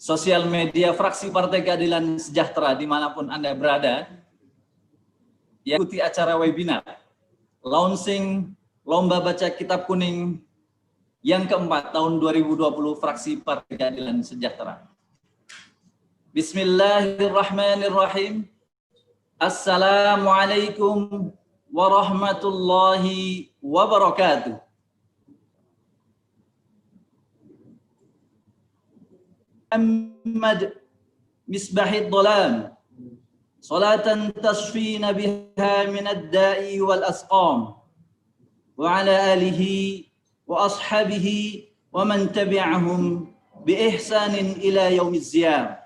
sosial media fraksi Partai Keadilan Sejahtera dimanapun Anda berada, yang ikuti acara webinar launching Lomba Baca Kitab Kuning yang keempat tahun 2020 fraksi Partai Keadilan Sejahtera. Bismillahirrahmanirrahim. Assalamualaikum warahmatullahi wabarakatuh. Muhammad misbahid dhalam salatan tasfina biha minad da'i wal asqam wa ala alihi wa ashabihi wa man tabi'ahum bi ihsanin ila yaumiz ziyam.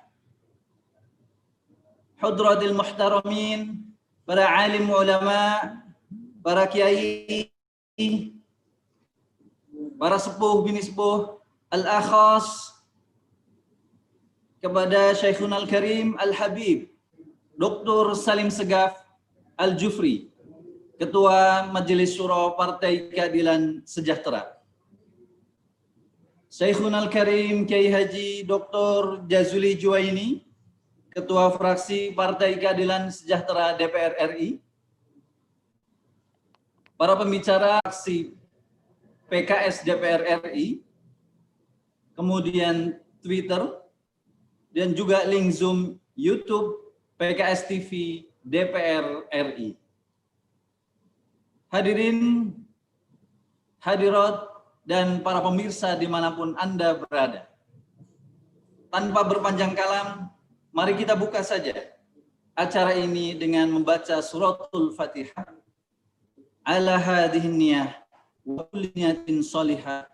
Hudratil muhtaramin, para alim ulama, para kiai, para sepuh bini sepuh, al-akhas, kepada Syekhun Al-Karim Al-Habib Dr. Salim Segaf Al-Jufri, Ketua Majelis Syuro Partai Keadilan Sejahtera, Syekhun Al-Karim Kiai Haji Dr. Jazuli Juwaini, Ketua Fraksi Partai Keadilan Sejahtera DPR RI, para pembicara fraksi PKS DPR RI, kemudian Twitter, dan juga link Zoom YouTube PKS TV DPR RI. Hadirin, hadirat, dan para pemirsa dimanapun Anda berada. Tanpa berpanjang kalam, mari kita buka saja acara ini dengan membaca suratul Fatihah. Ala hadhihi niyah wa kulli niyatin shalihah.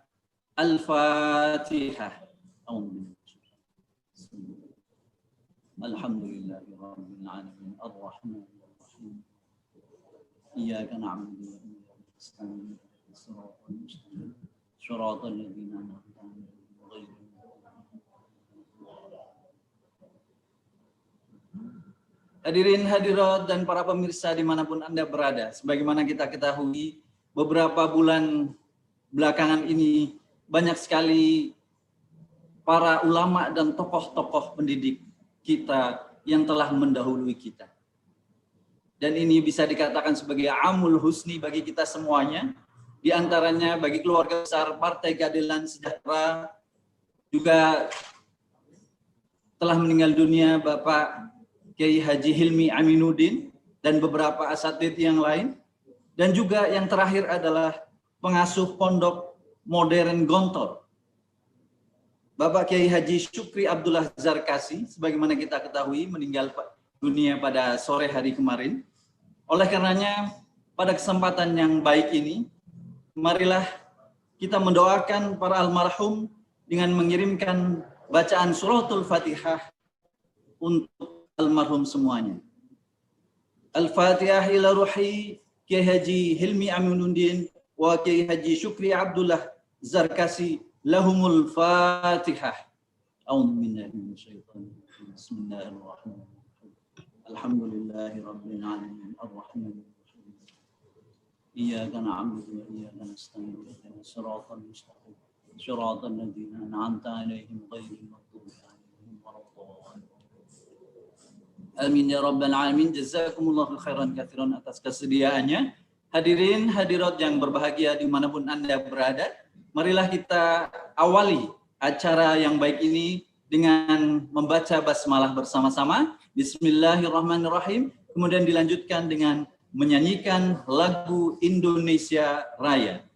Al-Fatihah. Alhamdulillahi rabbil alamin ar-rahmanir rahim. Iyyaka na'budu wa iyyaka nasta'in. Shiratal mustaqim. Shiratal ladzina an'amta 'alaihim ghairil maghdubi. Hadirin hadirat dan para pemirsa dimanapun Anda berada, sebagaimana kita ketahui beberapa bulan belakangan ini banyak sekali para ulama dan tokoh-tokoh pendidik kita yang telah mendahului kita. Dan ini bisa dikatakan sebagai amul husni bagi kita semuanya, di antaranya bagi keluarga besar Partai Keadilan Sejahtera, juga telah meninggal dunia Bapak Kiai Haji Hilmi Aminuddin dan beberapa asatidz yang lain, dan juga yang terakhir adalah pengasuh pondok modern Gontor, Bapak Kiai Haji Syukri Abdullah Zarkasi, sebagaimana kita ketahui meninggal dunia pada sore hari kemarin. Oleh karenanya, pada kesempatan yang baik ini, marilah kita mendoakan para almarhum dengan mengirimkan bacaan suratul Fatihah untuk almarhum semuanya. Al-Fatihah ila ruhi Kiai Haji Hilmi Aminuddin wa Kiai Haji Syukri Abdullah Zarkasi. Lahumul Fatihah. A'udzu billahi minasyaitonir rajim. Bismillahirrahmanirrahim. Alhamdulillahirabbil alamin arrahmanir rahim. Iyyaka na'budu wa iyyaka nasta'in. Ihdinas siratal mustaqim. Shiratal ladzina an'amta 'alaihim ghairil maghdubi 'alaihim waladdallin. Amin ya rabbal alamin. Jazakumullahu khairan katsiran atas kesediaannya. Hadirin hadirat yang berbahagia dimanapun Anda berada, marilah kita awali acara yang baik ini dengan membaca basmalah bersama-sama. Bismillahirrahmanirrahim. Kemudian dilanjutkan dengan menyanyikan lagu Indonesia Raya.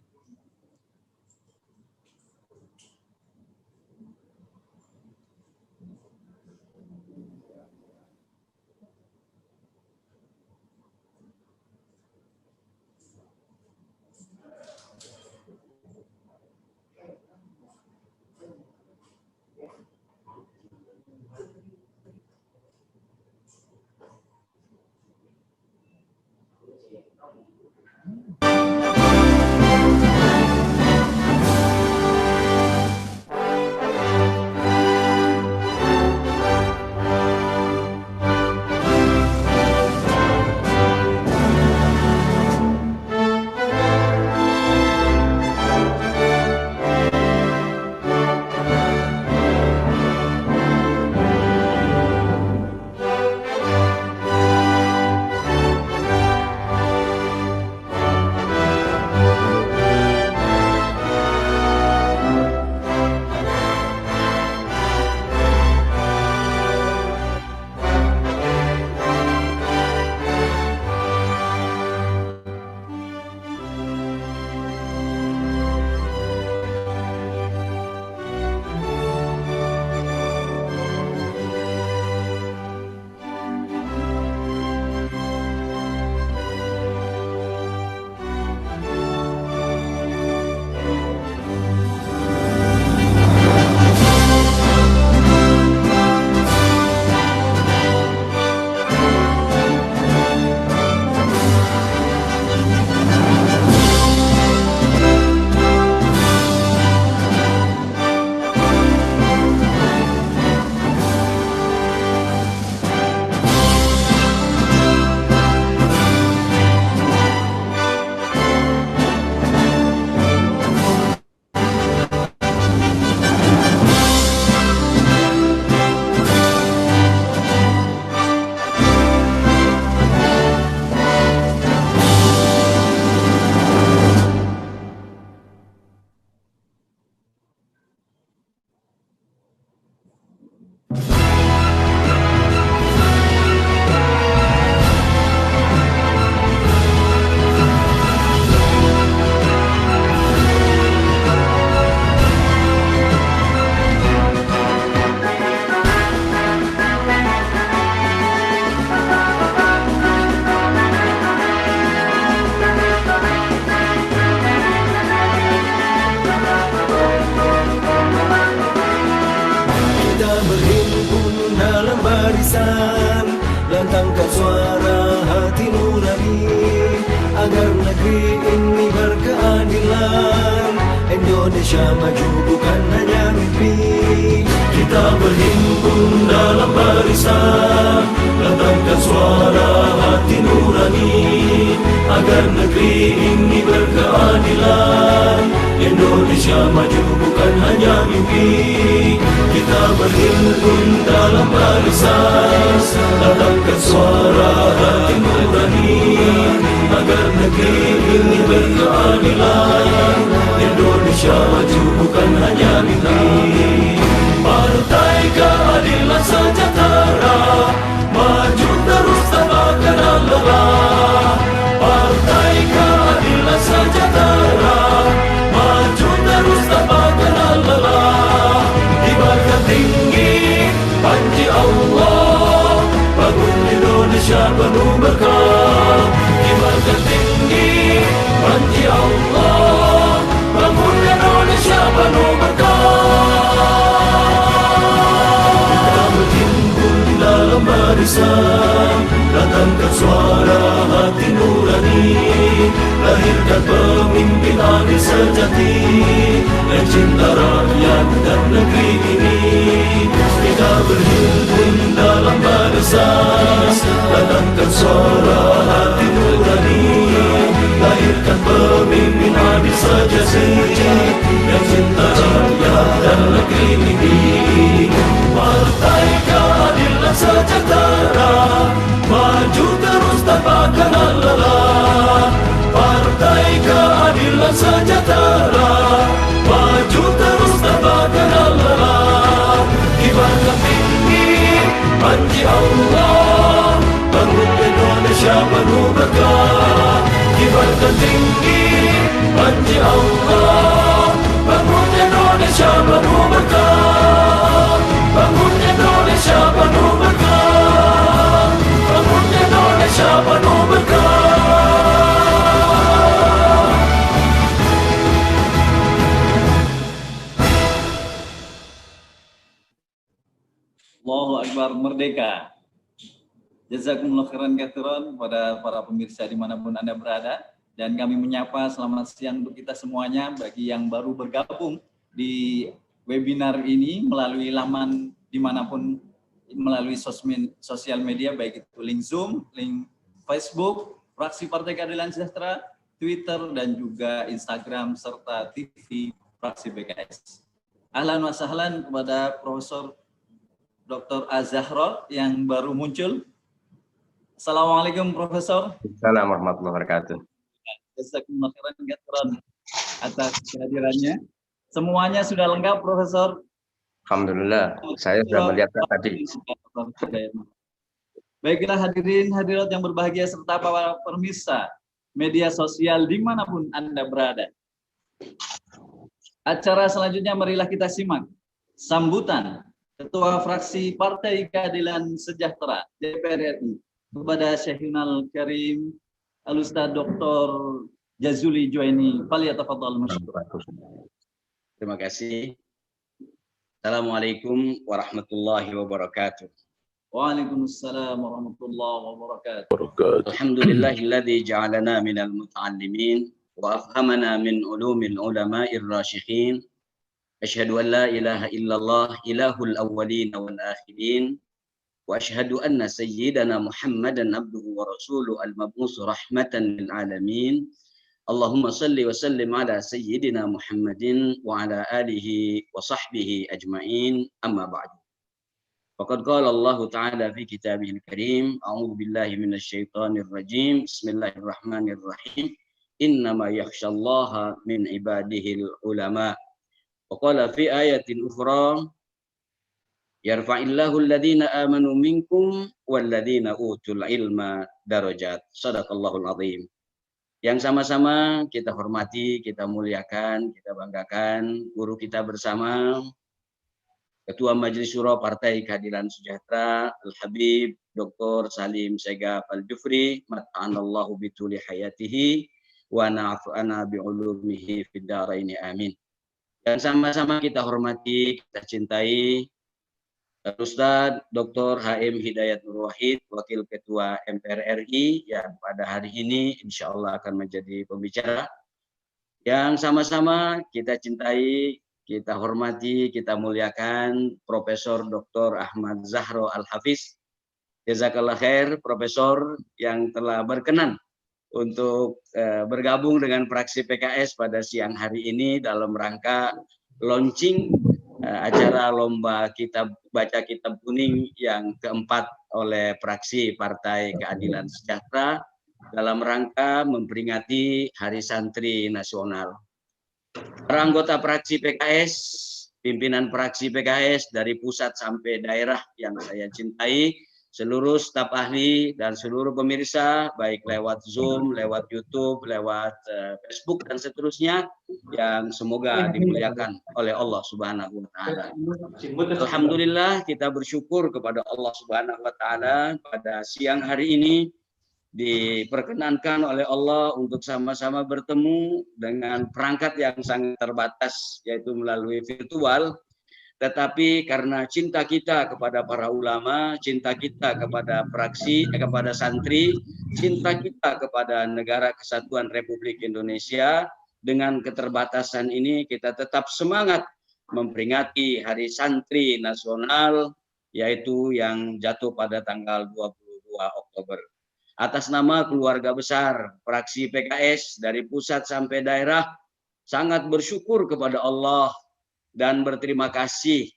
Indonesia maju bukan hanya mimpi. Kita berhimpun dalam barisan, lantangkan suara hati nurani, agar negeri ini berkeadilan. Indonesia maju bukan hanya mimpi. Kita berhimpun dalam barisan, lantangkan suara hati nurani, agar negeri ini berkeadilan. Indonesia maju bukan hanya mimpi. Partai Keadilan Sejahtera maju terus tanpa kenal lelah. Partai Keadilan Sejahtera maju terus tanpa kenal lelah. Kibarkan tinggi panji Allah, bangun Indonesia penuh berkah. Kibarkan tinggi panji Allah, bangun Indonesia penuh berkah. Kita berhimpun dalam barisan, datangkan suara hati nurani, lahirkan pemimpin adil sejati yang cinta rakyat dan negeri ini. Kita berhimpun dalam barisan, datangkan suara hati nurani, lahirkan pemimpin adil sejati yang cinta rakyat dan negeri ini. Partai Keadilan Sejahtera maju terus tanpa kenal lelah. Partai Keadilan Sejahtera maju terus tanpa kenal lelah. Kibarkan tinggi panji Allah, bangun Indonesia penuh berkah. Kibarkan tinggi panji Allah, bangun Indonesia penuh berkah. Bangun Indonesia penuh berkah. Bangun Indonesia penuh berkah. Allahu Akbar, merdeka. Jazakumullah khairan katsiran pada para pemirsa dimanapun Anda berada. Dan kami menyapa selamat siang untuk kita semuanya. Bagi yang baru bergabung di webinar ini melalui laman dimanapun, melalui sosial media, baik itu link Zoom, link Facebook, Fraksi Partai Keadilan Sejahtera, Twitter, dan juga Instagram, serta TV Fraksi PKS. Ahlan wa sahlan kepada Profesor Dr. Az-Zahra yang baru muncul. Assalamualaikum Profesor. Assalamualaikum warahmatullahi wabarakatuh. Jazakumullah khairan atas kehadirannya. Semuanya sudah lengkap, Profesor? Alhamdulillah, saya sudah melihat tadi. Baiklah hadirin hadirat yang berbahagia serta para pemirsa media sosial dimanapun Anda berada. Acara selanjutnya marilah kita simak sambutan Ketua Fraksi Partai Keadilan Sejahtera DPR RI kepada Syekhunal Karim Al-Ustaz Dr. Jazuli Juwaini. Falyatafadhal masykur. Terima kasih. Assalamualaikum warahmatullahi wabarakatuh. Waalaikumsalam warahmatullahi wabarakatuh. Alhamdulillahilladzi ja'alana minal muta'allimin wa afhamana min ulumil ulama'ir rasyikhin. Asyhadu an la ilaha illallah ilahul awwalin wal akhirin. Wa asyhadu anna sayyidana Muhammadan abduhu wa rasuluhu al-mab'us rahmatan lil alamin. Allahumma salli wa sallim ala sayyidina Muhammadin wa ala alihi wa sahbihi ajma'in, amma ba'du. Faqad qala Allah Ta'ala fi kitabihil karim, a'udzu billahi minasy syaithanir rajim, bismillahirrahmanirrahim, innama yakhsyallaha min ibadihil ulama. Wa qala fi ayatin ukhra, yarfa'illahu alladhina amanu minkum walladhina utul ilma darajat. Shadaqallahul azim. Yang sama-sama kita hormati, kita muliakan, kita banggakan guru kita bersama, Ketua Majelis Syuro Partai Keadilan Sejahtera Al-Habib Dr. Salim Segaf Al-Jufri, mat'anallahu bituli hayatihi wa na'afa'ana bi'ulumihi fid dharaini amin. Dan sama-sama kita hormati, kita cintai Ustadz Dr. H.M. Hidayat Nur Wahid, Wakil Ketua MPR RI, yang pada hari ini insya Allah akan menjadi pembicara. Yang sama-sama kita cintai, kita hormati, kita muliakan Profesor Dr. Ahmad Zahro Al-Hafiz. Jazakallah khair, Profesor yang telah berkenan untuk bergabung dengan fraksi PKS pada siang hari ini dalam rangka launching acara lomba baca kitab kuning yang keempat oleh fraksi Partai Keadilan Sejahtera dalam rangka memperingati Hari Santri Nasional. Para anggota fraksi PKS, pimpinan fraksi PKS dari pusat sampai daerah yang saya cintai, seluruh staf ahli dan seluruh pemirsa, baik lewat Zoom, lewat YouTube, lewat Facebook dan seterusnya, yang semoga dimuliakan oleh Allah Subhanahu wa Ta'ala. Alhamdulillah, kita bersyukur kepada Allah Subhanahu wa Ta'ala pada siang hari ini diperkenankan oleh Allah untuk sama-sama bertemu dengan perangkat yang sangat terbatas, yaitu melalui virtual. Tetapi karena cinta kita kepada para ulama, cinta kita kepada fraksi, kepada santri, cinta kita kepada Negara Kesatuan Republik Indonesia, dengan keterbatasan ini kita tetap semangat memperingati Hari Santri Nasional, yaitu yang jatuh pada tanggal 22 Oktober. Atas nama keluarga besar fraksi PKS dari pusat sampai daerah, sangat bersyukur kepada Allah dan berterima kasih.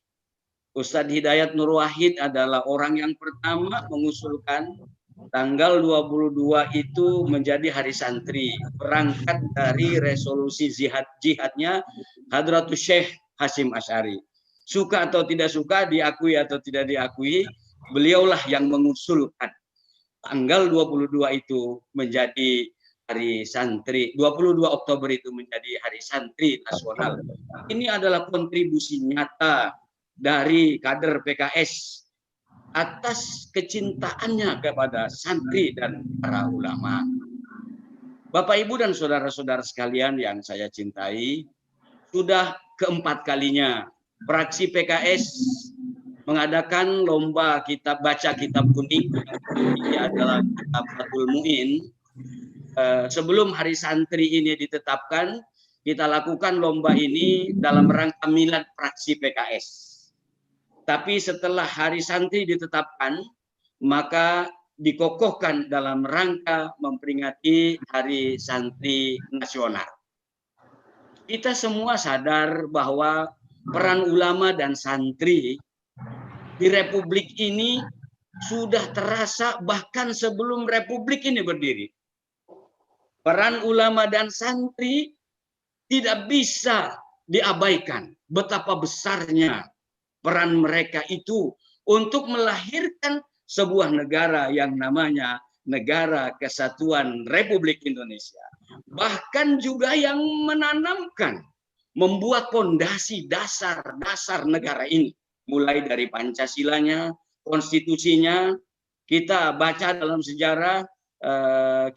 Ustadz Hidayat Nur Wahid adalah orang yang pertama mengusulkan tanggal 22 itu menjadi Hari Santri, berangkat dari resolusi jihadnya Hadratus Syekh Hasyim Asy'ari. Suka atau tidak suka, diakui atau tidak diakui, beliaulah yang mengusulkan tanggal 22 itu menjadi Hari Santri, 22 Oktober itu menjadi Hari Santri Nasional. Ini adalah kontribusi nyata dari kader PKS atas kecintaannya kepada santri dan para ulama. Bapak, Ibu, dan saudara-saudara sekalian yang saya cintai, sudah keempat kalinya fraksi PKS mengadakan lomba baca kitab kuning. Ini adalah kitab Fathul Mu'in. Sebelum Hari Santri ini ditetapkan, kita lakukan lomba ini dalam rangka milad fraksi PKS. Tapi setelah Hari Santri ditetapkan, maka dikokohkan dalam rangka memperingati Hari Santri Nasional. Kita semua sadar bahwa peran ulama dan santri di Republik ini sudah terasa bahkan sebelum Republik ini berdiri. Peran ulama dan santri tidak bisa diabaikan. Betapa besarnya peran mereka itu untuk melahirkan sebuah negara yang namanya Negara Kesatuan Republik Indonesia. Bahkan juga yang menanamkan, membuat pondasi dasar negara ini. Mulai dari Pancasilanya, konstitusinya, kita baca dalam sejarah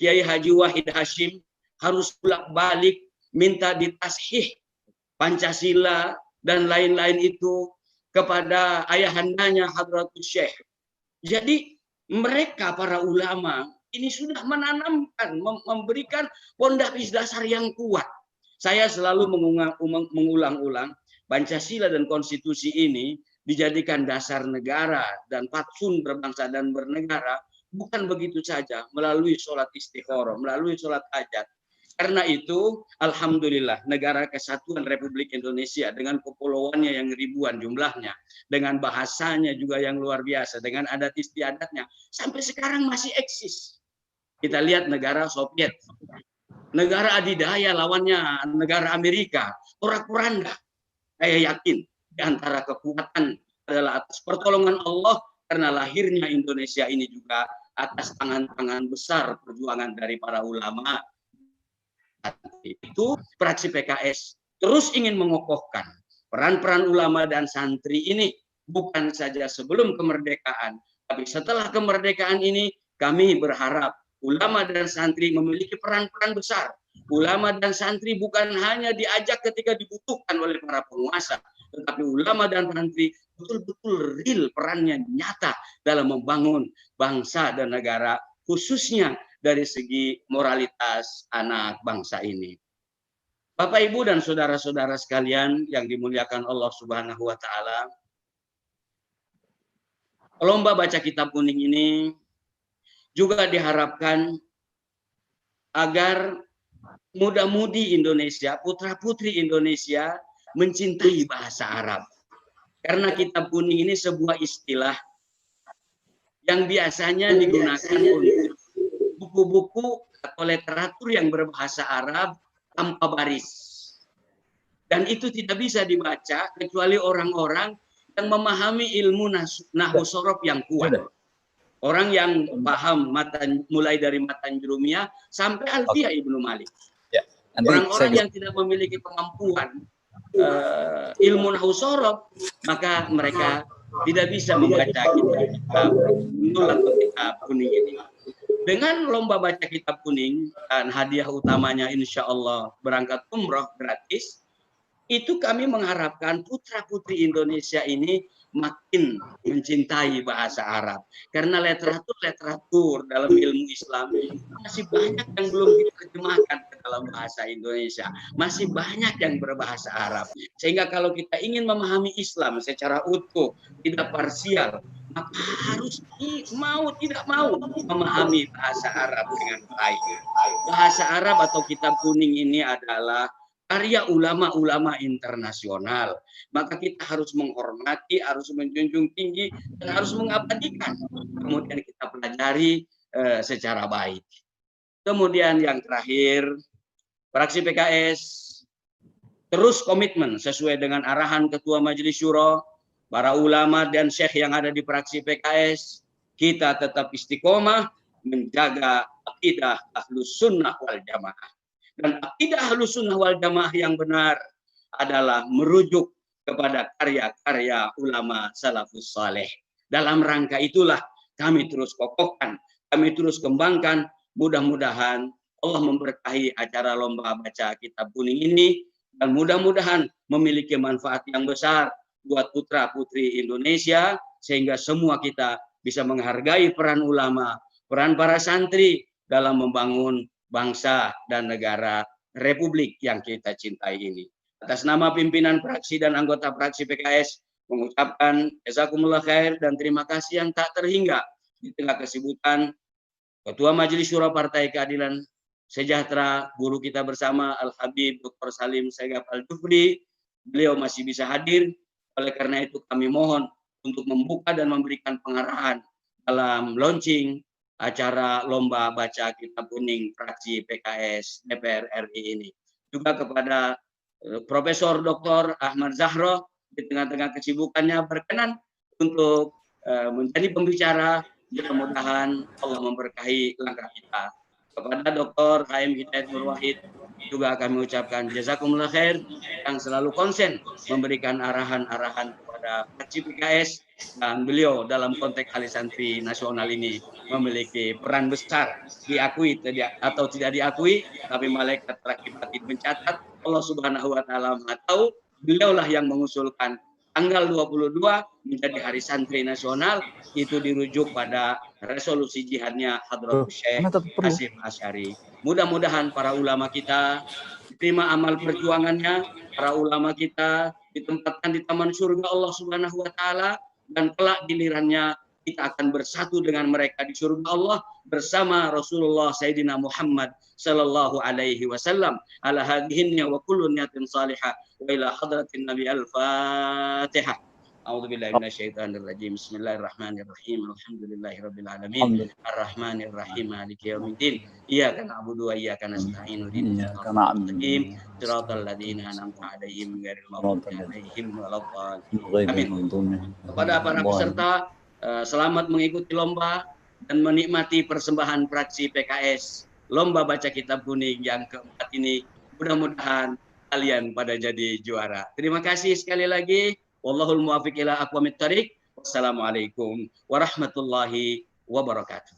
Kiai Haji Wahid Hasyim harus bolak-balik minta ditashih Pancasila dan lain-lain itu kepada ayahandanya Hadratus Syekh. Jadi mereka para ulama ini sudah menanamkan, memberikan pondasi dasar yang kuat. Saya selalu mengulang-ulang, Pancasila dan konstitusi ini dijadikan dasar negara dan fatsun berbangsa dan bernegara, bukan begitu saja melalui sholat istikharah, melalui sholat hajat. Karena itu, alhamdulillah, Negara Kesatuan Republik Indonesia dengan kepulauannya yang ribuan jumlahnya, dengan bahasanya juga yang luar biasa, dengan adat istiadatnya, sampai sekarang masih eksis. Kita lihat negara Soviet, negara adidaya lawannya negara Amerika, porak-poranda. Saya yakin di antara kekuatan adalah atas pertolongan Allah, karena lahirnya Indonesia ini juga atas tangan-tangan besar perjuangan dari para ulama. Itu fraksi PKS terus ingin mengokohkan peran-peran ulama dan santri ini, bukan saja sebelum kemerdekaan, tapi setelah kemerdekaan ini kami berharap ulama dan santri memiliki peran-peran besar. Ulama dan santri bukan hanya diajak ketika dibutuhkan oleh para penguasa, tetapi ulama dan santri betul-betul real perannya nyata dalam membangun bangsa dan negara, khususnya dari segi moralitas anak bangsa ini. Bapak, Ibu, dan saudara-saudara sekalian yang dimuliakan Allah Subhanahu wa Ta'ala, lomba baca kitab kuning ini juga diharapkan agar muda-mudi Indonesia, putra-putri Indonesia mencintai bahasa Arab. Karena kitab kuning ini sebuah istilah yang biasanya digunakan untuk buku-buku atau literatur yang berbahasa Arab tanpa baris. Dan itu tidak bisa dibaca kecuali orang-orang yang memahami ilmu nahwu sorof yang kuat. Orang yang paham mulai dari matan jurumiyah sampai alfiyah Ibnu Malik. Orang-orang yang tidak memiliki kemampuan ilmu nahwu sorof, maka mereka tidak bisa membaca kitab atau kitab kuning ini. Dengan lomba baca kitab kuning dan hadiah utamanya insya Allah berangkat umroh gratis, itu kami mengharapkan putra-putri Indonesia ini makin mencintai bahasa Arab. Karena literatur dalam ilmu Islam masih banyak yang belum diterjemahkan ke dalam bahasa Indonesia. Masih banyak yang berbahasa Arab. Sehingga kalau kita ingin memahami Islam secara utuh, tidak parsial, maka harus tidak mau memahami bahasa Arab dengan baik. Bahasa Arab atau kitab kuning ini adalah karya ulama-ulama internasional. Maka kita harus menghormati, harus menjunjung tinggi, dan harus mengabadikan. Kemudian kita pelajari secara baik. Kemudian yang terakhir, fraksi PKS terus komitmen sesuai dengan arahan Ketua Majelis Syuro, para ulama dan syekh yang ada di fraksi PKS, kita tetap istiqomah menjaga akidah Ahlus Sunnah wal Jamaah. Dan akidah Ahlus Sunnah wal Jamaah yang benar adalah merujuk kepada karya-karya ulama salafus saleh. Dalam rangka itulah kami terus kokohkan, kami terus kembangkan. Mudah-mudahan Allah memberkahi acara lomba baca kitab kuning ini, dan mudah-mudahan memiliki manfaat yang besar buat putra-putri Indonesia, sehingga semua kita bisa menghargai peran ulama, peran para santri dalam membangun bangsa dan negara Republik yang kita cintai ini. Atas nama pimpinan fraksi dan anggota fraksi PKS mengucapkan jazakumullah khair dan terima kasih yang tak terhingga di tengah kesibukan Ketua Majelis Syuro Partai Keadilan Sejahtera, guru kita bersama Al-Habib Dr. Salim Segaf Al-Jufri. Beliau masih bisa hadir, oleh karena itu kami mohon untuk membuka dan memberikan pengarahan dalam launching acara lomba baca kitab kuning fraksi PKS DPR RI ini. Juga kepada Profesor Dr. Ahmad Zahro di tengah-tengah kesibukannya berkenan untuk menjadi pembicara. Mudah-mudahan Allah memberkahi langkah kita. Kepada Dr. HM Hidayat Nur Wahid juga kami ucapkan jazakumullah khair yang selalu konsen memberikan arahan-arahan kepada fraksi PKS, dan beliau dalam konteks ahli santri nasional ini memiliki peran besar, diakui atau tidak diakui, tapi malaikat rakib atid mencatat, Allah Subhanahu wa Ta'ala tahu. Beliaulah yang mengusulkan tanggal 22 menjadi hari santri nasional, itu dirujuk pada resolusi jihadnya Hadratus Syekh Hasyim Asy'ari. Mudah-mudahan para ulama kita diterima amal perjuangannya, para ulama kita ditempatkan di taman surga Allah Subhanahu wa Ta'ala, dan kelak gilirannya kita akan bersatu dengan mereka di surga Allah bersama Rasulullah Sayyidina Muhammad sallallahu alaihi wasallam. Ala hadhihi wa kullu niyatin salihah wa ila hadratin Nabi al-Fatihah. A'udzu billahi minasyaitonir rajim. Bismillahirrahmanirrahim. Alhamdulillahirabbil alamin. Arrahmanir rahim. Maliki yaumiddin. Iyyaka na'budu wa iyyaka nasta'in. Iyyaka na'budu shiratal ladzina an'amta 'alaihim ghairil maghdubi 'alaihim waladdallin. Amin. Kepada para peserta, selamat mengikuti lomba dan menikmati persembahan fraksi PKS lomba baca kitab kuning yang keempat ini. Mudah-mudahan kalian pada jadi juara. Terima kasih sekali lagi. Wallahul muwaffiq ila aqwamit thariq. Wassalamualaikum warahmatullahi wabarakatuh.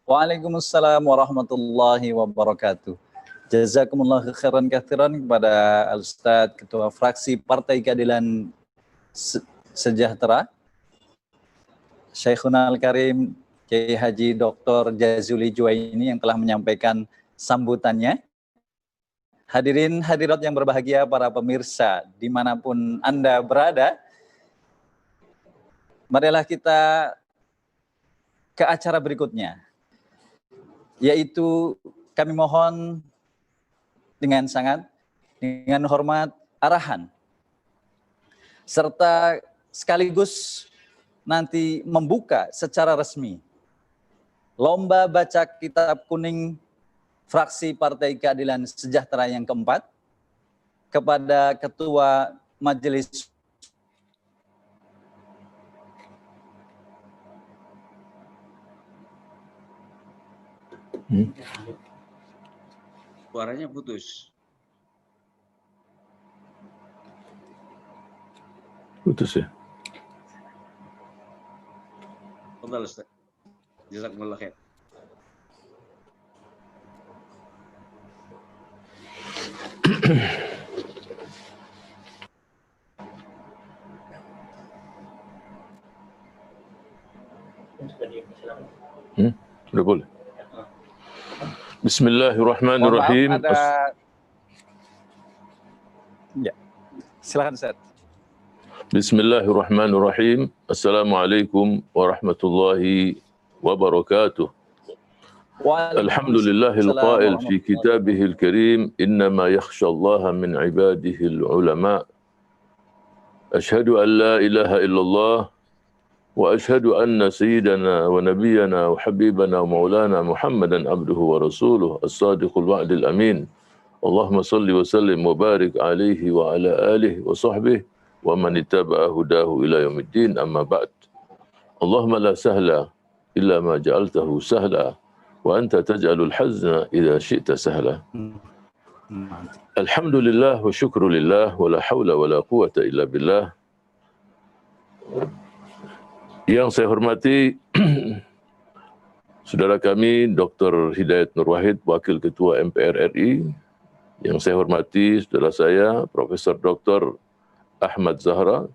Waalaikumsalam warahmatullahi wabarakatuh. Jazakumullah khairan katsiran kepada Al-Ustadz Ketua Fraksi Partai Keadilan Sejahtera, Syekhuna Al-Karim Kiai Haji Dr. Jazuli Juwaini yang telah menyampaikan sambutannya. Hadirin hadirat yang berbahagia, para pemirsa dimanapun Anda berada, marilah kita ke acara berikutnya, yaitu kami mohon dengan hormat arahan, serta sekaligus nanti membuka secara resmi Lomba Baca Kitab Kuning Fraksi Partai Keadilan Sejahtera yang keempat kepada Ketua Majelis Suaranya putus. Putus ya. Tafadhal Ustaz. Jazakumullah khair. Udah boleh. Bismillahirrahmanirrahim. Mohon maaf, ada... Ya, silakan Ustaz. Bismillahirrahmanirrahim. Assalamualaikum warahmatullahi wabarakatuh. Alhamdulillahil qail fi kitabihil karim innama yakhshallaha min ibadihil ulama. Ashhadu an la ilaha illallah wa ashhadu anna sayyidana wa nabiyyana wa habibana wa maulana Muhammadan abduhu wa rasuluh as-sadiqul wa'dil amin. Allahumma salli wa sallim wa barik alaihi wa ala alihi wa sahbihi wa man ittaba'a hudahu ila yaumiddin, amma ba'd. Allahumma la sahla illa ma ja'altahu sahla wa anta taj'alul hazna idza syi'ta sahla. Alhamdulillah wa syukrulillah wa la hawla wa la quwata illa billah. Yang saya hormati saudara kami Dr. Hidayat Nur Wahid, Wakil Ketua MPR RI. Yang saya hormati saudara saya Profesor Dr. Ahmad Zahra.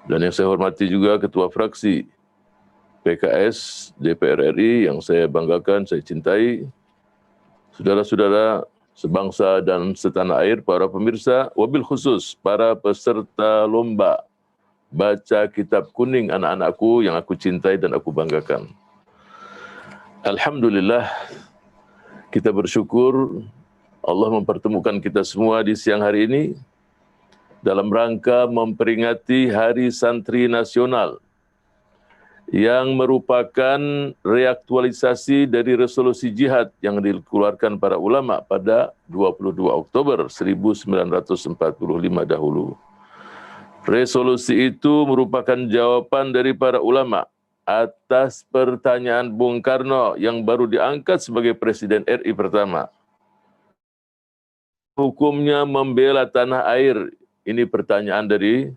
Dan yang saya hormati juga Ketua Fraksi PKS DPR RI yang saya banggakan, saya cintai. Saudara-saudara sebangsa dan setanah air, para pemirsa, wabil khusus para peserta lomba Baca Kitab Kuning anak-anakku yang aku cintai dan aku banggakan. Alhamdulillah, kita bersyukur Allah mempertemukan kita semua di siang hari ini dalam rangka memperingati Hari Santri Nasional yang merupakan reaktualisasi dari resolusi jihad yang dikeluarkan para ulama pada 22 Oktober 1945 dahulu. Resolusi itu merupakan jawaban dari para ulama atas pertanyaan Bung Karno yang baru diangkat sebagai Presiden RI pertama. Hukumnya membela tanah air, ini pertanyaan dari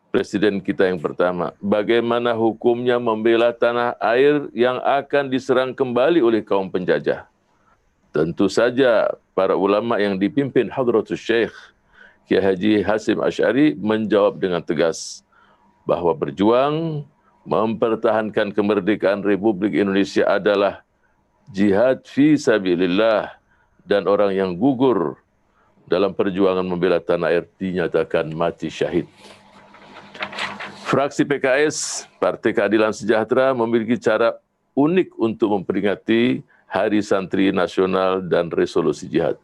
Presiden kita yang pertama. Bagaimana hukumnya membela tanah air yang akan diserang kembali oleh kaum penjajah? Tentu saja para ulama yang dipimpin Hadratus Syekh Kiai Haji Hasim Asy'ari menjawab dengan tegas bahwa berjuang mempertahankan kemerdekaan Republik Indonesia adalah jihad fi sabilillah, dan orang yang gugur dalam perjuangan membela tanah air dinyatakan mati syahid. Fraksi PKS Partai Keadilan Sejahtera memiliki cara unik untuk memperingati Hari Santri Nasional dan Resolusi Jihad.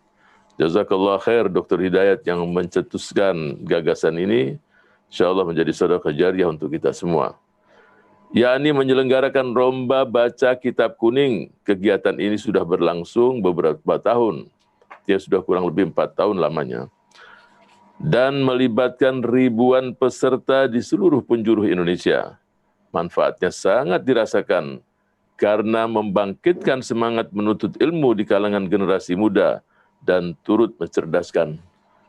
Jazakallah khair Dr. Hidayat yang mencetuskan gagasan ini, insyaallah menjadi sedekah jariah untuk kita semua. Yakni menyelenggarakan lomba baca kitab kuning. Kegiatan ini sudah berlangsung beberapa tahun. Dia sudah kurang lebih 4 tahun lamanya. Dan melibatkan ribuan peserta di seluruh penjuru Indonesia. Manfaatnya sangat dirasakan karena membangkitkan semangat menuntut ilmu di kalangan generasi muda dan turut mencerdaskan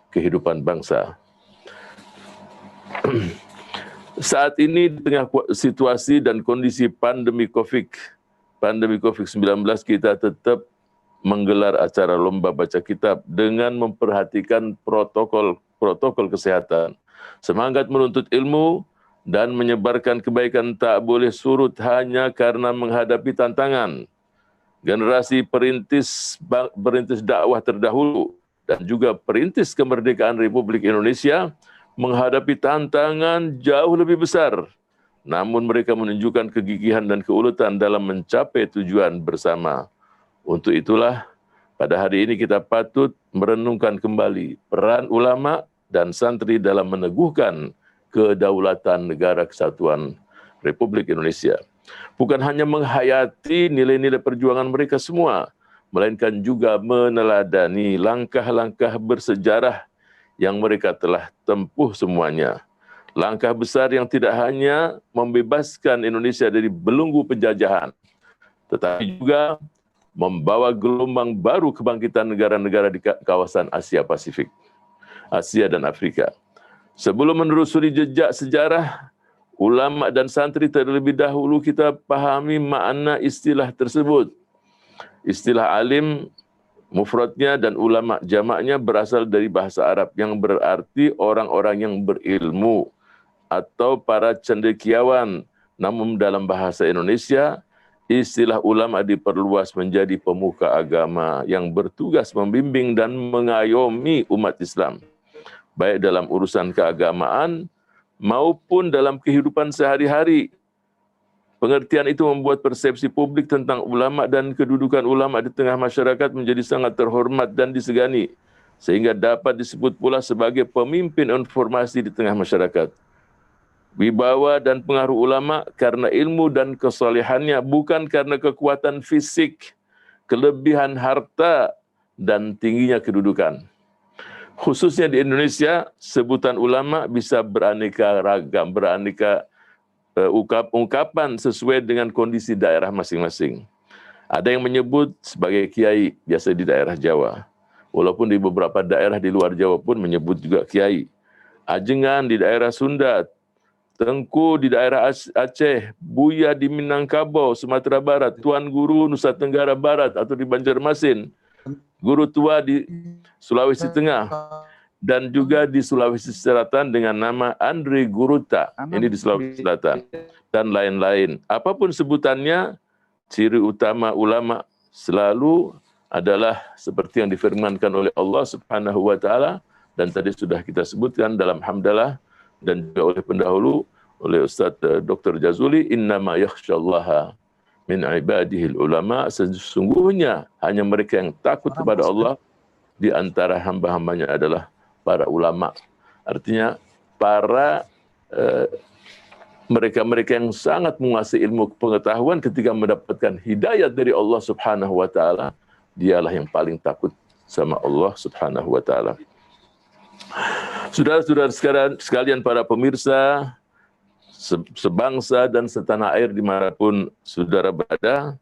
kehidupan bangsa. Saat ini di tengah situasi dan kondisi pandemi COVID-19, kita tetap menggelar acara lomba baca kitab dengan memperhatikan protokol kesehatan. Semangat menuntut ilmu dan menyebarkan kebaikan tak boleh surut hanya karena menghadapi tantangan. Generasi perintis dakwah terdahulu dan juga perintis kemerdekaan Republik Indonesia menghadapi tantangan jauh lebih besar. Namun mereka menunjukkan kegigihan dan keuletan dalam mencapai tujuan bersama. Untuk itulah, pada hari ini kita patut merenungkan kembali peran ulama dan santri dalam meneguhkan kedaulatan Negara Kesatuan Republik Indonesia. Bukan hanya menghayati nilai-nilai perjuangan mereka semua, melainkan juga meneladani langkah-langkah bersejarah yang mereka telah tempuh semuanya. Langkah besar yang tidak hanya membebaskan Indonesia dari belenggu penjajahan, tetapi juga membawa gelombang baru kebangkitan negara-negara di kawasan Asia Pasifik, Asia dan Afrika. Sebelum menelusuri jejak sejarah ulama dan santri, terlebih dahulu kita pahami makna istilah tersebut. Istilah alim mufradnya dan ulama jamaknya berasal dari bahasa Arab yang berarti orang-orang yang berilmu atau para cendekiawan. Namun dalam bahasa Indonesia, istilah ulama diperluas menjadi pemuka agama yang bertugas membimbing dan mengayomi umat Islam, baik dalam urusan keagamaan maupun dalam kehidupan sehari-hari. Pengertian itu membuat persepsi publik tentang ulama dan kedudukan ulama di tengah masyarakat menjadi sangat terhormat dan disegani, sehingga dapat disebut pula sebagai pemimpin informasi di tengah masyarakat. Wibawa dan pengaruh ulama karena ilmu dan kesolehannya, bukan karena kekuatan fisik, kelebihan harta, dan tingginya kedudukan. Khususnya di Indonesia, sebutan ulama bisa beraneka ragam, beraneka ungkapan sesuai dengan kondisi daerah masing-masing. Ada yang menyebut sebagai kiai, biasa di daerah Jawa. Walaupun di beberapa daerah di luar Jawa pun menyebut juga kiai. Ajengan di daerah Sunda, Tengku di daerah Aceh, Buya di Minangkabau, Sumatera Barat, Tuan Guru Nusa Tenggara Barat atau di Banjarmasin, Guru Tua di Sulawesi Tengah, dan juga di Sulawesi Selatan dengan nama Andre Guruta, ini di Sulawesi Selatan, dan lain-lain. Apapun sebutannya, ciri utama ulama selalu adalah seperti yang difirmankan oleh Allah Subhanahu wa Ta'ala, dan tadi sudah kita sebutkan dalam hamdalah dan juga oleh pendahulu, oleh Ustaz Dr. Jazuli, innama yakhsyallaha min ibadihil ulama, sesungguhnya hanya mereka yang takut kepada Allah di antara hamba-hambanya adalah para ulama. Artinya para mereka-mereka yang sangat menguasai ilmu pengetahuan, ketika mendapatkan hidayat dari Allah Subhanahu wa Ta'ala, dialah yang paling takut sama Allah Subhanahu wa Ta'ala. Saudara-saudara sekalian, para pemirsa sebangsa dan setanah air dimanapun saudara berada,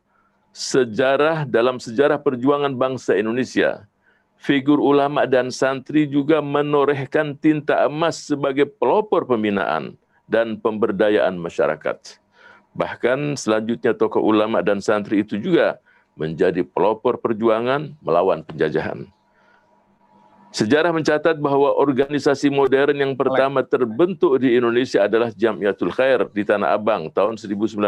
dalam sejarah perjuangan bangsa Indonesia, figur ulama dan santri juga menorehkan tinta emas sebagai pelopor pembinaan dan pemberdayaan masyarakat. Bahkan selanjutnya tokoh ulama dan santri itu juga menjadi pelopor perjuangan melawan penjajahan. Sejarah mencatat bahwa organisasi modern yang pertama terbentuk di Indonesia adalah Jamiatul Khair di Tanah Abang tahun 1901.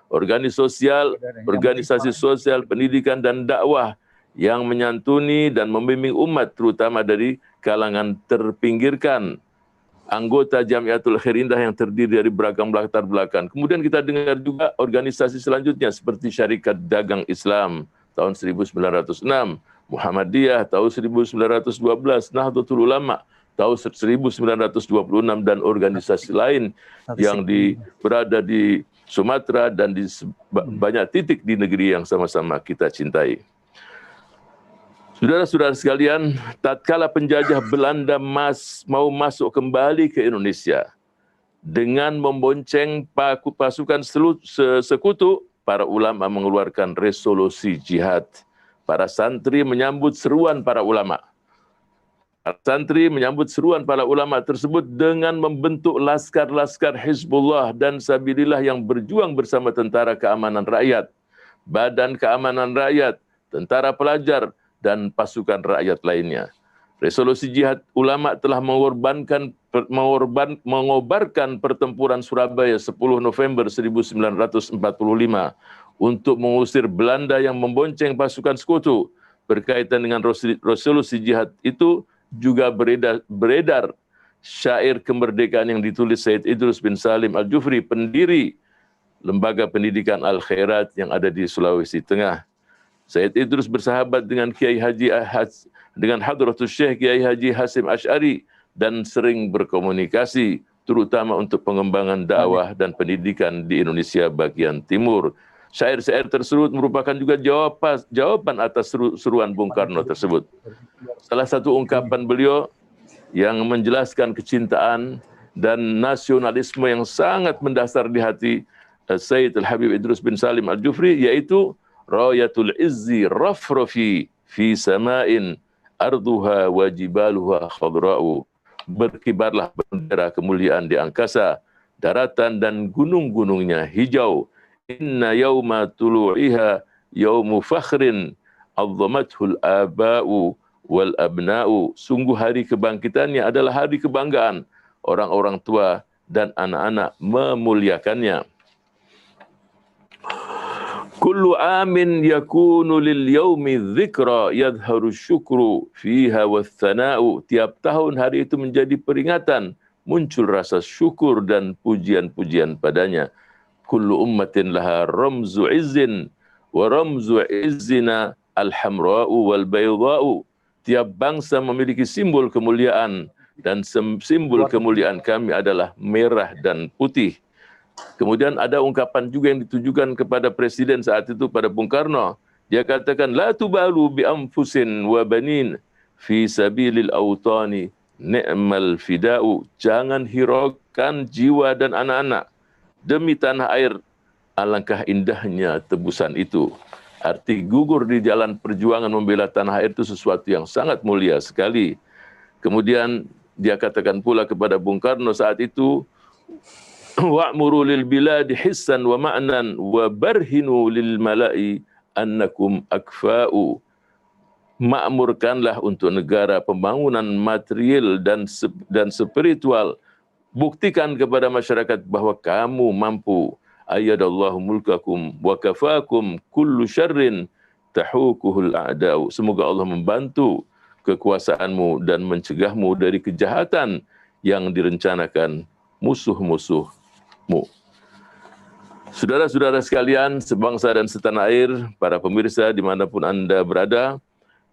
Organisasi sosial, pendidikan, dan dakwah yang menyantuni dan membimbing umat, terutama dari kalangan terpinggirkan. Anggota Jamiatul Khair Indah yang terdiri dari beragam latar belakang. Kemudian kita dengar juga organisasi selanjutnya seperti Syarikat Dagang Islam tahun 1906, Muhammadiyah tahun 1912, Nahdlatul Ulama tahun 1926, dan organisasi lain yang berada di Sumatera dan di banyak titik di negeri yang sama-sama kita cintai. Saudara-saudara sekalian, tatkala penjajah Belanda mau masuk kembali ke Indonesia dengan membonceng pasukan sekutu, para ulama mengeluarkan resolusi jihad. Para santri menyambut seruan para ulama. Para santri menyambut seruan para ulama tersebut dengan membentuk laskar-laskar Hizbullah dan Sabilillah yang berjuang bersama Tentara Keamanan Rakyat, Badan Keamanan Rakyat, Tentara Pelajar, dan pasukan rakyat lainnya. Resolusi jihad ulama telah mengobarkan pertempuran Surabaya 10 November 1945 untuk mengusir Belanda yang membonceng pasukan sekutu. berkaitan dengan resolusi jihad itu juga beredar syair kemerdekaan yang ditulis Said Idrus bin Salim Al-Jufri, pendiri Lembaga Pendidikan Al-Khairat yang ada di Sulawesi Tengah. Said Idrus bersahabat dengan dengan Hadratus Syekh Kiai Haji Hasim Asy'ari dan sering berkomunikasi terutama untuk pengembangan dakwah dan pendidikan di Indonesia bagian timur. Syair-syair tersebut merupakan juga jawaban atas seruan Bung Karno tersebut. Salah satu ungkapan beliau yang menjelaskan kecintaan dan nasionalisme yang sangat mendasar di hati Sayyid Al-Habib Idrus bin Salim Al-Jufri, yaitu Rayatul Izzi rafrafi fi sama'in arduha wa jibaluha khadra'u. Berkibarlah bendera kemuliaan di angkasa, daratan dan gunung-gunungnya hijau. Inna yawma tulu'iha yawmu fakhrin azzamathul aba'u wal abna'u. Sungguh hari kebangkitannya adalah hari kebanggaan. Orang-orang tua dan anak-anak memuliakannya. Kullu amin yakunu lil yaumi dzikra yadhharu syukru fiha wath-thana'u. Tiap tahun hari itu menjadi peringatan, muncul rasa syukur dan pujian-pujian padanya. Kullu ummatin laha ramzu izzin wa ramzu izzina al-hamra'u wal baydha'u. Tiap bangsa memiliki simbol kemuliaan dan simbol kemuliaan kami adalah merah dan putih. Kemudian ada ungkapan juga yang ditujukan kepada presiden saat itu, pada Bung Karno. Dia katakan, la tubalu bi anfusin wa banin fi sabilil awtani ni'mal fida'u. Jangan hiraukan jiwa dan anak-anak demi tanah air, alangkah indahnya tebusan itu. Arti gugur di jalan perjuangan membela tanah air itu sesuatu yang sangat mulia sekali. Kemudian dia katakan pula kepada Bung Karno saat itu, wa'muru lil biladi hissan wa ma'nan wa barhinu lil mala'i annakum akfa'u. Makmurkanlah untuk negara pembangunan material dan spiritual. Buktikan kepada masyarakat bahwa kamu mampu. Ayyadallahu mulkakum wa kafakum kullu syarrin tahukuhul a'da'u. Semoga Allah membantu kekuasaanmu dan mencegahmu dari kejahatan yang direncanakan musuh-musuhmu. Saudara-saudara sekalian, sebangsa dan setanah air, para pemirsa dimanapun Anda berada,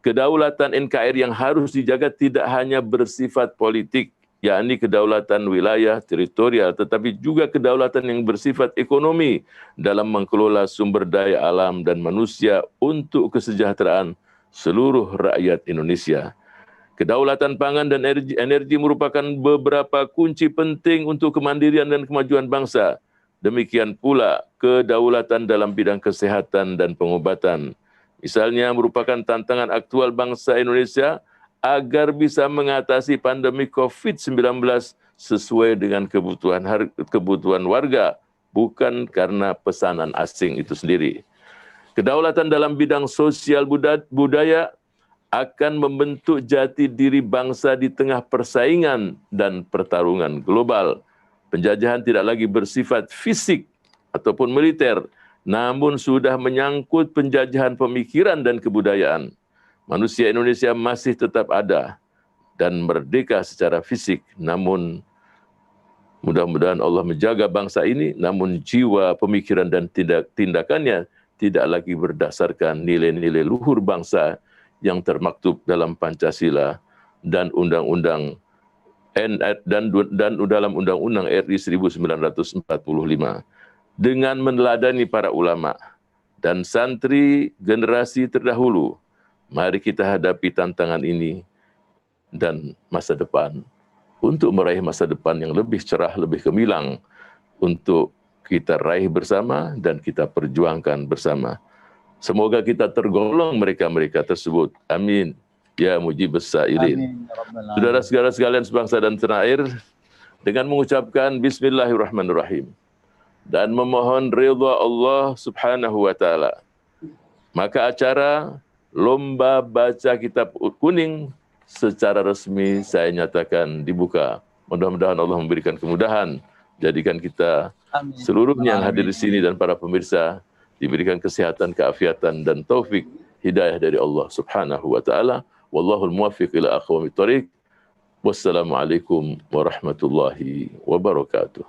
kedaulatan NKRI yang harus dijaga tidak hanya bersifat politik, yakni kedaulatan wilayah, teritorial, tetapi juga kedaulatan yang bersifat ekonomi dalam mengelola sumber daya alam dan manusia untuk kesejahteraan seluruh rakyat Indonesia. Kedaulatan pangan dan energi merupakan beberapa kunci penting untuk kemandirian dan kemajuan bangsa. Demikian pula kedaulatan dalam bidang kesehatan dan pengobatan. Misalnya merupakan tantangan aktual bangsa Indonesia agar bisa mengatasi pandemi COVID-19 sesuai dengan kebutuhan warga, bukan karena pesanan asing itu sendiri. Kedaulatan dalam bidang sosial budaya akan membentuk jati diri bangsa di tengah persaingan dan pertarungan global. Penjajahan tidak lagi bersifat fisik ataupun militer, namun sudah menyangkut penjajahan pemikiran dan kebudayaan. Manusia Indonesia masih tetap ada dan merdeka secara fisik, namun mudah-mudahan Allah menjaga bangsa ini, namun jiwa, pemikiran dan tindakannya tidak lagi berdasarkan nilai-nilai luhur bangsa yang termaktub dalam Pancasila dan Undang-Undang dan dalam Undang-Undang RI 1945. Dengan meneladani para ulama dan santri generasi terdahulu, mari kita hadapi tantangan ini dan masa depan untuk meraih masa depan yang lebih cerah, lebih gemilang, untuk kita raih bersama dan kita perjuangkan bersama. Semoga kita tergolong mereka-mereka tersebut. Amin. Ya mujibus sa'ilin. Saudara-saudara sekalian sebangsa dan tanah air, dengan mengucapkan Bismillahirrahmanirrahim dan memohon ridha Allah Subhanahu wa taala, maka acara lomba baca kitab kuning secara resmi saya nyatakan dibuka. Mudah-mudahan Allah memberikan kemudahan, jadikan kita seluruhnya yang hadir di sini dan para pemirsa diberikan kesehatan, keafiatan dan taufik hidayah dari Allah Subhanahu wa taala. Wallahul muwaffiq ila aqwamit thoriq. Wassalamualaikum warahmatullahi wabarakatuh.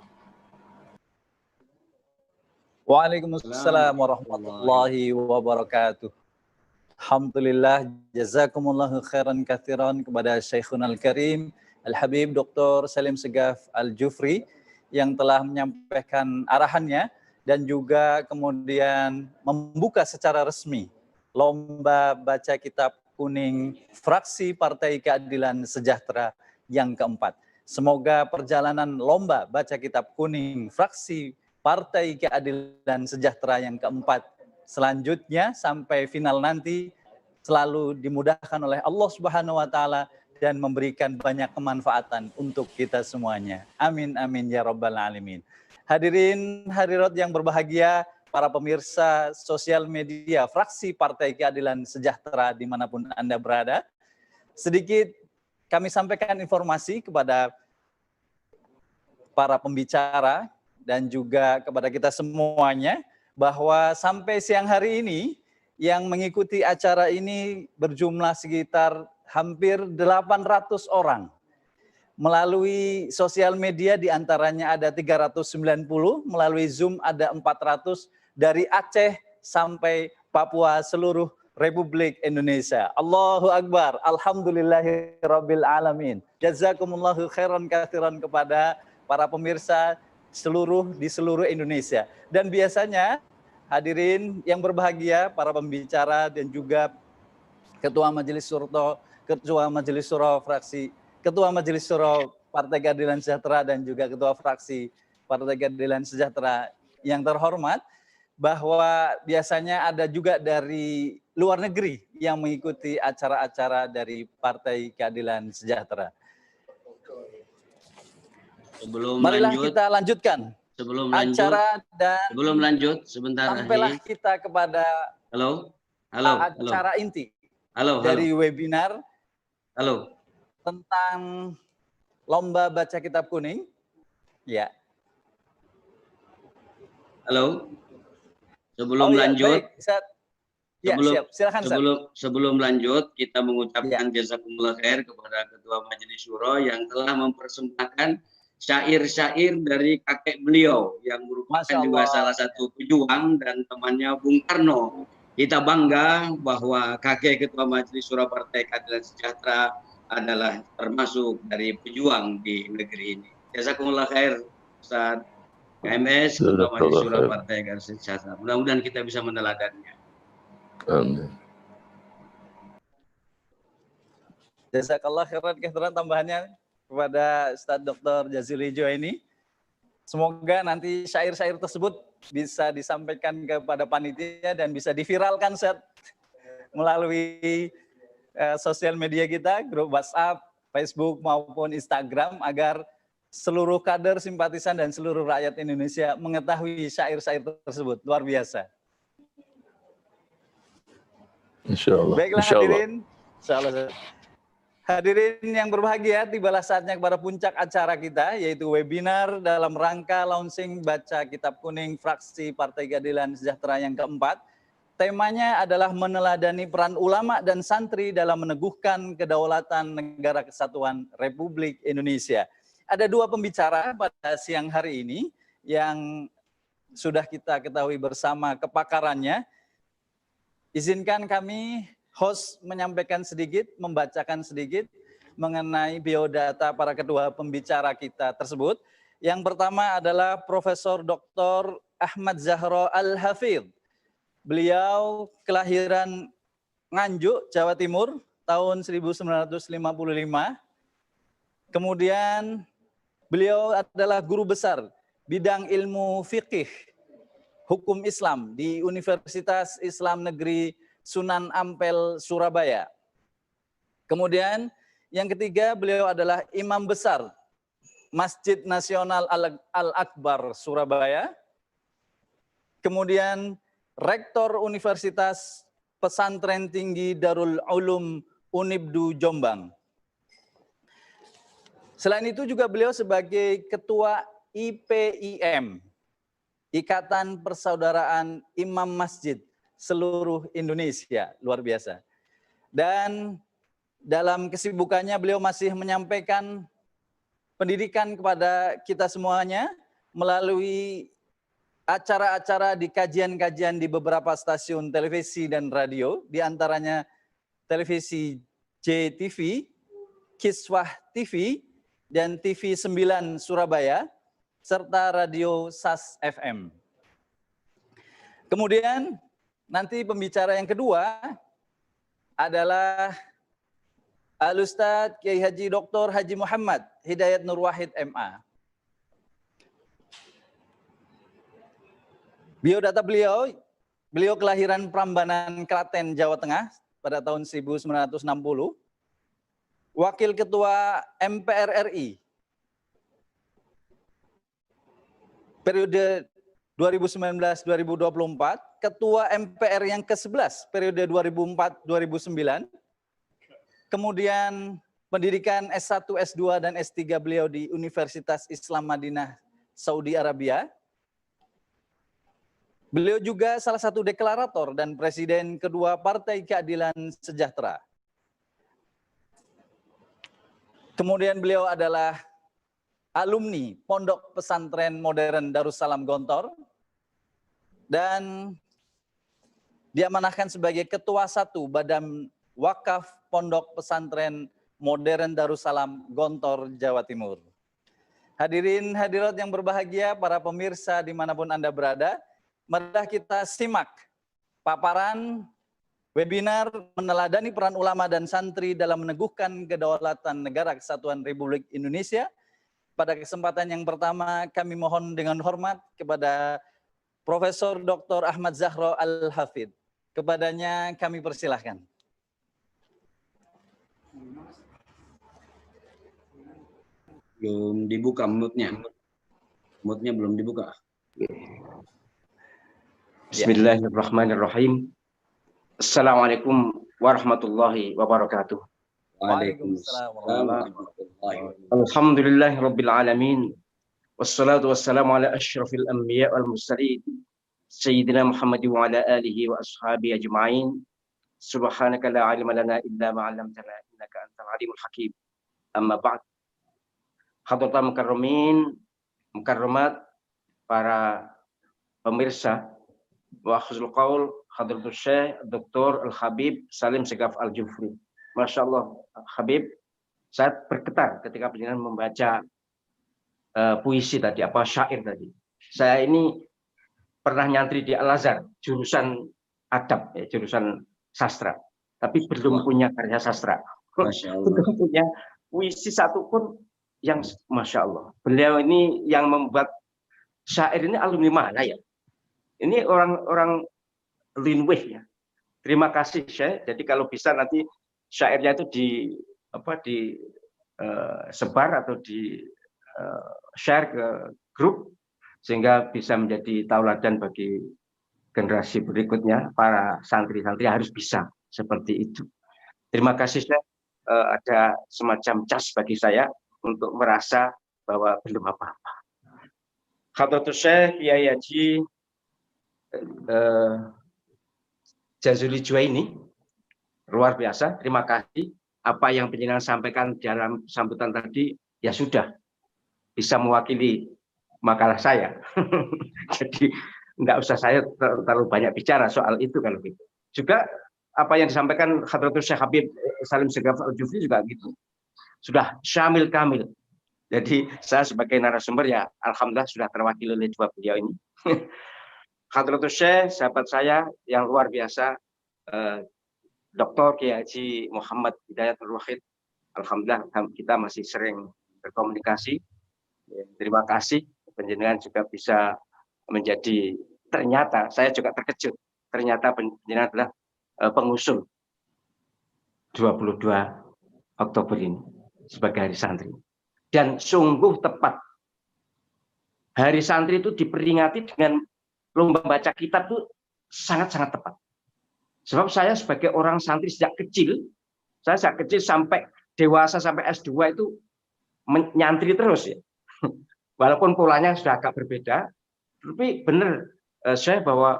Waalaikumsalam warahmatullahi wabarakatuh. Alhamdulillah, jazakumullahu khairan katsiran kepada Syekhunal Karim Al-Habib Dr. Salim Segaf Al-Jufri yang telah menyampaikan arahannya dan juga kemudian membuka secara resmi lomba baca kitab kuning fraksi Partai Keadilan Sejahtera yang keempat. Semoga perjalanan lomba baca kitab kuning fraksi Partai Keadilan Sejahtera yang keempat selanjutnya sampai final nanti selalu dimudahkan oleh Allah Subhanahu wa taala dan memberikan banyak kemanfaatan untuk kita semuanya. Amin amin ya rabbal alamin. Hadirin hadirat yang berbahagia, para pemirsa sosial media fraksi Partai Keadilan Sejahtera dimanapun Anda berada, sedikit kami sampaikan informasi kepada para pembicara dan juga kepada kita semuanya bahwa sampai siang hari ini yang mengikuti acara ini berjumlah sekitar hampir 800 orang. Melalui sosial media diantaranya ada 390, melalui Zoom ada 400, dari Aceh sampai Papua seluruh Republik Indonesia. Allahu Akbar, alhamdulillahirabbil alamin. Jazakumullahu khairan katsiran kepada para pemirsa di seluruh Indonesia. Dan biasanya hadirin yang berbahagia, para pembicara dan juga Ketua Majelis Syuro, Ketua Majelis Syuro fraksi, Ketua Majelis Syuro Partai Keadilan Sejahtera dan juga Ketua fraksi Partai Keadilan Sejahtera yang terhormat, bahwa biasanya ada juga dari luar negeri yang mengikuti acara-acara dari Partai Keadilan Sejahtera. Marilah kita lanjutkan. Sebelum acara lanjut, dan sebelum lanjut sebentar sampailah kita kepada acara inti dari webinar tentang lomba baca kitab kuning. Ya. Sebelum lanjut, siap. Silakan, sebelum lanjut kita mengucapkan jazakumullah khair kepada Ketua Majelis Syuro yang telah mempersembahkan syair-syair dari kakek beliau yang merupakan juga salah satu pejuang dan temannya Bung Karno. Kita bangga bahwa kakek Ketua Majelis Syuro Partai Keadilan Sejahtera adalah termasuk dari pejuang di negeri ini. Jazakumullah khair Ustaz KMS, Ketua Majelis Syuro Partai Keadilan Sejahtera. Mudah-mudahan kita bisa meneladannya. Amin. Jazakallah khairan tambahannya kepada Ustaz Dr. Jazil Ijo ini. Semoga nanti syair-syair tersebut bisa disampaikan kepada panitia dan bisa diviralkan Ustaz melalui sosial media kita, grup WhatsApp, Facebook maupun Instagram, agar seluruh kader, simpatisan dan seluruh rakyat Indonesia mengetahui syair-syair tersebut. Luar biasa. Insyaallah. Baiklah hadirin, insyaallah. Hadirin yang berbahagia, tibalah saatnya kepada puncak acara kita, yaitu webinar dalam rangka launching baca kitab kuning fraksi Partai Keadilan Sejahtera yang keempat. Temanya adalah meneladani peran ulama dan santri dalam meneguhkan kedaulatan Negara Kesatuan Republik Indonesia. Ada dua pembicara pada siang hari ini yang sudah kita ketahui bersama kepakarannya. Izinkan kami host menyampaikan sedikit, membacakan sedikit mengenai biodata para kedua pembicara kita tersebut. Yang pertama adalah Profesor Dr. Ahmad Zahro Al-Hafidh. Beliau kelahiran Nganjuk, Jawa Timur, tahun 1955. Kemudian beliau adalah guru besar bidang ilmu fikih, hukum Islam di Universitas Islam Negeri Sunan Ampel, Surabaya. Kemudian yang ketiga, beliau adalah imam besar Masjid Nasional Al-Akbar, Surabaya. Kemudian rektor Universitas Pesantren Tinggi Darul Ulum Unibdu Jombang. Selain itu juga beliau sebagai ketua IPIM, Ikatan Persaudaraan Imam Masjid seluruh Indonesia. Luar biasa. Dan dalam kesibukannya beliau masih menyampaikan pendidikan kepada kita semuanya melalui acara-acara di kajian-kajian di beberapa stasiun televisi dan radio, di antaranya televisi JTV, Kiswah TV, dan TV 9 Surabaya, serta radio SAS FM. Kemudian nanti pembicara yang kedua adalah Al-Ustadz Kiai Haji Dr. Haji Muhammad Hidayat Nur Wahid MA. Biodata beliau kelahiran Prambanan, Klaten, Jawa Tengah pada tahun 1960. Wakil Ketua MPR RI periode 2019-2024, Ketua MPR yang ke-11 periode 2004-2009. Kemudian pendidikan S1, S2, dan S3 beliau di Universitas Islam Madinah, Saudi Arabia. Beliau juga salah satu deklarator dan presiden kedua Partai Keadilan Sejahtera. Kemudian beliau adalah alumni Pondok Pesantren Modern Darussalam Gontor dan diamanahkan sebagai Ketua 1 Badan Wakaf Pondok Pesantren Modern Darussalam Gontor, Jawa Timur. Hadirin hadirat yang berbahagia, para pemirsa dimanapun Anda berada, mari kita simak paparan webinar meneladani peran ulama dan santri dalam meneguhkan kedaulatan Negara Kesatuan Republik Indonesia. Pada kesempatan yang pertama kami mohon dengan hormat kepada Profesor Dr. Ahmad Zahro Al-Hafidh. Kepadanya kami persilahkan. Belum dibuka mute-nya. Mute-nya belum dibuka. Bismillahirrahmanirrahim. Assalamualaikum warahmatullahi wabarakatuh. Waalaikumsalam warahmatullahi wabarakatuh. Alhamdulillahirabbil alamin. Wassalatu wassalamu ala asyrafil anbiya wal mursalin. Sayyidina Muhammad wa ala alihi wa ashabihi ajma'in. Subhanaka la ilma lana illa ma 'allamtana innaka antal alimul hakim. Amma ba'd. Hadratul mukarramin, mukarramat, para pemirsa, wa khuzul qaul Hadratul Syekh Dr. Al-Habib Salim Segaf Al-Jufri. Masya Allah, Habib, saya bergetar ketika penjenengan membaca puisi tadi, syair tadi. Saya ini pernah nyantri di Al-Azhar, jurusan adab, jurusan sastra, tapi belum punya karya sastra. Masya Allah. Belum punya puisi satu pun yang Masya Allah. Beliau ini yang membuat syair ini alumni mana ya? Ini orang-orang Linwih ya. Terima kasih Syekh. Jadi kalau bisa nanti syairnya itu sebar atau di share ke grup sehingga bisa menjadi tauladan bagi generasi berikutnya. Para santri-santri harus bisa seperti itu. Terima kasih Syekh. Ada semacam cas bagi saya untuk merasa bahwa belum apa-apa. Hadratus Syekh Kiai Haji Jazuli Juwaini, luar biasa. Terima kasih. Apa yang penjenengan sampaikan dalam sambutan tadi, ya sudah bisa mewakili makalah saya. Jadi nggak usah saya terlalu banyak bicara soal itu kalau gitu. Juga apa yang disampaikan Hadratus Syekh Habib Salim Segaf Al-Jufri juga gitu. Sudah syamil kamil. Jadi saya sebagai narasumber ya alhamdulillah sudah terwakili oleh dua beliau ini. Hadratus Syekh, sahabat saya yang luar biasa, Dr. Kiai Haji Muhammad Hidayat Nur Wahid. Alhamdulillah kita masih sering berkomunikasi. Terima kasih. Penjenengan juga bisa menjadi, ternyata saya juga terkejut. Ternyata penjenengan adalah pengusul 22 Oktober ini sebagai Hari Santri. Dan sungguh tepat. Hari Santri itu diperingati dengan lomba baca kitab itu sangat-sangat tepat. Sebab saya sebagai orang santri sejak kecil sampai dewasa sampai S2 itu menyantri terus ya. Walaupun polanya sudah agak berbeda, tapi benar saya bahwa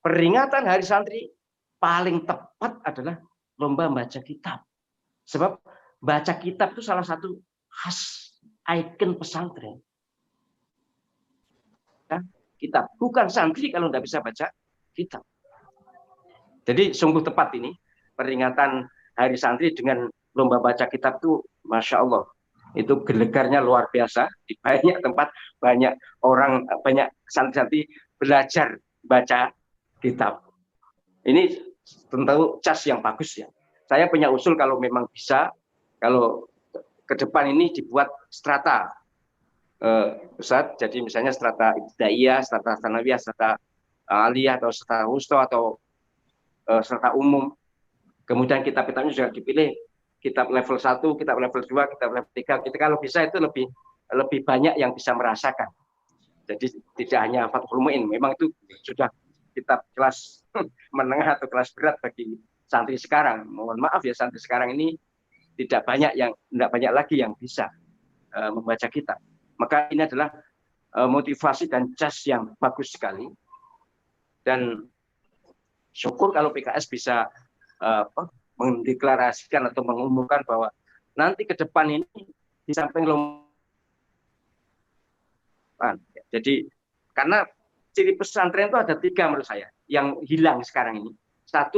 peringatan Hari Santri paling tepat adalah lomba baca kitab. Sebab baca kitab itu salah satu khas ikon pesantren. Ya, kitab. Bukan santri kalau tidak bisa baca kitab. Jadi sungguh tepat ini peringatan Hari Santri dengan lomba baca kitab itu, Masya Allah. Itu gelegarnya luar biasa. Di banyak tempat, banyak orang, banyak santri-santri belajar baca kitab. Ini tentu cas yang bagus ya. Saya punya usul kalau memang bisa, kalau ke depan ini dibuat strata. Ustaz, jadi misalnya strata ibtidaiyah, strata tsanawiyah, strata aliyah, atau strata wusta, atau strata umum. Kemudian kitab-kitabnya juga dipilih, kitab level 1, kitab level 2, kitab level 3. Kita kalau bisa itu lebih banyak yang bisa merasakan. Jadi tidak hanya Fathul Mu'in, memang itu sudah kitab kelas menengah atau kelas berat bagi santri sekarang. Mohon maaf ya, santri sekarang ini tidak banyak lagi yang bisa membaca kitab. Maka ini adalah motivasi dan cas yang bagus sekali. Dan syukur kalau PKS bisa mendeklarasikan atau mengumumkan bahwa nanti ke depan ini di samping lomba. Jadi karena ciri pesantren itu ada 3 menurut saya yang hilang sekarang ini. 1,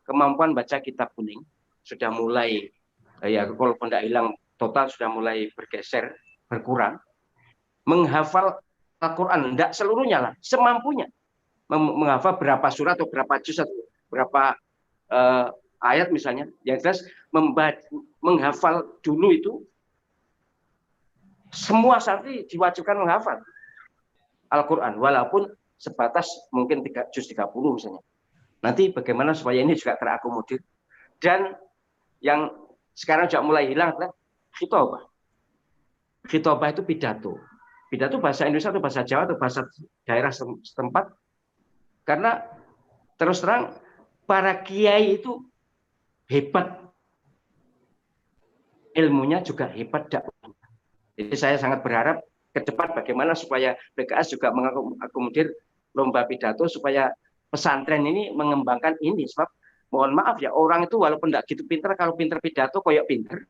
kemampuan baca kitab kuning sudah mulai ya, walaupun tidak hilang total, sudah mulai bergeser, berkurang. Menghafal Al-Quran, tidak seluruhnya lah, semampunya. Menghafal berapa surat atau berapa juz atau berapa ayat misalnya, yang jelas menghafal dulu itu semua santri diwajibkan menghafal Al-Quran, walaupun sebatas mungkin juz 30 misalnya. Nanti bagaimana supaya ini juga terakomodir. Dan yang sekarang juga mulai hilang adalah khitobah. Khitobah itu pidato. Pidato bahasa Indonesia atau bahasa Jawa atau bahasa daerah setempat. Karena terus terang para kiai itu hebat, ilmunya juga hebat dakwahnya. Jadi saya sangat berharap ke depan bagaimana supaya PKS juga mengakomodir lomba pidato supaya pesantren ini mengembangkan ini. Sebab mohon maaf ya, orang itu walaupun tidak gitu pinter, kalau pinter pidato koyok pinter.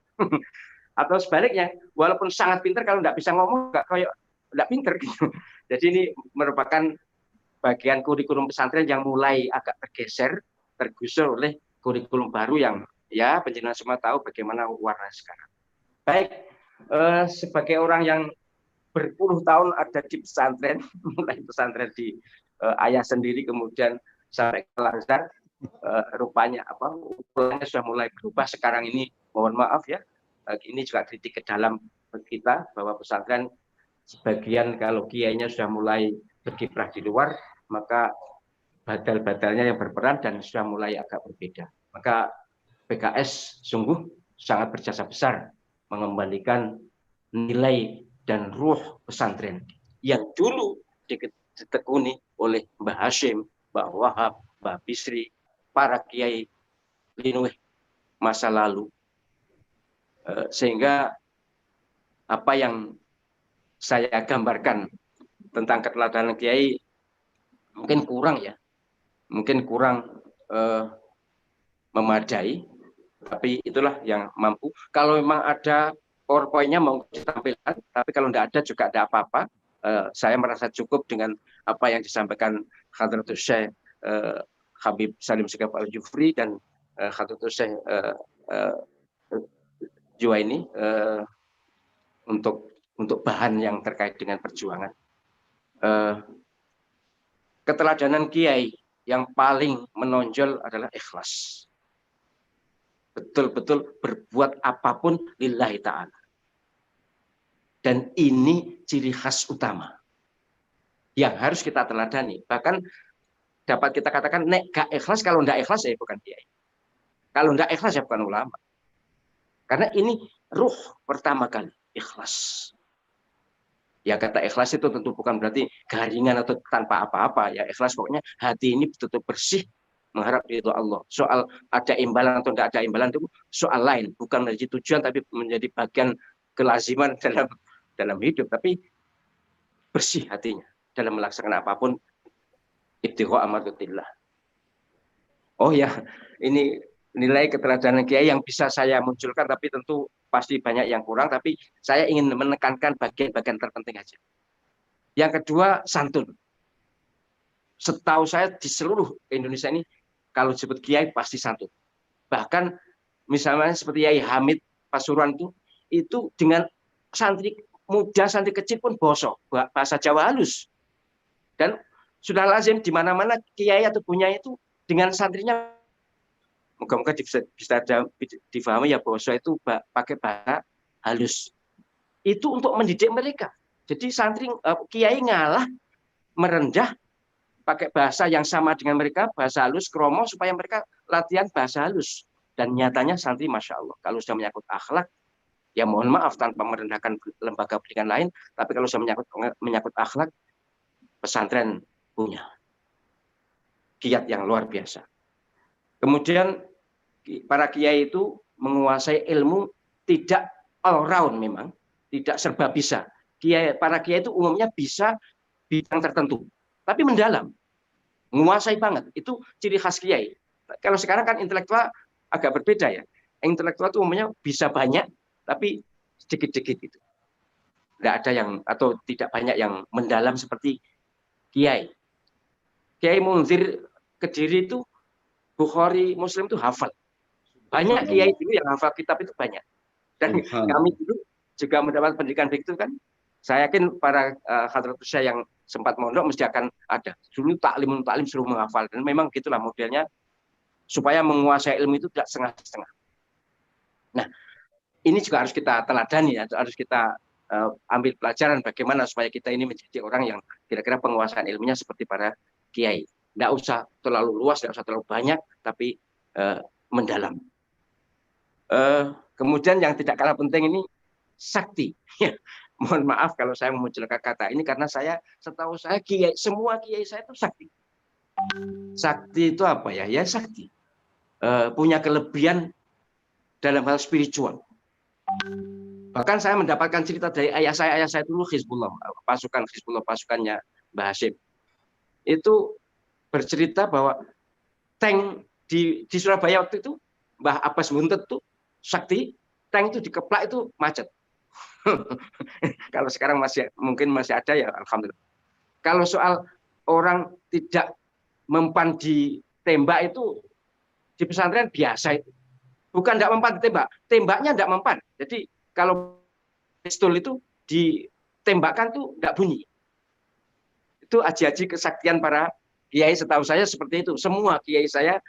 Atau sebaliknya, walaupun sangat pinter, kalau tidak bisa ngomong nggak koyok tidak pinter gitu. Jadi ini merupakan bagian kurikulum pesantren yang mulai agak tergusur oleh kurikulum baru yang ya penjenengan semua tahu bagaimana warna sekarang. Baik, sebagai orang yang berpuluh tahun ada di pesantren, mulai pesantren di ayah sendiri kemudian sampai ke Al-Azhar, rupanya ukurannya sudah mulai berubah sekarang ini. Mohon maaf ya, ini juga kritik ke dalam kita bahwa pesantren sebagian kalau kiainya sudah mulai berkiprah di luar, maka badal-badalnya yang berperan dan sudah mulai agak berbeda. Maka PKS sungguh sangat berjasa besar mengembalikan nilai dan ruh pesantren yang dulu ditekuni oleh Mbah Hashim, Mbah Wahab, Mbah Bisri, para kiai linuh masa lalu. Sehingga apa yang saya gambarkan tentang keteladanan kiai mungkin kurang ya, mungkin kurang memadai, tapi itulah yang mampu. Kalau memang ada PowerPoint-nya mau ditampilkan, tapi kalau tidak ada juga tidak apa-apa. Saya merasa cukup dengan apa yang disampaikan Hadratus Syekh Habib Salim Segaf Al-Jufri dan Hadratus Syekh Juwaini untuk bahan yang terkait dengan perjuangan. Keteladanan kiai yang paling menonjol adalah ikhlas. Betul-betul berbuat apapun lillahi ta'ala. Dan ini ciri khas utama yang harus kita teladani. Bahkan dapat kita katakan, nek gak ikhlas, kalau ndak ikhlas ya bukan kiai. Kalau ndak ikhlas ya bukan ulama. Karena ini ruh pertama kali, ikhlas. Ya kata ikhlas itu tentu bukan berarti garingan atau tanpa apa-apa. Ya ikhlas pokoknya hati ini betul-betul bersih mengharap ridho Allah. Soal ada imbalan atau tidak ada imbalan itu soal lain. Bukan menjadi tujuan tapi menjadi bagian kelaziman dalam hidup. Tapi bersih hatinya dalam melaksanakan apapun. Ibtigha amadatillah. Oh ya, ini nilai keteladanan kiai yang bisa saya munculkan, tapi tentu pasti banyak yang kurang, tapi saya ingin menekankan bagian-bagian terpenting aja. Yang kedua, santun. Setahu saya di seluruh Indonesia ini, kalau disebut kiai pasti santun. Bahkan misalnya seperti Yai Hamid Pasuruan itu dengan santri muda, santri kecil pun bosok, bahasa Jawa halus. Dan sudah lazim di mana-mana kiai atau punya itu dengan santrinya, moga-moga bisa difahami ya, bosok itu pakai bahasa halus. Itu untuk mendidik mereka. Jadi santri kiai ngalah merendah pakai bahasa yang sama dengan mereka, bahasa halus, kromo, supaya mereka latihan bahasa halus. Dan nyatanya santri, Masya Allah, kalau sudah menyangkut akhlak, ya mohon maaf tanpa merendahkan lembaga pendidikan lain, tapi kalau sudah menyangkut akhlak, pesantren punya kiat yang luar biasa. Kemudian para kiai itu menguasai ilmu tidak all round memang, tidak serba bisa. Para kiai itu umumnya bisa bidang tertentu, tapi mendalam, menguasai banget. Itu ciri khas kiai. Kalau sekarang kan intelektual agak berbeda ya. Intelektual itu umumnya bisa banyak, tapi sedikit-sedikit itu. Tidak ada yang, atau tidak banyak yang mendalam seperti kiai. Kiai Munzir Kediri itu Bukhari, Muslim itu hafal. Banyak kiai dulu yang hafal kitab itu banyak. Dan kami dulu juga mendapat pendidikan begitu kan. Saya yakin para hadratus syekh yang sempat mondok mesti akan ada. Dulu taklim suruh menghafal, dan memang gitulah modelnya supaya menguasai ilmu itu tidak setengah-setengah. Nah, ini juga harus kita teladani ya, harus kita ambil pelajaran bagaimana supaya kita ini menjadi orang yang kira-kira penguasaan ilmunya seperti para kiai. Tidak usah terlalu luas, tidak usah terlalu banyak, tapi mendalam. Kemudian yang tidak kalah penting ini sakti. Mohon maaf kalau saya memunculkan kata ini karena setahu saya semua kiai saya itu sakti. Sakti itu apa ya? Ya sakti. Punya kelebihan dalam hal spiritual. Bahkan saya mendapatkan cerita dari ayah saya dulu Hizbullah, pasukannya Mbah Hashim. Itu bercerita bahwa tank di Surabaya waktu itu, Mbah Abbas Buntet tuh sakti, tank itu dikeplak itu macet. Kalau sekarang mungkin masih ada ya, alhamdulillah. Kalau soal orang tidak mempan ditembak itu di pesantren biasa itu. Bukan tidak mempan ditembak, tembaknya tidak mempan. Jadi kalau pistol itu ditembakkan tuh tidak bunyi. Itu aji-aji kesaktian para kiai, setahu saya seperti itu. Semua kiai saya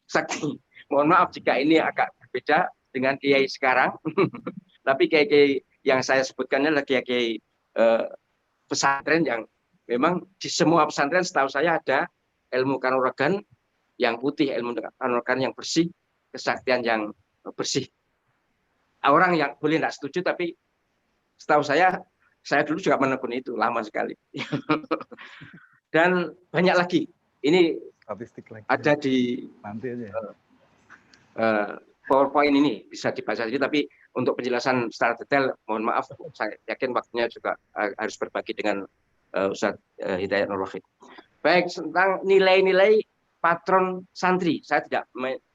sakti. Mohon maaf jika ini agak berbeda dengan kiai sekarang. Tapi kiai-kiai yang saya sebutkannya adalah kiai-kiai pesantren yang memang di semua pesantren setahu saya ada ilmu kanuragan yang putih, ilmu kanuragan yang bersih, kesaktian yang bersih. Orang yang boleh tidak setuju, tapi setahu saya dulu juga menekuni itu lama sekali. Dan banyak lagi. Ini ada di PowerPoint ini bisa dibaca saja, tapi untuk penjelasan secara detail, mohon maaf, saya yakin waktunya juga harus berbagi dengan Ustadz Hidayat Nur Wahid. Baik, tentang nilai-nilai patron santri, saya tidak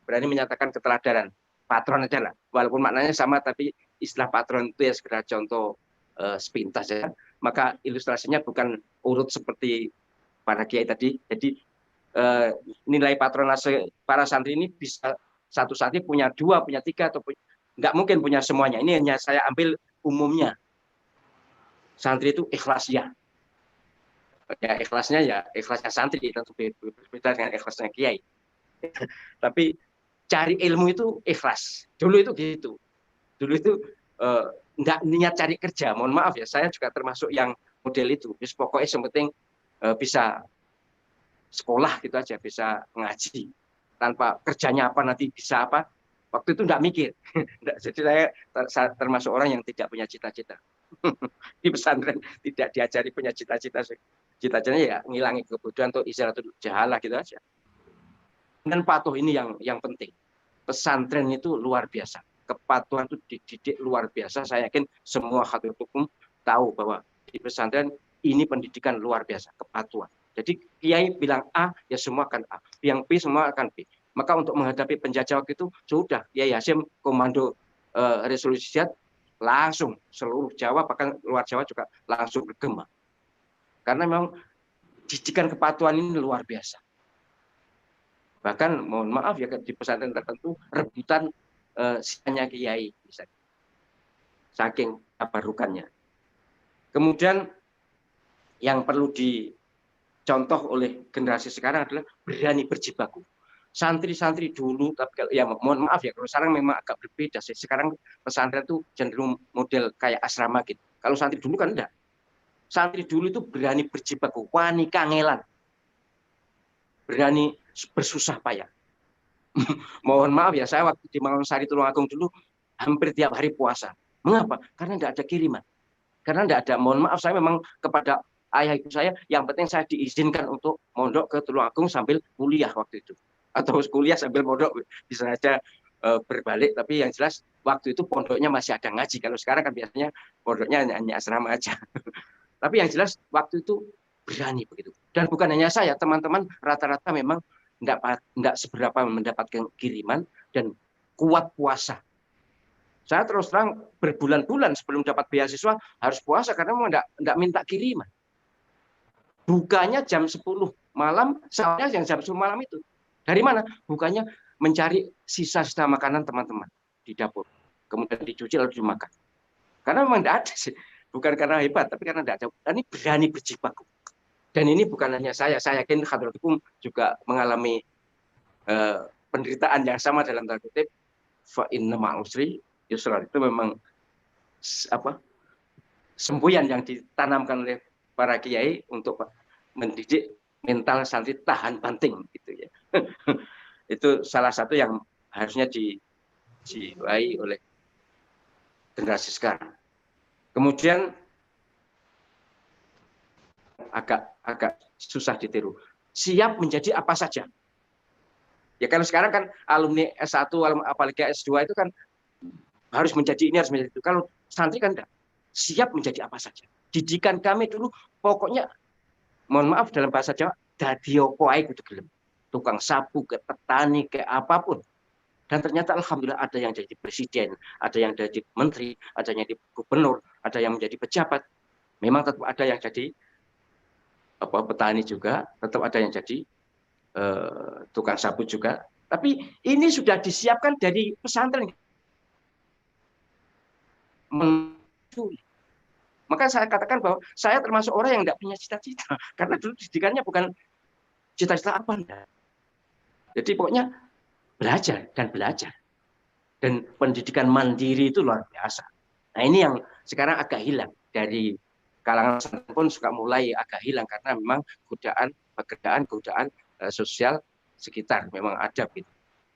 berani menyatakan keteladanan. Patron aja lah, walaupun maknanya sama, tapi istilah patron itu ya sekedar contoh sepintas ya. Maka ilustrasinya bukan urut seperti para kiai tadi. Jadi nilai patronase para santri ini bisa satu santri punya 2, punya 3, atau nggak mungkin punya semuanya. Ini hanya saya ambil umumnya. Santri itu ikhlas ya. Ya ikhlasnya ya ikhlasnya santri, tentu berbeda dengan ikhlasnya kiai. Tapi cari ilmu itu ikhlas. Dulu itu gitu. Dulu itu enggak niat cari kerja. Mohon maaf ya, saya juga termasuk yang model itu. Just pokoknya yang penting bisa sekolah gitu aja, bisa ngaji. Tanpa kerjanya apa nanti bisa apa. Waktu itu enggak mikir. Jadi saya termasuk orang yang tidak punya cita-cita. Di pesantren tidak diajari punya cita-cita. Cita-citanya ya ngilangi kebodohan atau izalatul jahalah gitu aja. Dan patuh ini yang penting. Pesantren itu luar biasa. Kepatuhan itu dididik luar biasa. Saya yakin semua hadir hukum tahu bahwa di pesantren ini pendidikan luar biasa, kepatuhan. Jadi kiai bilang A, ya semua akan A. Yang B semua akan B. Maka untuk menghadapi penjajah waktu itu sudah Kiai Hasyim komando resolusi jihad, langsung seluruh Jawa bahkan luar Jawa juga langsung bergema. Karena memang didikan kepatuhan ini luar biasa. Bahkan mohon maaf ya di pesantren tertentu rebutan sianya kiai misalnya. Saking tabarukannya. Kemudian yang perlu dicontoh oleh generasi sekarang adalah berani berjibaku. Santri-santri dulu, tapi kalau ya mohon maaf ya, kalau sekarang memang agak berbeda sih. Sekarang pesantren itu cenderung model kayak asrama gitu. Kalau santri dulu kan enggak. Santri dulu itu berani berjibaku, wani kangelan, berani bersusah payah. Mohon maaf ya, saya waktu di Mangunsari Tulungagung dulu hampir tiap hari puasa. Mengapa? Karena enggak ada kiriman. Karena enggak ada, mohon maaf saya memang kepada ayah ibu saya, yang penting saya diizinkan untuk mondok ke Tulungagung sambil kuliah waktu itu. Atau kuliah sambil mondok bisa saja berbalik, tapi yang jelas waktu itu pondoknya masih ada ngaji. Kalau sekarang kan biasanya pondoknya hanya asrama aja. Tapi yang jelas waktu itu berani begitu. Dan bukan hanya saya, teman-teman rata-rata memang enggak seberapa mendapatkan kiriman dan kuat puasa. Saya terus terang berbulan-bulan sebelum dapat beasiswa harus puasa karena memang enggak minta kiriman. Bukanya jam 10 malam, sahurnya jam 10 malam itu. Dari mana? Bukannya mencari sisa-sisa makanan teman-teman di dapur. Kemudian dicuci lalu dimakan. Karena memang tidak ada sih. Bukan karena hebat, tapi karena tidak ada. Ini berani berjibaku. Dan ini bukan hanya saya yakin Hadratukum juga mengalami penderitaan yang sama dalam tanda kutip. Fa inna ma'al usri yusra. Itu memang semboyan yang ditanamkan oleh para kiai untuk mendidik mental santri tahan banting gitu ya. Itu salah satu yang harusnya dijiwai oleh generasi sekarang. Kemudian agak susah ditiru. Siap menjadi apa saja. Ya kalau sekarang kan alumni S1 apalagi S2 itu kan harus menjadi ini, harus menjadi itu. Kalau santri kan enggak. Siap menjadi apa saja. Didikan kami dulu pokoknya mohon maaf dalam bahasa Jawa, dadi opo ae kudu gelem. Tukang sapu, ke petani, ke apapun. Dan ternyata alhamdulillah ada yang jadi presiden, ada yang jadi menteri, ada yang jadi gubernur, ada yang menjadi pejabat. Memang tetap ada yang jadi petani juga, tetap ada yang jadi tukang sapu juga. Tapi ini sudah disiapkan dari pesantren. Maka saya katakan bahwa saya termasuk orang yang tidak punya cita-cita. Karena dulu didikannya bukan cita-cita apa. Enggak. Jadi pokoknya belajar dan belajar. Dan pendidikan mandiri itu luar biasa. Nah ini yang sekarang agak hilang. Dari kalangan pesantren pun suka mulai agak hilang. Karena memang godaan sosial sekitar memang ada. Gitu.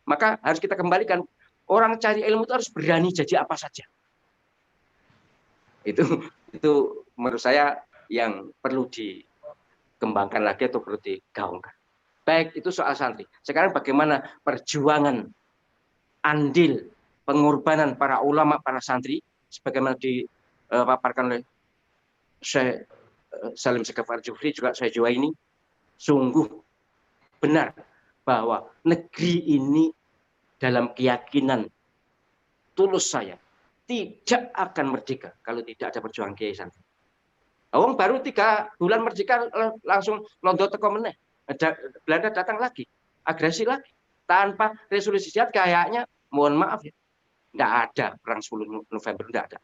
Maka harus kita kembalikan. Orang cari ilmu itu harus berani jadi apa saja. Itu menurut saya yang perlu dikembangkan lagi atau perlu digaungkan. Baik itu soal santri. Sekarang bagaimana perjuangan andil pengorbanan para ulama, para santri sebagaimana dipaparkan oleh Syekh Salim Segaf Al-Jufri juga saya jiwa ini sungguh benar bahwa negeri ini dalam keyakinan tulus saya tidak akan merdeka kalau tidak ada perjuangan kiai santri. Awang baru 3 bulan merdeka langsung londo teko meneh. Belanda datang lagi, agresi lagi. Tanpa resolusi jihad kayaknya mohon maaf ya, enggak ada perang 10 November, enggak ada.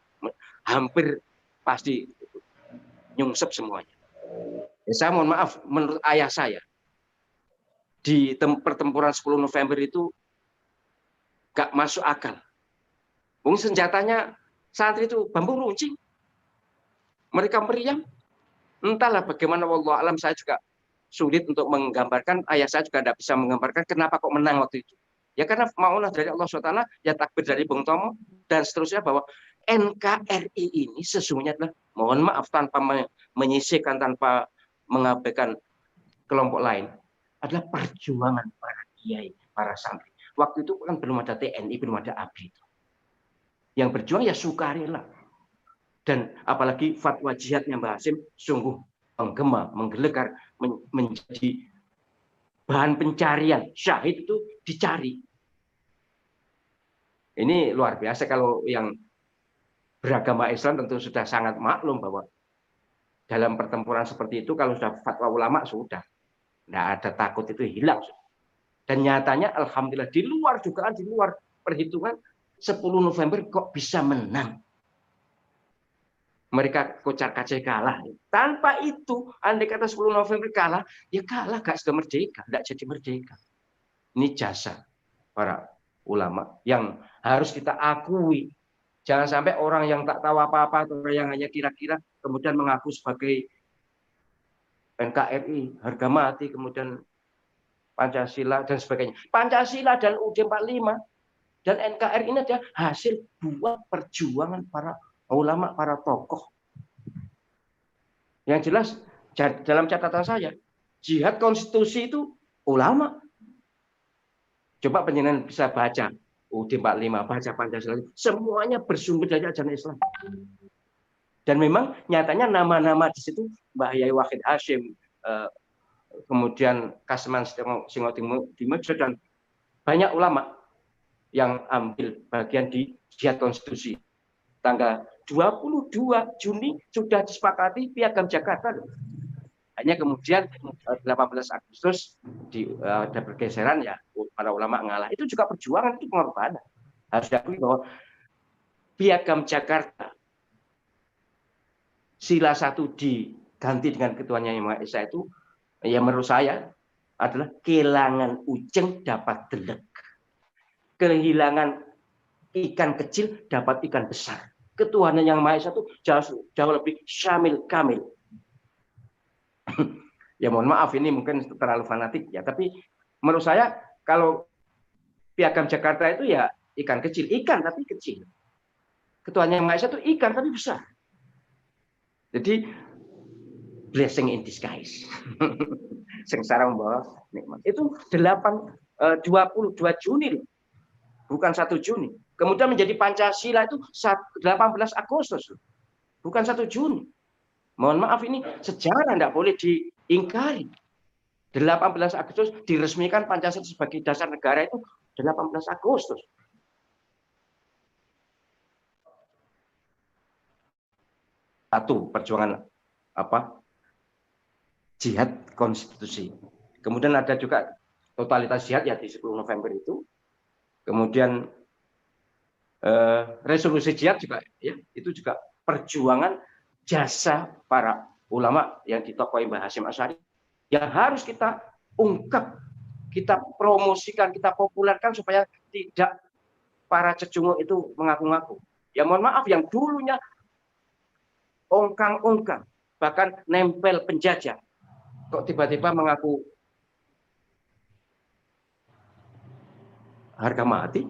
Hampir pasti nyungsep semuanya. Ya, saya mohon maaf, menurut ayah saya di pertempuran 10 November itu enggak masuk akal. Senjatanya santri itu bambu runcing. Mereka meriam. Entahlah bagaimana, wallahu alam, saya juga sulit untuk menggambarkan. Ayah saya juga tidak bisa menggambarkan kenapa kok menang waktu itu. Ya karena maulah dari Allah SWT, ya takbir dari Bung Tomo, dan seterusnya bahwa NKRI ini sesungguhnya adalah, mohon maaf tanpa menyisihkan, tanpa mengabaikan kelompok lain, adalah perjuangan para kiai, para santri. Waktu itu kan belum ada TNI, belum ada ABRI. Yang berjuang ya sukarela. Dan apalagi fatwa jihadnya Mbah Hasyim sungguh menggema, menggelegar, menjadi bahan pencarian. Syahid itu dicari. Ini luar biasa. Kalau yang beragama Islam tentu sudah sangat maklum bahwa dalam pertempuran seperti itu kalau sudah fatwa ulama sudah tidak ada takut, itu hilang. Dan nyatanya alhamdulillah di luar dugaan, di luar perhitungan 10 November kok bisa menang. Mereka kocar-kacir kalah. Tanpa itu, andai kata 10 November kalah, ya kalah, gak sudah merdeka, tidak jadi merdeka. Ini jasa para ulama yang harus kita akui. Jangan sampai orang yang tak tahu apa-apa atau yang hanya kira-kira kemudian mengaku sebagai NKRI, harga mati, kemudian Pancasila dan sebagainya. Pancasila dan UUD 45 dan NKRI ini adalah hasil buah perjuangan para ulama, para tokoh. Yang jelas dalam catatan saya, jihad konstitusi itu ulama. Coba penjenengan bisa baca UUD 45, baca Pancasila, semuanya bersumber dari ajaran Islam. Dan memang nyatanya nama-nama di situ Mbah Yai Wahid Hasyim, kemudian Kasman Singotimojjo, dan banyak ulama yang ambil bagian di jihad konstitusi. Tanggal 22 Juni sudah disepakati Piagam Jakarta. Hanya kemudian 18 Agustus ada pergeseran, ya para ulama ngalah. Itu juga perjuangan, itu pengorbanan. Harus diakui bahwa Piagam Jakarta sila 1 diganti dengan ketuanya Yang Maha Esa itu, ya menurut saya adalah kehilangan ujeng dapat delek. Kehilangan ikan kecil dapat ikan besar. Ketuhanan Yang Maha Esa itu jauh lebih syamil kamil. Ya mohon maaf ini mungkin terlalu fanatik ya, tapi menurut saya kalau Piagam Jakarta itu ya ikan kecil, ikan tapi kecil. Ketuhanan Yang Maha Esa itu ikan tapi besar. Jadi blessing in disguise. Sengsara membawa nikmat. Itu 22 Juni loh. Bukan 1 Juni. Kemudian menjadi Pancasila itu 18 Agustus. Bukan 1 Juni. Mohon maaf, ini sejarah tidak boleh diingkari. 18 Agustus diresmikan Pancasila sebagai dasar negara itu 18 Agustus. Satu, perjuangan jihad konstitusi. Kemudian ada juga totalitas jihad ya di 10 November itu. Kemudian resolusi jihad juga ya, itu juga perjuangan jasa para ulama yang ditokoi Mbah Hasyim Asy'ari yang harus kita ungkap, kita promosikan, kita populerkan supaya tidak para cecunguk itu mengaku-ngaku. Ya mohon maaf, yang dulunya ongkang-ongkang, bahkan nempel penjajah, kok tiba-tiba mengaku harga mati.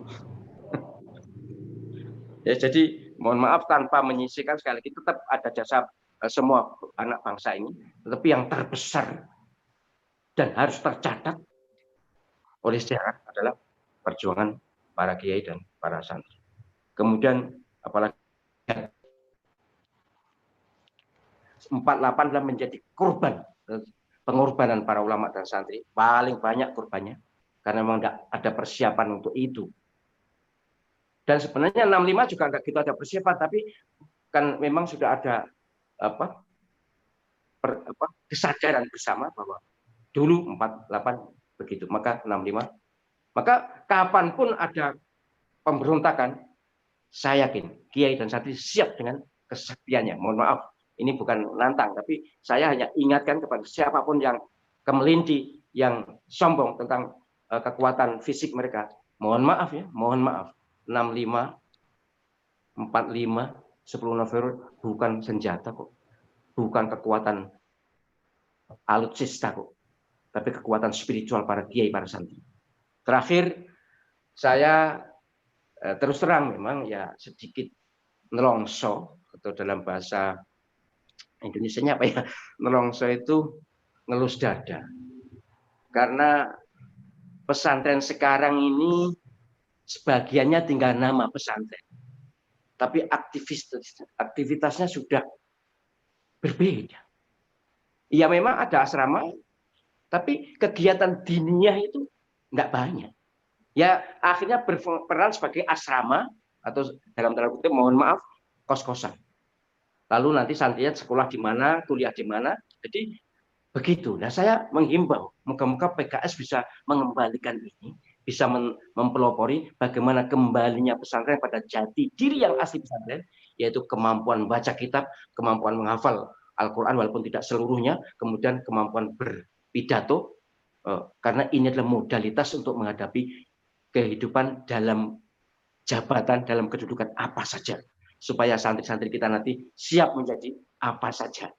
Ya, jadi mohon maaf, tanpa menyisihkan, sekali lagi tetap ada jasa semua anak bangsa ini, tetapi yang terbesar dan harus tercatat oleh sejarah adalah perjuangan para kiai dan para santri. Kemudian apalagi 48 adalah menjadi korban, pengorbanan para ulama dan santri, paling banyak korbannya karena memang tidak ada persiapan untuk itu. Dan sebenarnya 65 juga enggak gitu ada persiapan, tapi kan memang sudah ada kesadaran bersama bahwa dulu 48 begitu, maka 65. Maka kapanpun ada pemberontakan, saya yakin kiai dan santri siap dengan kesaktiannya. Mohon maaf, ini bukan nantang, tapi saya hanya ingatkan kepada siapapun yang kemelinti, yang sombong tentang kekuatan fisik mereka. Mohon maaf ya, mohon maaf. 65, 45, 10 November bukan senjata kok. Bukan kekuatan alutsista kok. Tapi kekuatan spiritual para kiai, para santri. Terakhir, saya terus terang memang ya sedikit nelongso, atau dalam bahasa Indonesianya apa ya? Nelongso itu ngelus dada. Karena pesantren sekarang ini sebagiannya tinggal nama pesantren, tapi aktivitasnya sudah berbeda. Ya memang ada asrama, tapi kegiatan diniyah itu enggak banyak. Ya akhirnya berperan sebagai asrama atau dalam tanda kutip mohon maaf kos-kosan. Lalu nanti santrinya sekolah di mana, kuliah di mana. Jadi begitu. Nah, saya menghimbau, moga-moga PKS bisa mengembalikan ini, bisa mempelopori bagaimana kembalinya pesantren pada jati diri yang asli pesantren, yaitu kemampuan baca kitab, kemampuan menghafal Al-Quran walaupun tidak seluruhnya, kemudian kemampuan berpidato, karena ini adalah modalitas untuk menghadapi kehidupan dalam jabatan, dalam kedudukan apa saja, supaya santri-santri kita nanti siap menjadi apa saja.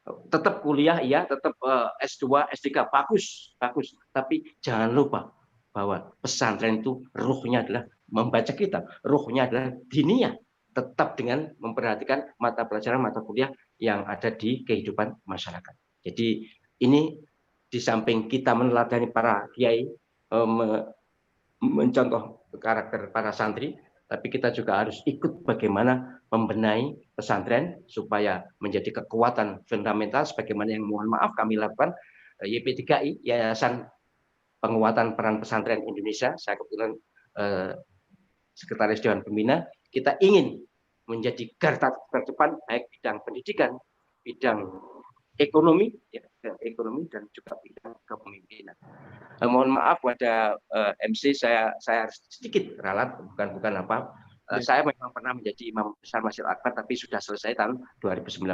Tetap kuliah iya, tetap S2, S3 bagus, bagus. Tapi jangan lupa bahwa pesantren itu ruhnya adalah membaca kitab, ruhnya adalah diniyah, tetap dengan memperhatikan mata pelajaran, mata kuliah yang ada di kehidupan masyarakat. Jadi ini di samping kita meneladani para kiai, mencontoh karakter para santri, tapi kita juga harus ikut bagaimana membenahi pesantren supaya menjadi kekuatan fundamental sebagaimana yang mohon maaf kami lakukan YP3I, Yayasan Penguatan Peran Pesantren Indonesia. Saya kebetulan Sekretaris Dewan Pembina. Kita ingin menjadi garda terdepan baik bidang pendidikan, bidang ekonomi, ya, ekonomi dan juga bidang kepemimpinan. Mohon maaf pada MC, saya harus sedikit ralat, bukan apa. Saya memang pernah menjadi imam besar Masjid Akbar, tapi sudah selesai tahun 2019.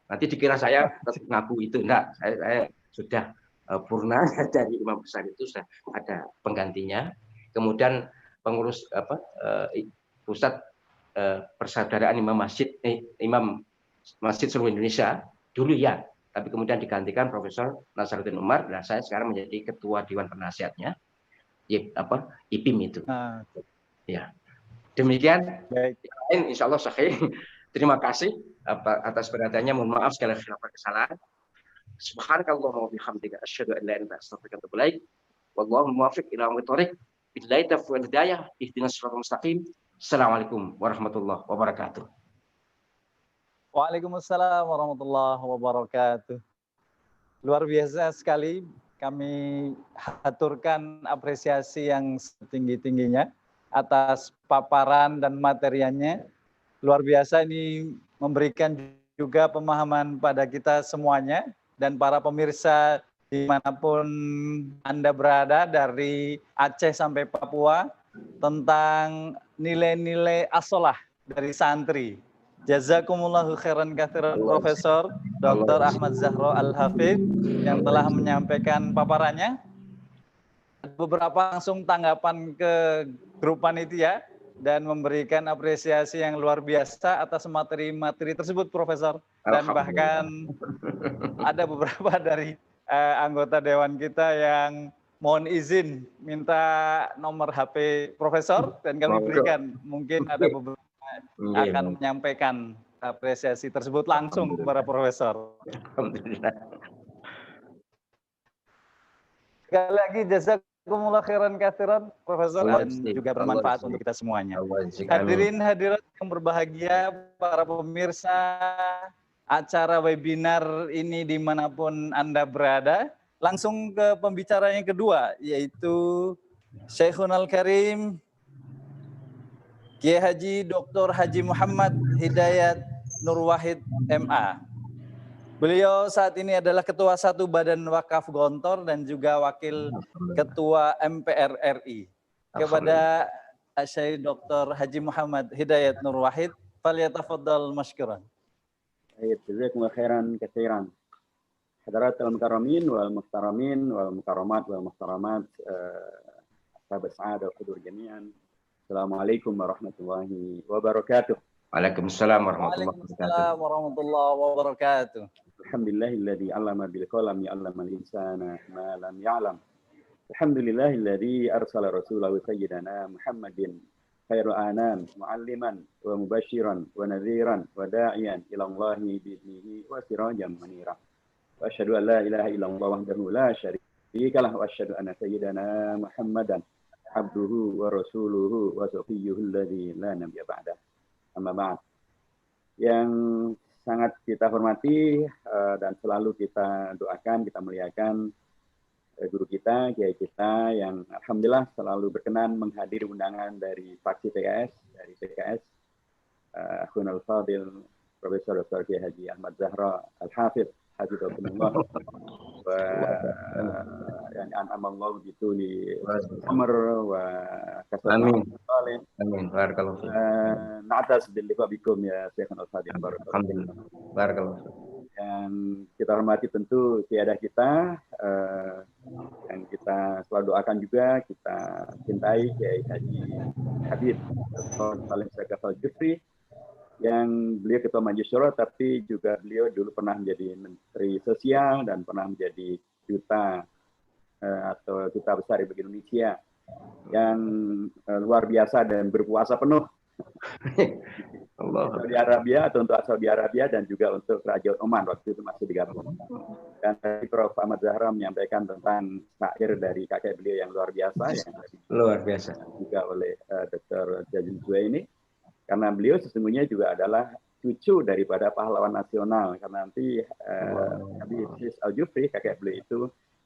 Nanti dikira saya ngaku itu, enggak. Saya sudah purna dari imam besar itu, sudah ada penggantinya. Kemudian pengurus pusat persaudaraan imam masjid seluruh Indonesia dulu ya. Tapi kemudian digantikan Profesor Nasaruddin Umar. Nah, saya sekarang menjadi ketua Dewan Penasihatnya, IPIM itu. Ya, demikian. Baik. Insya Allah sahih. Terima kasih atas perhatiannya. Mohon maaf segala khilafah kesalahan. Subhanakallahumma wa bihamdika asyhadu an la ilaha illa anta astaghfiruka wa atubu ilaik. Wallahu muwaffiq ila aqwamit thoriq. Billahi taufiq wal hidayah. Ihdinas siratal mustaqim. Assalamualaikum warahmatullahi wabarakatuh. Waalaikumsalam warahmatullahi wabarakatuh. Luar biasa sekali, kami haturkan apresiasi yang setinggi-tingginya atas paparan dan materiannya. Luar biasa, ini memberikan juga pemahaman pada kita semuanya dan para pemirsa dimanapun Anda berada dari Aceh sampai Papua tentang nilai-nilai asolah dari santri. Jazakumullahu khairan katsiran Profesor Dr. Ahmad Zahro Al-Hafidh yang telah menyampaikan paparannya. Beberapa langsung tanggapan ke grup panitia dan memberikan apresiasi yang luar biasa atas materi-materi tersebut, Profesor. Dan bahkan ada beberapa dari anggota Dewan kita yang mohon izin minta nomor HP Profesor dan kami berikan. Mungkin ada beberapa akan menyampaikan apresiasi tersebut langsung kepada Profesor. Alhamdulillah. Sekali lagi jazakumullah khairan katsiran Profesor, dan juga bermanfaat untuk kita semuanya. Hadirin hadirat yang berbahagia, para pemirsa acara webinar ini dimanapun Anda berada, langsung ke pembicara yang kedua, yaitu Syekhun Al-Karim Kiai Haji Dr. Haji Muhammad Hidayat Nur Wahid MA. Beliau saat ini adalah Ketua 1 Badan Wakaf Gontor dan juga Wakil Ketua MPR RI. Kepada Syekh Dr. Haji Muhammad Hidayat Nur Wahid, falyatafaddal mashkuran. Jazakumullahu khairan katsiran. Hadaratul mukarramin wal muhtaramin wal mukarramat wal muhtaramat, sahabat sa'adah hudur jami'an. Assalamualaikum warahmatullahi wabarakatuh. Waalaikumsalam warahmatullahi wabarakatuh. Alhamdulillahilladzi 'allama bil qalam ya'lamal insana ma lam ya'lam. Alhamdulillahilladzi arsala rasulahu sayyidana Muhammadin khairul anam mu'alliman wa mubasyiran wa nadhiran wa da'iyan ila Allahi bi'idnihi wa sirajan munira. Wa asyhadu an la ilaha illallah wahdahu la syarika lah wa asyhadu anna sayyidana Muhammadan abduhu wa rasuluhu wa safiyyuhu alladzi la nabiyya ba'da. Amma ba'd. Yang sangat kita hormati dan selalu kita doakan, kita muliakan guru kita, kiai kita yang alhamdulillah selalu berkenan menghadiri undangan dari fraksi PKS, dari PKS, Akhunul Fadil Profesor Dr. Kiai Haji Ahmad Zahra Al-Hafidh Hafizahullah wa yang an'amallahu bituli umr wa Amin. salih. Amin. Barakallahu fiik. Na'tas bil liqa bikum ya Syekhul Fadil. Alhamdulillah. Barakallahu fiik. Yang kita hormati tentu tiada kita, yang kita selalu doakan juga, kita cintai Kiai Haji Habib Dr. Salim Segaf Al-Jufri, yang beliau Ketua Majelis Syuro, tapi juga beliau dulu pernah menjadi Menteri Sosial dan pernah menjadi duta atau duta besar Republik Indonesia, yang luar biasa dan berpuasa penuh Saudi Arabia atau untuk Saudi Arabia dan juga untuk Kerajaan Oman waktu itu masih digabung. Dan tadi Prof. Ahmad Zahra menyampaikan tentang syair dari kakek beliau yang luar biasa, yang Luar biasa. juga oleh Dr. Jazil Juwaini, karena beliau sesungguhnya juga adalah cucu daripada pahlawan nasional, karena nanti Habib Al-Jufri kakek beliau itu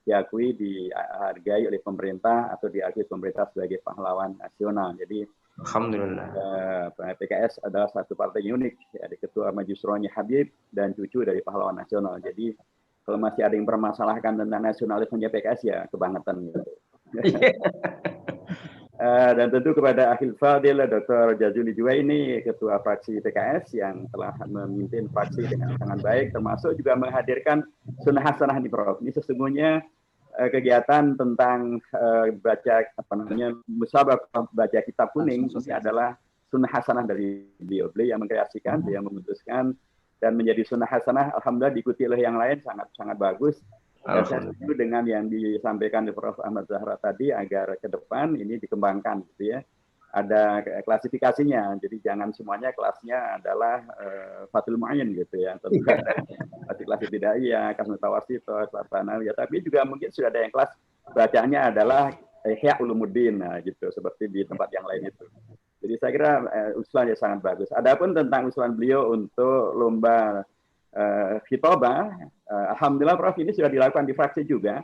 diakui, dihargai oleh pemerintah atau diakui pemerintah sebagai pahlawan nasional. Jadi Alhamdulillah. PKS adalah satu partai unik, ada ketua Majelis Syuronya Habib dan cucu dari pahlawan nasional. Jadi kalau masih ada yang mempermasalahkan tentang nasionalismenya PKS ya kebangetan gitu. Dan tentu kepada Akhil Fadil Dr. Jazuli Juwaini, ketua fraksi PKS yang telah memimpin fraksi dengan sangat baik, termasuk juga menghadirkan sunnah hasanah nih Prof. Ini sesungguhnya kegiatan tentang baca musabaqah baca kitab kuning ini adalah sunnah hasanah dari beliau yang mengkreasikan, yang memutuskan dan menjadi sunnah hasanah. Alhamdulillah diikuti oleh yang lain, sangat bagus. Dan saya setuju dengan yang disampaikan oleh Prof. Ahmad Zahra tadi, agar ke depan ini dikembangkan gitu ya. Ada klasifikasinya, jadi jangan semuanya kelasnya adalah Fathul Mu'in gitu ya. Tentu ada kelas ibtidaiyah, kelas mutawassithah, kelas tsanawiyah, tapi juga mungkin sudah ada yang kelas bacaannya adalah Ihya Ulumuddin, nah, gitu, seperti di tempat yang lain itu. Jadi saya kira usulannya sangat bagus. Adapun tentang usulan beliau untuk lomba khitobah, alhamdulillah Prof, ini sudah dilakukan di fraksi juga.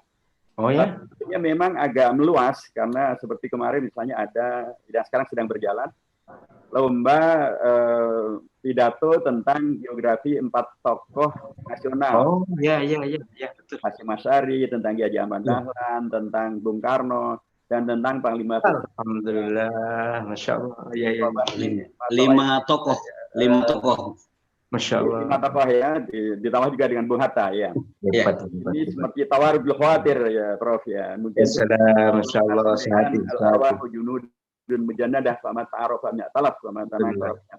Oh ya? Tentunya memang agak meluas karena seperti kemarin misalnya ada, dan sekarang sedang berjalan, lomba pidato tentang geografi 4 tokoh nasional. Oh ya betul. Hasyim Asy'ari, tentang Ki Haji Ahmad Dahlan, tentang Bung Karno, dan tentang Panglima. Alhamdulillah, masya Allah. Ya. 5 tokoh. Masya Allah. 5 tokoh ya, ditambah juga dengan Bung Hatta ya. Ini seperti tawarudul khawatir ya Prof ya. Mungkin Masya Allah, sehati. Dan mujannadah sama ta'aruf sama talaf sama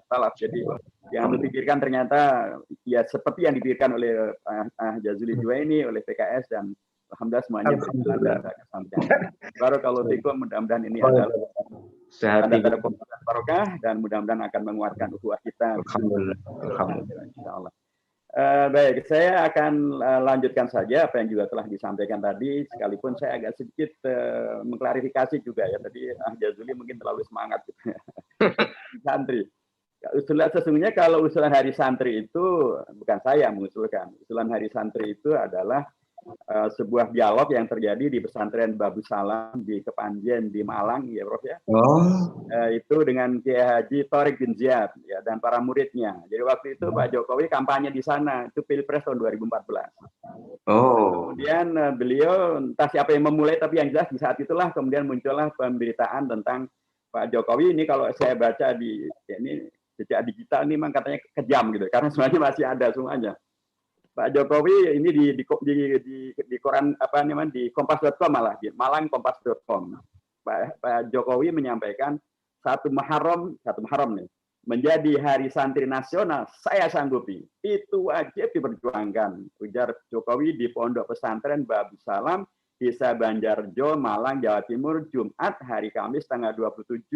talaf. Jadi yang dipikirkan ternyata ya seperti yang dipikirkan oleh Jazuli Juwaini, oleh PKS, dan alhamdulillah semuanya ada kesampaian. Barakallahu fikum, mudah-mudahan ini adalah ada barokah dan mudah-mudahan akan menguatkan ukhuwah kita. Alhamdulillah. Insyaallah. Baik, saya akan lanjutkan saja apa yang juga telah disampaikan tadi, sekalipun saya agak sedikit mengklarifikasi juga ya. Tadi Jazuli mungkin terlalu semangat gitu. Santri. Sesungguhnya kalau usulan Hari Santri itu bukan saya mengusulkan. Usulan Hari Santri itu adalah sebuah dialog yang terjadi di pesantren Babu Salam di Kepanjen di Malang ya Prof ya. Itu dengan Kiai Haji Thoriq bin Ziyad ya dan para muridnya. Jadi waktu itu Pak Jokowi kampanye di sana, itu Pilpres tahun 2014. Kemudian beliau entah siapa yang memulai, tapi yang jelas di saat itulah kemudian muncullah pemberitaan tentang Pak Jokowi ini. Kalau saya baca di ini jejak digital ini memang katanya kejam gitu, karena semuanya masih ada semuanya. Pak Jokowi ini di koran apa namanya di kompas.com, malah di malangkompas.com. Pak Jokowi menyampaikan 1 Muharram nih menjadi Hari Santri Nasional, saya sanggupi. Itu wajib diperjuangkan, ujar Jokowi di Pondok Pesantren Babu Salam, Desa Banjarjo, Malang, Jawa Timur, Jumat hari Kamis tanggal 27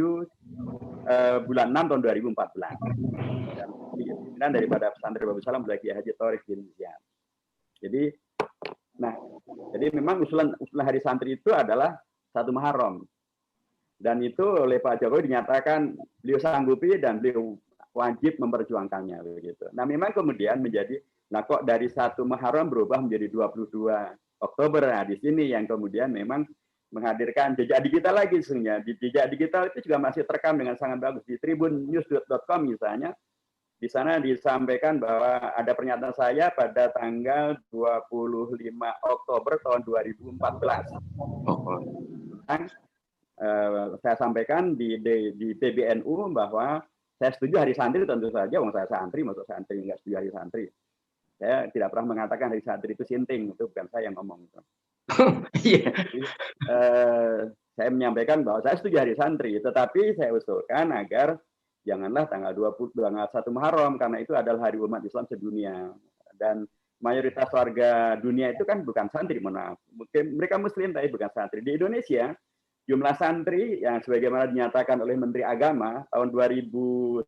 bulan 6 tahun 2014. Dan daripada pesantren Babu Salam adalah Kiai Haji Thoriq bin Ziyad. Jadi memang usulan Hari Santri itu adalah 1 Muharram. Dan itu oleh Pak Jokowi dinyatakan beliau sanggupi dan beliau wajib memperjuangkannya begitu. Nah, memang kemudian menjadi kok dari 1 Muharram berubah menjadi 22 Oktober. Nah, di sini yang kemudian memang menghadirkan jejak digital lagi sesungguhnya. Di jejak digital itu juga masih terekam dengan sangat bagus. Di tribunnews.com misalnya, di sana disampaikan bahwa ada pernyataan saya pada tanggal 25 Oktober tahun 2014. Saya sampaikan di PBNU bahwa saya setuju hari santri tentu saja, wong saya santri, masuk santri nggak setuju hari santri. Saya tidak pernah mengatakan hari santri itu sinting, itu bukan saya yang ngomong. Saya menyampaikan bahwa saya setuju hari santri, tetapi saya usulkan agar janganlah tanggal 1 Muharram, karena itu adalah hari umat Islam sedunia. Dan mayoritas warga dunia itu kan bukan santri, maaf. Mereka Muslim tapi bukan santri. Di Indonesia, jumlah santri yang sebagaimana dinyatakan oleh Menteri Agama tahun 2020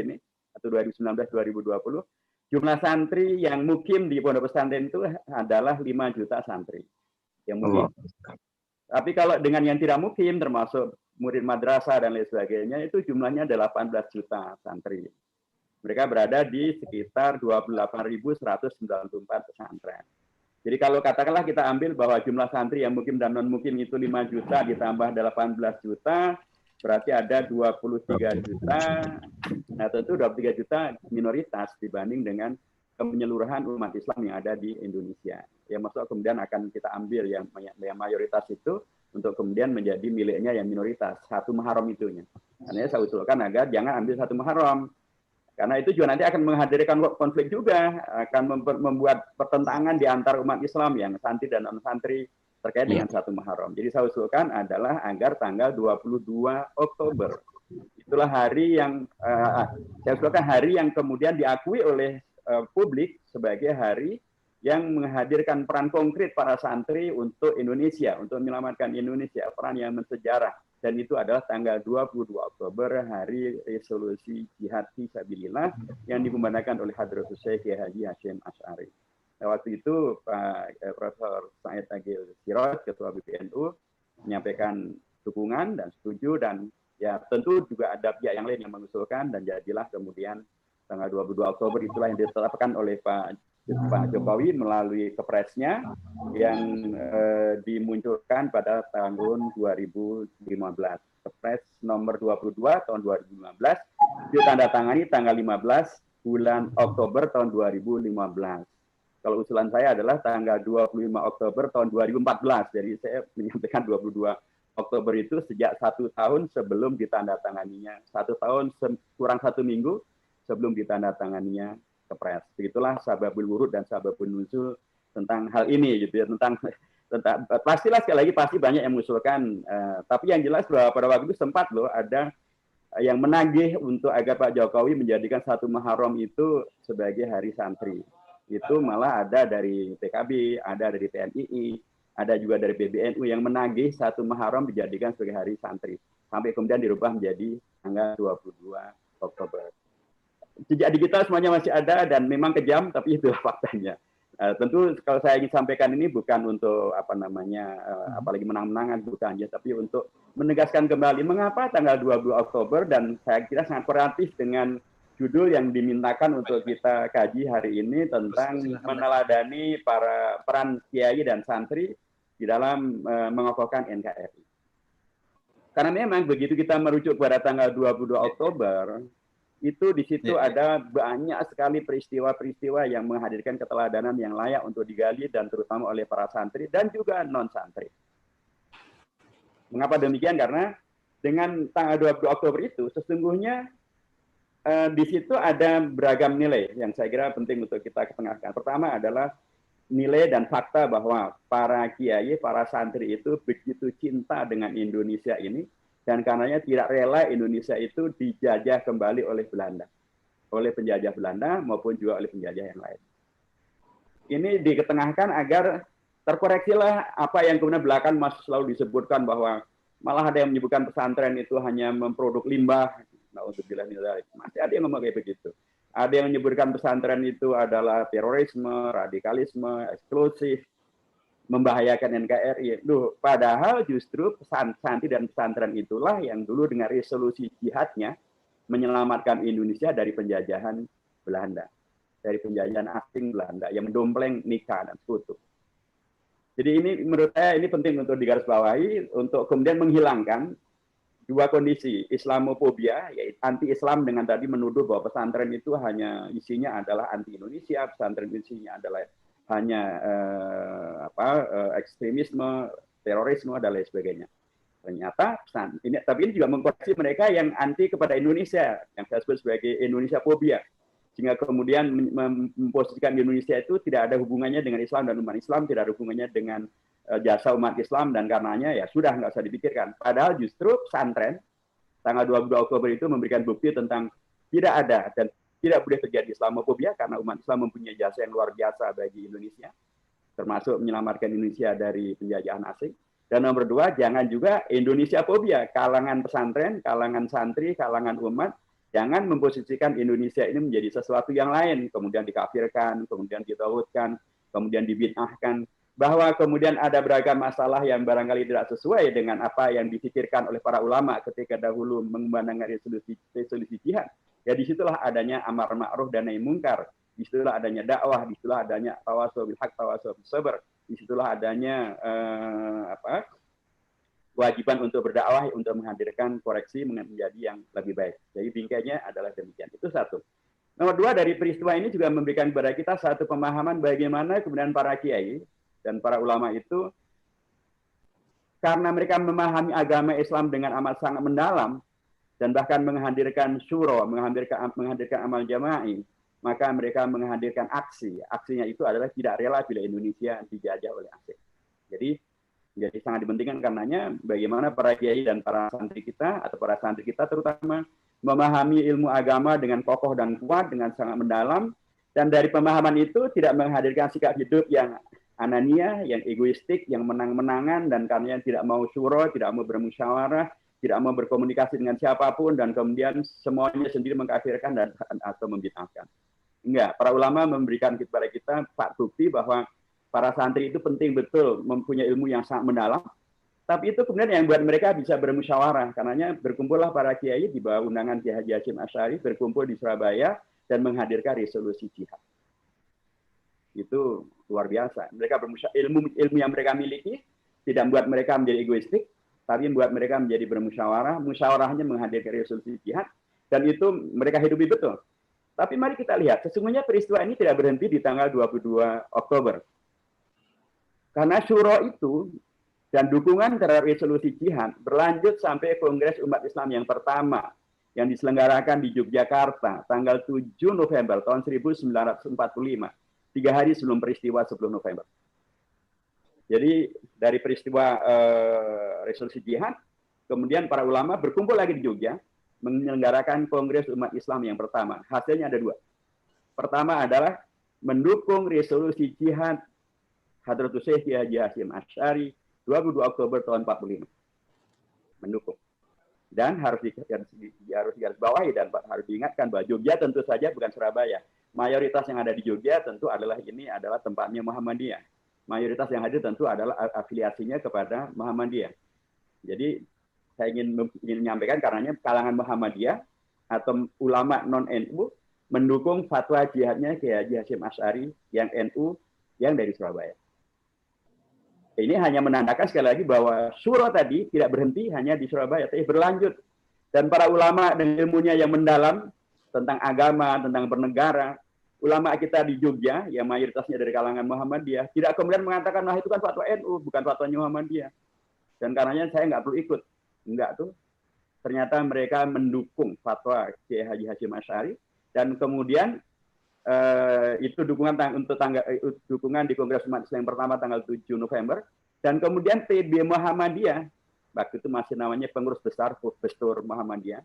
ini, atau 2019-2020, jumlah santri yang mukim di pondok pesantren itu adalah 5 juta santri yang mukim. Tapi kalau dengan yang tidak mukim, termasuk murid madrasah dan lain sebagainya, itu jumlahnya ada 18 juta santri. Mereka berada di sekitar 28.194 pesantren. Jadi kalau katakanlah kita ambil bahwa jumlah santri yang mukim dan non-mukim itu 5 juta ditambah 18 juta, berarti ada 23 juta. Nah, tentu 23 juta minoritas dibanding dengan penyeluruhan umat Islam yang ada di Indonesia. Ya, maksudnya kemudian akan kita ambil yang mayoritas itu untuk kemudian menjadi miliknya yang minoritas, 1 Muharram itunya. Karena saya usulkan agar jangan ambil 1 Muharram. Karena itu juga nanti akan menghadirkan konflik juga, akan membuat pertentangan di antara umat Islam yang santri dan non-santri terkait dengan 1 Muharram. Jadi saya usulkan adalah agar tanggal 22 Oktober. Itulah hari yang saya usulkan hari yang kemudian diakui oleh publik sebagai hari yang menghadirkan peran konkret para santri untuk Indonesia, untuk menyelamatkan Indonesia, peran yang mensejarah. Dan itu adalah tanggal 22 Oktober, hari resolusi jihad fisabilillah yang dikumandangkan oleh Hadratus Syekh Haji Hasyim Asy'ari. Nah, waktu itu Pak Profesor Said Agil Siraj, Ketua PBNU, menyampaikan dukungan dan setuju, dan ya tentu juga ada pihak yang lain yang mengusulkan, dan jadilah kemudian tanggal 22 Oktober itulah yang ditetapkan oleh Pak Jokowi melalui kepresnya yang dimunculkan pada tahun 2015. Kepres nomor 22 tahun 2015 ditandatangani tanggal 15 bulan Oktober tahun 2015. Kalau usulan saya adalah tanggal 25 Oktober tahun 2014. Jadi saya menyampaikan 22 Oktober itu sejak 1 tahun sebelum ditandatanganinya. 1 tahun kurang 1 minggu sebelum ditandatanganinya Kepres. Begitulah sababul wurud dan sababul nuzul tentang hal ini gitu ya, tentang pastilah sekali lagi pasti banyak yang mengusulkan, tapi yang jelas bahwa pada waktu itu sempat loh ada yang menagih untuk agar Pak Jokowi menjadikan 1 Muharram itu sebagai hari santri. Itu malah ada dari PKB, ada dari TNII, ada juga dari PBNU yang menagih 1 Muharram dijadikan sebagai hari santri. Sampai kemudian dirubah menjadi tanggal 22 Oktober. Jejak digital semuanya masih ada dan memang kejam, tapi itulah faktanya. Tentu kalau saya ingin sampaikan ini bukan untuk apalagi menang-menangan, bukan ya, tapi untuk menegaskan kembali mengapa tanggal 22 Oktober, dan saya kira sangat kreatif dengan judul yang dimintakan untuk kita kaji hari ini tentang meneladani para peran kiai dan santri di dalam mengokohkan NKRI. Karena memang begitu kita merujuk pada tanggal 22 Oktober, itu di situ ada banyak sekali peristiwa-peristiwa yang menghadirkan keteladanan yang layak untuk digali, dan terutama oleh para santri dan juga non-santri. Mengapa demikian? Karena dengan tanggal 22 Oktober itu sesungguhnya di situ ada beragam nilai yang saya kira penting untuk kita ketengahkan. Pertama adalah nilai dan fakta bahwa para kiai, para santri itu begitu cinta dengan Indonesia ini, dan karenanya tidak rela Indonesia itu dijajah kembali oleh Belanda, oleh penjajah Belanda maupun juga oleh penjajah yang lain. Ini diketengahkan agar terkoreksilah apa yang kemudian belakangan masih selalu disebutkan bahwa malah ada yang menyebutkan pesantren itu hanya memproduk limbah. Nah, untuk bilang masih ada yang ngomong kayak begitu. Ada yang menyebutkan pesantren itu adalah terorisme, radikalisme, eksklusif, membahayakan NKRI. Padahal justru santri dan pesantren itulah yang dulu dengan resolusi jihadnya menyelamatkan Indonesia dari penjajahan Belanda, dari penjajahan asing Belanda yang mendompleng nikah dan sekutu. Jadi ini menurut saya ini penting untuk digarisbawahi untuk kemudian menghilangkan dua kondisi Islamofobia, yaitu anti-Islam dengan tadi menuduh bahwa pesantren itu hanya isinya adalah anti-Indonesia, pesantren isinya adalah hanya ekstremisme, terorisme dan lain sebagainya. Ternyata tapi ini juga mengkoreksi mereka yang anti kepada Indonesia, yang saya sebut sebagai Indonesia fobia, sehingga kemudian memposisikan Indonesia itu tidak ada hubungannya dengan Islam dan umat Islam, tidak ada hubungannya dengan jasa umat Islam, dan karenanya ya sudah nggak usah dipikirkan. Padahal justru pesantren tanggal 22 Oktober itu memberikan bukti tentang tidak ada dan tidak boleh terjadi Islamofobia karena umat Islam mempunyai jasa yang luar biasa bagi Indonesia, termasuk menyelamatkan Indonesia dari penjajahan asing. Dan nomor dua, jangan juga Indonesia fobia, kalangan pesantren, kalangan santri, kalangan umat, jangan memposisikan Indonesia ini menjadi sesuatu yang lain, kemudian dikafirkan, kemudian ditauhidkan, kemudian dibid'ahkan, bahwa kemudian ada beragam masalah yang barangkali tidak sesuai dengan apa yang dipikirkan oleh para ulama ketika dahulu mengembangkan resolusi jihad. Ya disitulah adanya amar ma'ruf dan nahi mungkar, disitulah adanya dakwah, disitulah adanya tawasau bil haq, tawasau bis sabr, disitulah adanya kewajiban untuk berdakwah, untuk menghadirkan koreksi menjadi yang lebih baik. Jadi bingkainya adalah demikian. Itu satu. Nomor dua, dari peristiwa ini juga memberikan kepada kita satu pemahaman bagaimana kemudian para kiai dan para ulama itu, karena mereka memahami agama Islam dengan amat sangat mendalam, dan bahkan menghadirkan syuro, menghadirkan amal jama'i, maka mereka menghadirkan aksi. Aksinya itu adalah tidak rela bila Indonesia dijajah oleh asing. Jadi sangat dipentingkan karenanya bagaimana para kiai dan para santri kita, atau para santri kita terutama, memahami ilmu agama dengan kokoh dan kuat, dengan sangat mendalam, dan dari pemahaman itu tidak menghadirkan sikap hidup yang anania, yang egoistik, yang menang-menangan, dan karenanya tidak mau syuro, tidak mau bermusyawarah, tidak mau berkomunikasi dengan siapapun, dan kemudian semuanya sendiri mengkafirkan dan atau membid'ahkan. Enggak, para ulama memberikan kepada kita bukti bahwa para santri itu penting betul mempunyai ilmu yang sangat mendalam, tapi itu kemudian yang buat mereka bisa bermusyawarah. Karenanya berkumpullah para kiai di bawah undangan Kiai Haji Hasyim Asy'ari, berkumpul di Surabaya dan menghadirkan resolusi jihad. Itu luar biasa. Mereka ilmu yang mereka miliki tidak membuat mereka menjadi egoistik, tapi membuat mereka menjadi bermusyawarah. Musyawarahnya menghadirkan resolusi jihad, dan itu mereka hidupi betul. Tapi mari kita lihat, sesungguhnya peristiwa ini tidak berhenti di tanggal 22 Oktober. Karena syuro itu dan dukungan terhadap resolusi jihad berlanjut sampai Kongres Umat Islam yang pertama yang diselenggarakan di Yogyakarta tanggal 7 November tahun 1945, 3 hari sebelum peristiwa 10 November. Jadi dari peristiwa resolusi jihad, kemudian para ulama berkumpul lagi di Jogja, menyelenggarakan Kongres Umat Islam yang pertama. Hasilnya ada dua. Pertama adalah mendukung resolusi jihad Hadratus Syekh Kiai Haji Hasyim Asy'ari 22 Oktober tahun 45. Mendukung. Dan harus digarisbawahi dan harus diingatkan bahwa Jogja tentu saja bukan Surabaya. Mayoritas yang ada di Jogja tentu adalah tempatnya Muhammadiyah. Mayoritas yang hadir tentu adalah afiliasinya kepada Muhammadiyah. Jadi saya ingin menyampaikan karenanya kalangan Muhammadiyah atau ulama non-NU mendukung fatwa jihadnya Kiai Haji Hasyim Asy'ari yang NU yang dari Surabaya. Ini hanya menandakan sekali lagi bahwa syuro tadi tidak berhenti hanya di Surabaya, tapi berlanjut. Dan para ulama dengan ilmunya yang mendalam tentang agama, tentang bernegara, ulama kita di Jogja, yang mayoritasnya dari kalangan Muhammadiyah, tidak kemudian mengatakan, nah itu kan fatwa NU, bukan fatwa Muhammadiyah. Dan karenanya saya nggak perlu ikut. Enggak tuh. Ternyata mereka mendukung fatwa Kiai Haji Hasyim Asy'ari, dan kemudian itu dukungan di Kongres Umat Islam yang pertama tanggal 7 November, dan kemudian PB Muhammadiyah, waktu itu masih namanya Pengurus Besar Pestur Muhammadiyah,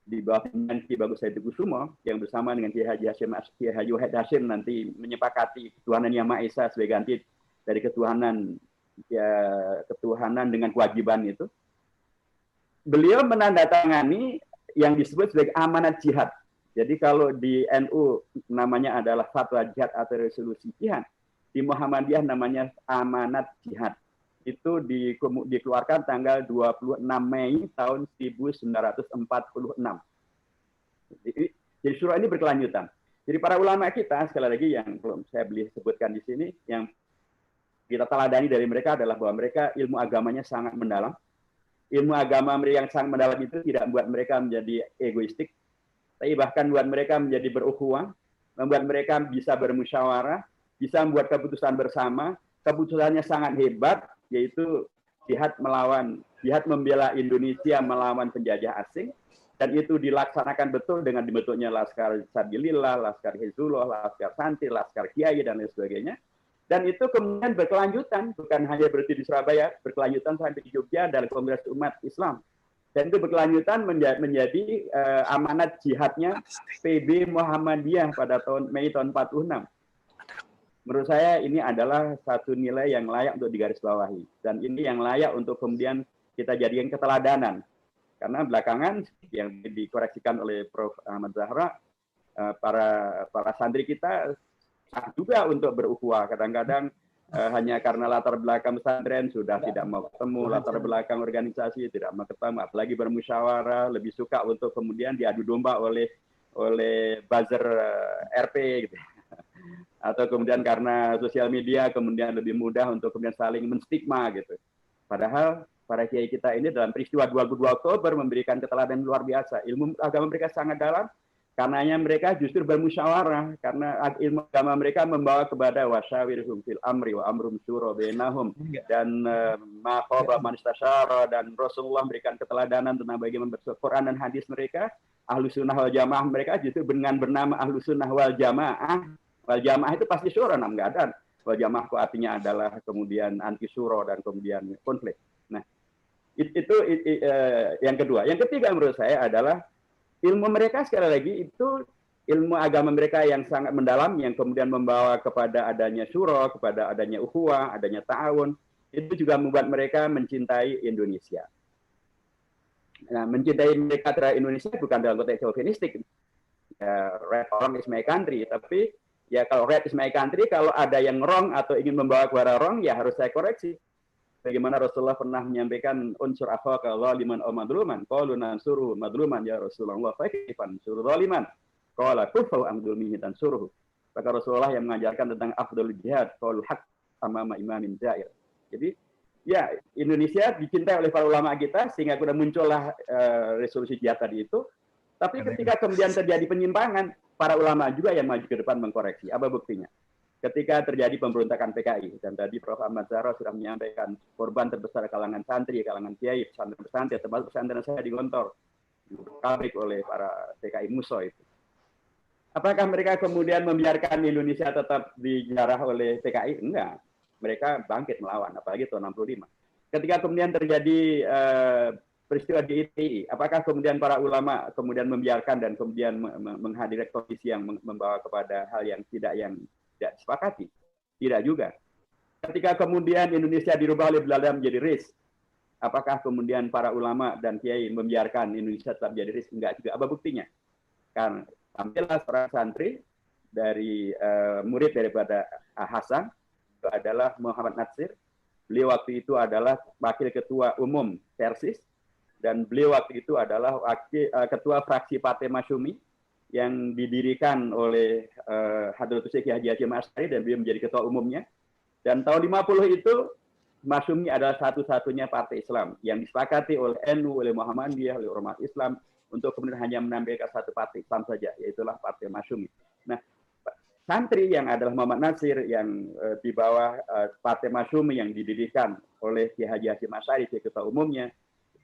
di bawah pimpinan Ki Bagus Saidikusumo, yang bersama dengan Kiai Haji Wahid Hasyim nanti menyepakati ketuhanan Yang Maha Esa sebagai ganti dari ketuhanan dengan kewajiban itu. Beliau menandatangani yang disebut sebagai amanat jihad. Jadi kalau di NU namanya adalah fatwa jihad atau resolusi jihad, di Muhammadiyah namanya amanat jihad. Itu dikeluarkan tanggal 26 Mei tahun 1946. Jadi syura ini berkelanjutan. Jadi para ulama kita, sekali lagi yang belum saya sebutkan di sini, yang kita teladani dari mereka adalah bahwa mereka ilmu agamanya sangat mendalam. Ilmu agama mereka yang sangat mendalam itu tidak membuat mereka menjadi egoistik, tapi bahkan membuat mereka menjadi berukhuwah, membuat mereka bisa bermusyawarah, bisa membuat keputusan bersama. Keputusannya sangat hebat, yaitu jihad membela Indonesia melawan penjajah asing, dan itu dilaksanakan betul dengan dibentuknya Laskar Sabilillah, Laskar Hizbullah, Laskar Santri, Laskar Kiai, dan lain sebagainya. Dan itu kemudian berkelanjutan, bukan hanya berhenti di Surabaya, berkelanjutan sampai di Jogja dalam Kongres Umat Islam. Dan itu berkelanjutan menjadi amanat jihadnya PB Muhammadiyah pada Mei tahun 46. Menurut saya ini adalah satu nilai yang layak untuk digarisbawahi. Dan ini yang layak untuk kemudian kita jadikan keteladanan. Karena belakangan yang dikoreksikan oleh Prof. Ahmad Zahra, para santri kita juga untuk berukhuwah. Kadang-kadang hanya karena latar belakang pesantren sudah tidak mau ketemu, latar belakang organisasi tidak mau ketemu, apalagi bermusyawarah, lebih suka untuk kemudian diadu domba oleh buzzer RP gitu. Atau kemudian karena sosial media kemudian lebih mudah untuk kemudian saling menstigma gitu. Padahal para kiai kita ini dalam peristiwa 22 Oktober memberikan keteladanan luar biasa. Ilmu agama mereka sangat dalam, karenanya mereka justru bermusyawarah, karena ilmu agama mereka membawa kepada wasyawirhum fil amri wa amrum syura bainahum, dan ma khaba man istasyara, dan Rasulullah memberikan keteladanan tentang bagaimana Quran dan hadis mereka. Ahlus sunnah wal jamaah mereka justru dengan bernama Ahlus sunnah wal jamaah. Wal jamaah itu pasti syura, enggak ada. Wal jamaah itu artinya adalah kemudian anti syura dan kemudian konflik. Nah, itu yang kedua. Yang ketiga menurut saya adalah ilmu mereka sekali lagi itu ilmu agama mereka yang sangat mendalam, yang kemudian membawa kepada adanya syura, kepada adanya ukhuwah, adanya ta'awun. Itu juga membuat mereka mencintai Indonesia. Nah, mencintai mereka terhadap Indonesia bukan dalam konteks chauvinistik. Red orang is my country, tapi ya kalau red is my country, kalau ada yang wrong atau ingin membawa kepada wrong, ya harus saya koreksi. Bagaimana Rasulullah pernah menyampaikan unsur akhaka zaliman aw madluman, qalu nansuru madluman ya Rasulullah, fa kaifa nansuru zaliman, qala kufu amdulmihi tansuruhu. Maka Rasulullah yang mengajarkan tentang afdalul jihad, qaul haq amama imamin jair. Jadi ya Indonesia dicintai oleh para ulama kita sehingga sudah muncullah resolusi jihad tadi itu. Tapi ketika kemudian terjadi penyimpangan, para ulama juga yang maju ke depan mengkoreksi. Apa buktinya? Ketika terjadi pemberontakan PKI, dan tadi Prof. Ahmad Zahra sudah menyampaikan korban terbesar kalangan santri, kalangan kiai, pesantren-pesantren, termasuk pesantren saya di Gontor, ditabrak oleh para PKI musuh itu. Apakah mereka kemudian membiarkan Indonesia tetap dijarah oleh PKI? Enggak. Mereka bangkit melawan, apalagi tahun 65. Ketika kemudian terjadi peristiwa di ITI, apakah kemudian para ulama kemudian membiarkan dan kemudian menghadiri kondisi yang membawa kepada hal yang tidak disepakati? Tidak juga. Ketika kemudian Indonesia dirubah oleh Belanda menjadi RIS, apakah kemudian para ulama dan kiai membiarkan Indonesia tetap jadi RIS? Enggak juga. Apa buktinya? Kan tampillah seorang santri dari murid daripada Hasan, itu adalah Muhammad Natsir. Beliau waktu itu adalah wakil ketua umum Persis, dan beliau waktu itu adalah ketua fraksi Partai Masyumi yang didirikan oleh Hadratus Syekh Haji Hasyim Asy'ari, dan beliau menjadi ketua umumnya. Dan tahun 50 itu Masyumi adalah satu-satunya partai Islam yang disepakati oleh NU, oleh Muhammadiyah, oleh Ormas Islam untuk kemudian hanya menampilkan satu partai Islam saja, yaitulah Partai Masyumi. Nah, santri yang adalah Muhammad Natsir yang di bawah Partai Masyumi yang didirikan oleh Kiai Haji Hasyim Asy'ari sebagai ketua umumnya,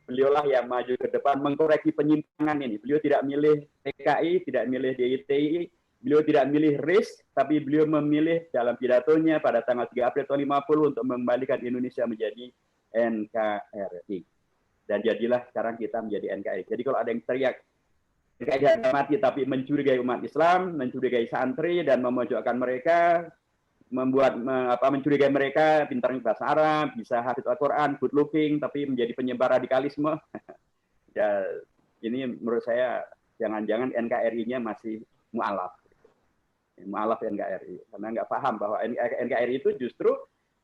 beliaulah yang maju ke depan mengkoreksi penyimpangan ini. Beliau tidak milih PKI, tidak milih DITI, beliau tidak milih RIS, tapi beliau memilih dalam pidatonya pada tanggal 3 April tahun 50 untuk mengembalikan Indonesia menjadi NKRI. Dan jadilah sekarang kita menjadi NKRI. Jadi kalau ada yang teriak NKRI mati tapi mencurigai umat Islam, mencurigai santri dan memojokkan mereka, mencurigai mereka pintar bahasa Arab, bisa hafid Al-Quran, good looking, tapi menjadi penyebar radikalisme. Ya, ini menurut saya jangan-jangan NKRI-nya masih mu'alaf. Mu'alaf NKRI. Karena nggak paham bahwa NKRI itu justru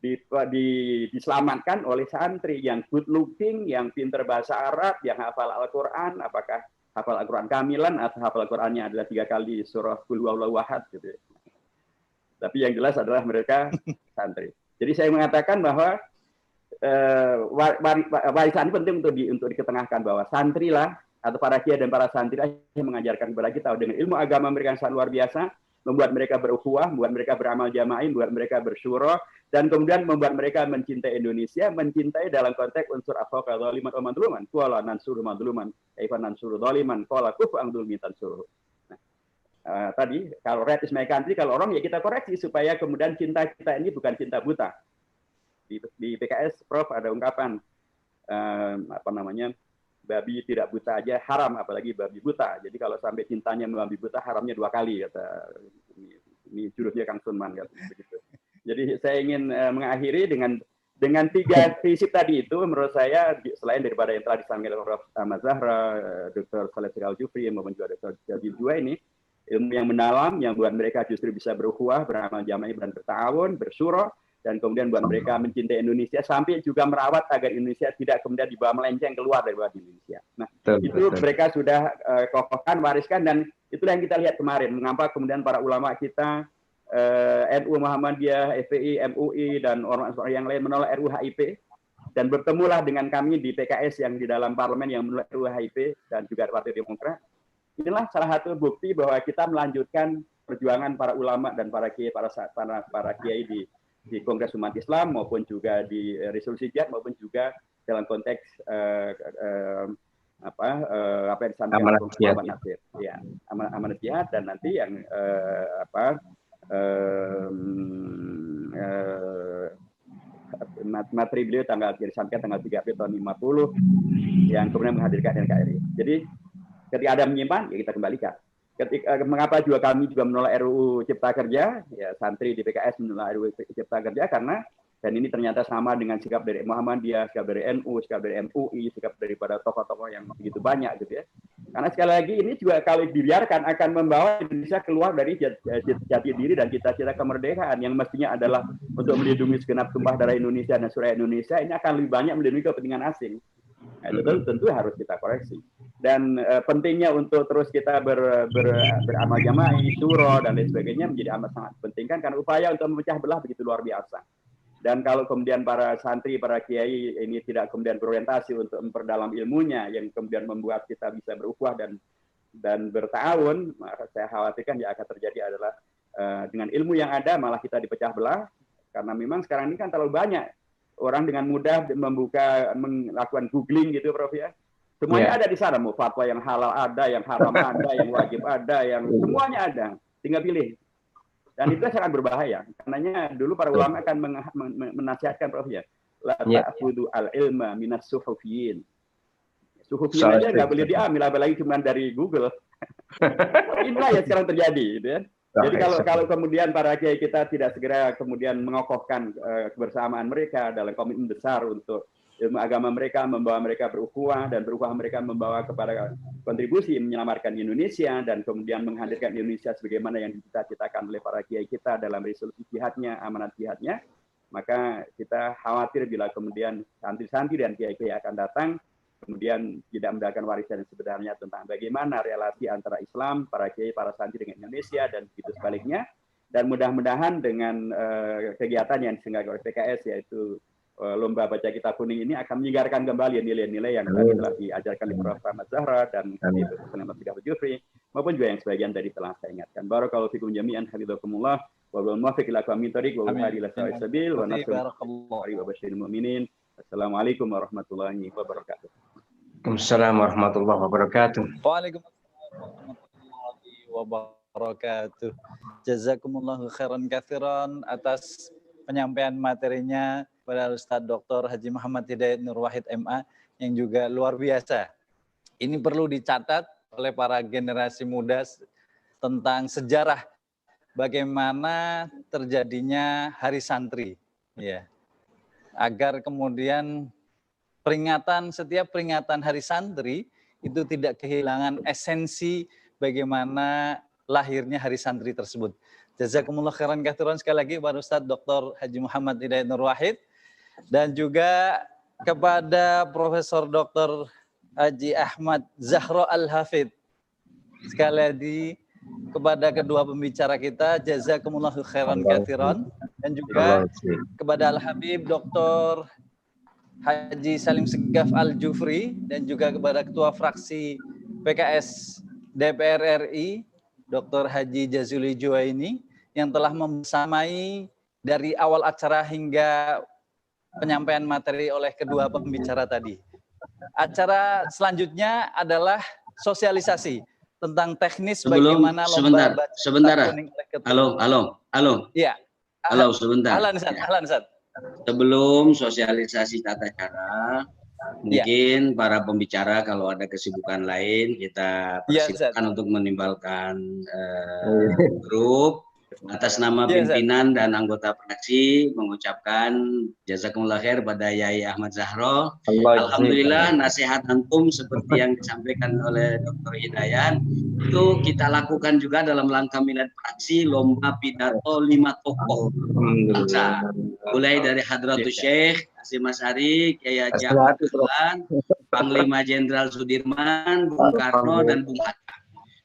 diselamatkan oleh santri yang good looking, yang pintar bahasa Arab, yang hafal Al-Quran, apakah hafal Al-Quran kamilan atau hafal Al-Qurannya adalah 3 kali surah Qul huwallahu ahad gitu ya. Tapi yang jelas adalah mereka santri. Jadi saya mengatakan bahwa warisan ini penting untuk diketengahkan, bahwa santri lah atau para kiai dan para santri yang mengajarkan kepada kita dengan ilmu agama mereka yang sangat luar biasa, membuat mereka berukhuwah, membuat mereka beramal jamaah, membuat mereka bersyura, dan kemudian membuat mereka mencintai Indonesia, mencintai dalam konteks unsur afaqal zaliman wa madluman, qala nansuru madluman, kaifa nansuru zaliman, qala kufu ang dzulmi tansuru. Tadi kalau red is my country, kalau orang ya kita koreksi supaya kemudian cinta kita ini bukan cinta buta. Di PKS Prof ada ungkapan babi tidak buta aja haram, apalagi babi buta. Jadi kalau sampai cintanya babi buta, haramnya 2 kali, kata ini jurusnya Kang Sunman, kata begitu. Jadi saya ingin mengakhiri dengan 3 prinsip tadi itu, menurut saya selain daripada yang telah disampaikan oleh Prof. Ahmad Zahra, Dr. Saleh Al-Jufri maupun juga Dr. Jadid juga, ini ilmu yang mendalam yang buat mereka justru bisa berukhuwah, beramal jamaah dan bertawun, bersyura, dan kemudian buat mereka mencintai Indonesia sampai juga merawat agar Indonesia tidak kemudian dibawa melenceng keluar dari Indonesia. Nah, itu mereka sudah kokohkan, wariskan, dan itulah yang kita lihat kemarin. Mengapa kemudian para ulama kita, NU Muhammadiyah, FPI, MUI, dan orang-orang yang lain menolak RUU HIP, dan bertemulah dengan kami di PKS yang di dalam parlemen yang menolak RUU HIP, dan juga Partai Demokrat. Inilah salah satu bukti bahwa kita melanjutkan perjuangan para ulama dan para kiai, para kiai di Kongres Umat Islam maupun juga di resolusi jihad maupun juga dalam konteks apa yang disampaikan amanat jihad, ya, amanat jihad, dan nanti yang materi beliau disampaikan tanggal 3 April tahun 50 yang kemudian menghadirkan NKRI. Jadi ketika ada menyimpan, ya kita kembalikan. Mengapa juga kami juga menolak RUU Cipta Kerja, ya santri di PKS menolak RUU Cipta Kerja karena, dan ini ternyata sama dengan sikap dari Muhammadiyah, sikap dari NU, sikap dari MUI, sikap daripada tokoh-tokoh yang begitu banyak gitu ya. Karena sekali lagi ini juga kalau dibiarkan akan membawa Indonesia keluar dari jati diri dan cita-cita kemerdekaan yang mestinya adalah untuk melindungi segenap tumpah darah Indonesia dan suraya Indonesia, ini akan lebih banyak melindungi kepentingan asing. Nah, itu tentu harus kita koreksi. Dan pentingnya untuk terus kita beramal jamaah, syura dan lain sebagainya menjadi amat sangat penting kan, karena upaya untuk memecah belah begitu luar biasa. Dan kalau kemudian para santri, para kiai ini tidak kemudian berorientasi untuk memperdalam ilmunya yang kemudian membuat kita bisa berukhuwah dan bertawun, maka saya khawatirkan yang akan terjadi adalah dengan ilmu yang ada malah kita dipecah belah, karena memang sekarang ini kan terlalu banyak orang dengan mudah melakukan googling gitu, Prof ya. Semuanya ada di sana, mau fatwa yang halal ada, yang haram ada, yang wajib ada, yang semuanya ada, tinggal pilih. Dan itu sangat berbahaya. Karenanya dulu para ulama akan menasihatkan, Prof ya, la ta'khudhu al-ilma minas suhufiyin. Suhufiyin aja nggak boleh diambil, apalagi cuma dari Google. Inilah yang sekarang terjadi, gitu ya. Jadi kalau kemudian para kiai kita tidak segera kemudian mengokohkan kebersamaan mereka dalam komitmen besar untuk ilmu agama mereka, membawa mereka berukhuwah, dan berukhuwah mereka membawa kepada kontribusi menyelamatkan Indonesia dan kemudian menghadirkan Indonesia sebagaimana yang dicita-citakan oleh para kiai kita dalam resolusi jihadnya, amanat jihadnya, maka kita khawatir bila kemudian santri-santri dan kiai-kiai akan datang kemudian tidak mendapatkan warisan yang sebenarnya tentang bagaimana relasi antara Islam, para kiai, para santri dengan Indonesia, dan begitu sebaliknya. Dan mudah-mudahan dengan kegiatan yang diselenggarakan oleh PKS, yaitu lomba baca kitab kuning ini, akan menyegarkan kembali nilai-nilai yang tadi telah diajarkan oleh Prof. Ahmad Zahra dan Dr. Saleh Al-Jufri, maupun juga yang sebagian dari telah saya ingatkan. Barakallahu fikum jami'an, hafizakumullah, wa bil muwaffiq ila aqwamit thoriq wa hadi ila sawa'is sabil wa nasr wa basyiril mu'minin. Assalamualaikum warahmatullahi wabarakatuh. Waalaikumsalam warahmatullahi wabarakatuh. Waalaikumsalam warahmatullahi wabarakatuh. Jazakumullahu khairan katsiran atas penyampaian materinya pada Ustaz Dr. Haji Muhammad Hidayat Nur Wahid MA yang juga luar biasa. Ini perlu dicatat oleh para generasi muda tentang sejarah bagaimana terjadinya Hari Santri, ya. Agar kemudian setiap peringatan Hari Santri itu tidak kehilangan esensi bagaimana lahirnya Hari Santri tersebut. Jazakumullah khairan katsiran sekali lagi kepada Ustaz Dr. Haji Muhammad Hidayat Nur Wahid, dan juga kepada Profesor Dr. Haji Ahmad Zahro Al-Hafidh. Sekali lagi kepada kedua pembicara kita, jazakumullahu khairan katsiran, dan juga kepada Al-Habib Dr. Haji Salim Segaf Al-Jufri, dan juga kepada Ketua Fraksi PKS DPR RI Dr. Haji Jazuli Juwaini yang telah membersamai dari awal acara hingga penyampaian materi oleh kedua pembicara tadi. Acara selanjutnya adalah sosialisasi tentang teknis bagaimana lomba baca sebentar. kuning oleh ketua. Halo. Iya. Halo, sebentar. Ahlan Ustaz. Sebelum sosialisasi tata cara, mungkin para pembicara kalau ada kesibukan lain kita persilakan untuk menimbalkan grup. Atas nama pimpinan dan anggota fraksi mengucapkan jazakumullah khair pada Yai Ahmad Zahro. Alhamdulillah nasihat antum seperti yang disampaikan oleh Dr. Hidayat itu kita lakukan juga dalam langkah milad fraksi lomba pidato 5 tokoh bangsa. Mulai dari Hadratus Syekh Hasyim Asy'ari, Kiai Haji Ahmad Dahlan, Panglima Jenderal Sudirman, Bung Karno dan Bung Hatta.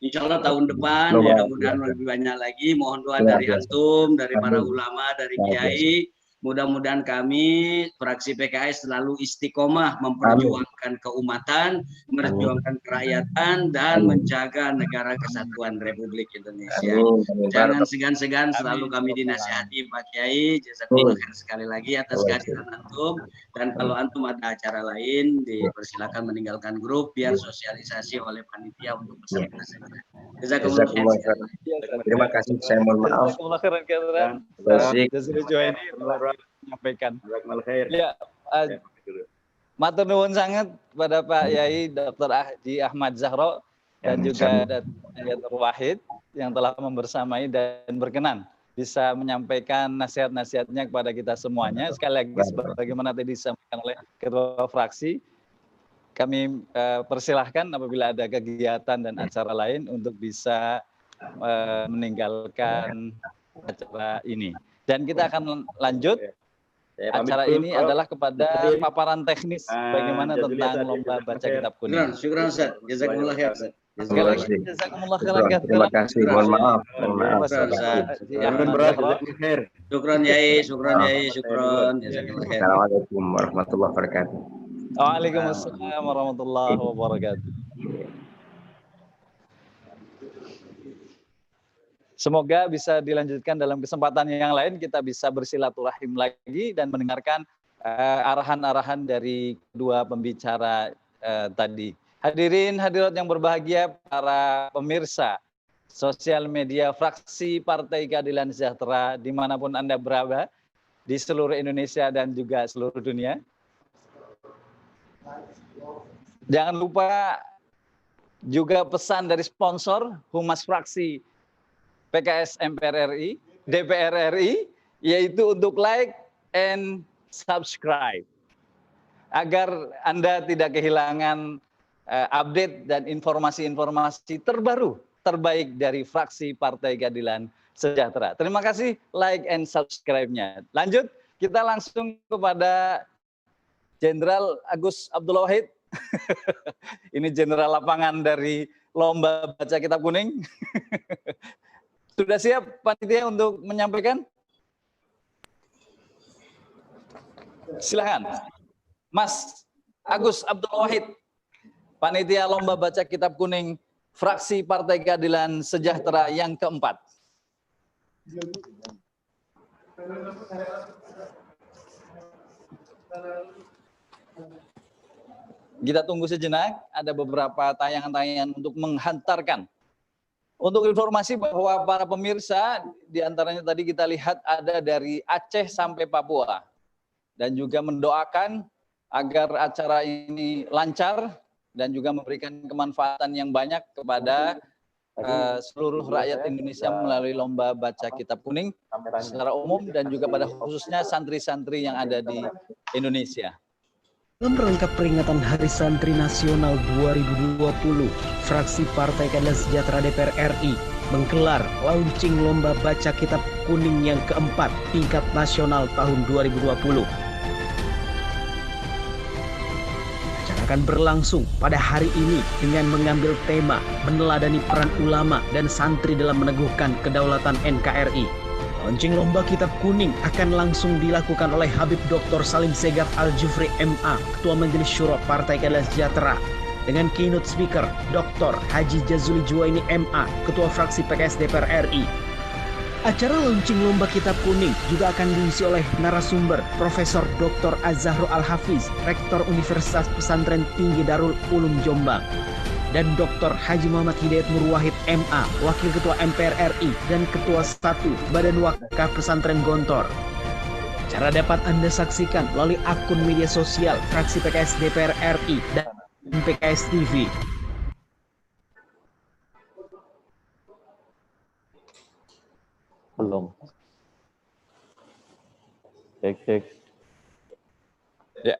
Insya Allah tahun depan mudah-mudahan lebih banyak lagi. Mohon doa dari antum, dari para ulama, dari kiai. Mudah-mudahan kami fraksi PKS selalu istiqomah memperjuangkan keumatan, memperjuangkan kerakyatan, dan menjaga negara kesatuan Republik Indonesia. Jangan segan-segan, selalu kami dinasihati Pak Kiai. Jazakumullah khair sekali lagi atas kehadiran antum. Dan kalau antum ada acara lain, dipersilakan meninggalkan grup biar sosialisasi oleh panitia untuk bersama saja. Jazakumullah khair. Terima kasih, saya mohon maaf. Jazakumullah khairan katsiran. Jazuli Juwaini menyampaikan. Ya, matur nuwun sangat pada Pak Yai Dr. Haji Ahmad Zahro dan juga Dr. Wahid yang telah membersamai dan berkenan bisa menyampaikan nasihat-nasihatnya kepada kita semuanya. Sekali lagi sebagaimana tadi disampaikan oleh Ketua Fraksi, kami persilahkan apabila ada kegiatan dan acara lain untuk bisa meninggalkan acara ini. Dan kita akan lanjut. Acara ini adalah kepada paparan teknis bagaimana tentang lomba baca kitab kuning. Syukran Ustaz. Jazakumullah khair Ustaz. Jazakumullah khairan katsiran. Terima kasih, mohon maaf. Syukran Yai, syukran. Jazakumullah khair. Assalamualaikum warahmatullahi wabarakatuh. Waalaikumsalam warahmatullahi wabarakatuh. Semoga bisa dilanjutkan dalam kesempatan yang lain, kita bisa bersilaturahim lagi dan mendengarkan arahan-arahan dari kedua pembicara tadi. Hadirin hadirat yang berbahagia, para pemirsa sosial media fraksi Partai Keadilan Sejahtera dimanapun Anda berada, di seluruh Indonesia dan juga seluruh dunia. Jangan lupa juga pesan dari sponsor Humas Fraksi PKS MPR RI, DPR RI, yaitu untuk like and subscribe. Agar Anda tidak kehilangan update dan informasi-informasi terbaru, terbaik dari fraksi Partai Keadilan Sejahtera. Terima kasih, like and subscribe-nya. Lanjut, kita langsung kepada Jenderal Agus Abdullah Wahid. Ini Jenderal Lapangan dari Lomba Baca Kitab Kuning. Sudah siap panitia untuk menyampaikan? Silakan. Mas Agus Abdullah Wahid, panitia Lomba Baca Kitab Kuning, fraksi Partai Keadilan Sejahtera yang keempat. Kita tunggu sejenak, ada beberapa tayangan-tayangan untuk menghantarkan. Untuk informasi bahwa para pemirsa, diantaranya tadi kita lihat ada dari Aceh sampai Papua. Dan juga mendoakan agar acara ini lancar dan juga memberikan kemanfaatan yang banyak kepada seluruh rakyat Indonesia melalui Lomba Baca Kitab Kuning secara umum dan juga pada khususnya santri-santri yang ada di Indonesia. Dalam rangka peringatan Hari Santri Nasional 2020, fraksi Partai Keadilan Sejahtera DPR RI menggelar launching Lomba Baca Kitab Kuning yang keempat tingkat nasional tahun 2020. Acara akan berlangsung pada hari ini dengan mengambil tema meneladani peran ulama dan santri dalam meneguhkan kedaulatan NKRI. Launching lomba kitab kuning akan langsung dilakukan oleh Habib Dr. Salim Segaf Al-Jufri MA, Ketua Majelis Syuro Partai Keadilan Sejahtera, dengan keynote speaker Dr. Haji Jazuli Juwaini MA, Ketua Fraksi PKS DPR RI. Acara launching lomba kitab kuning juga akan diisi oleh narasumber Profesor Dr. Az-Zahro Al-Hafiz, Rektor Universitas Pesantren Tinggi Darul Ulum Jombang, dan Dr. Haji Muhammad Hidayat Nur Wahid MA, Wakil Ketua MPR RI dan Ketua 1 Badan Wakaf Pesantren Gontor. Acara dapat Anda saksikan melalui akun media sosial Fraksi PKS DPR RI dan PKS TV. Belum. Cek. Ya.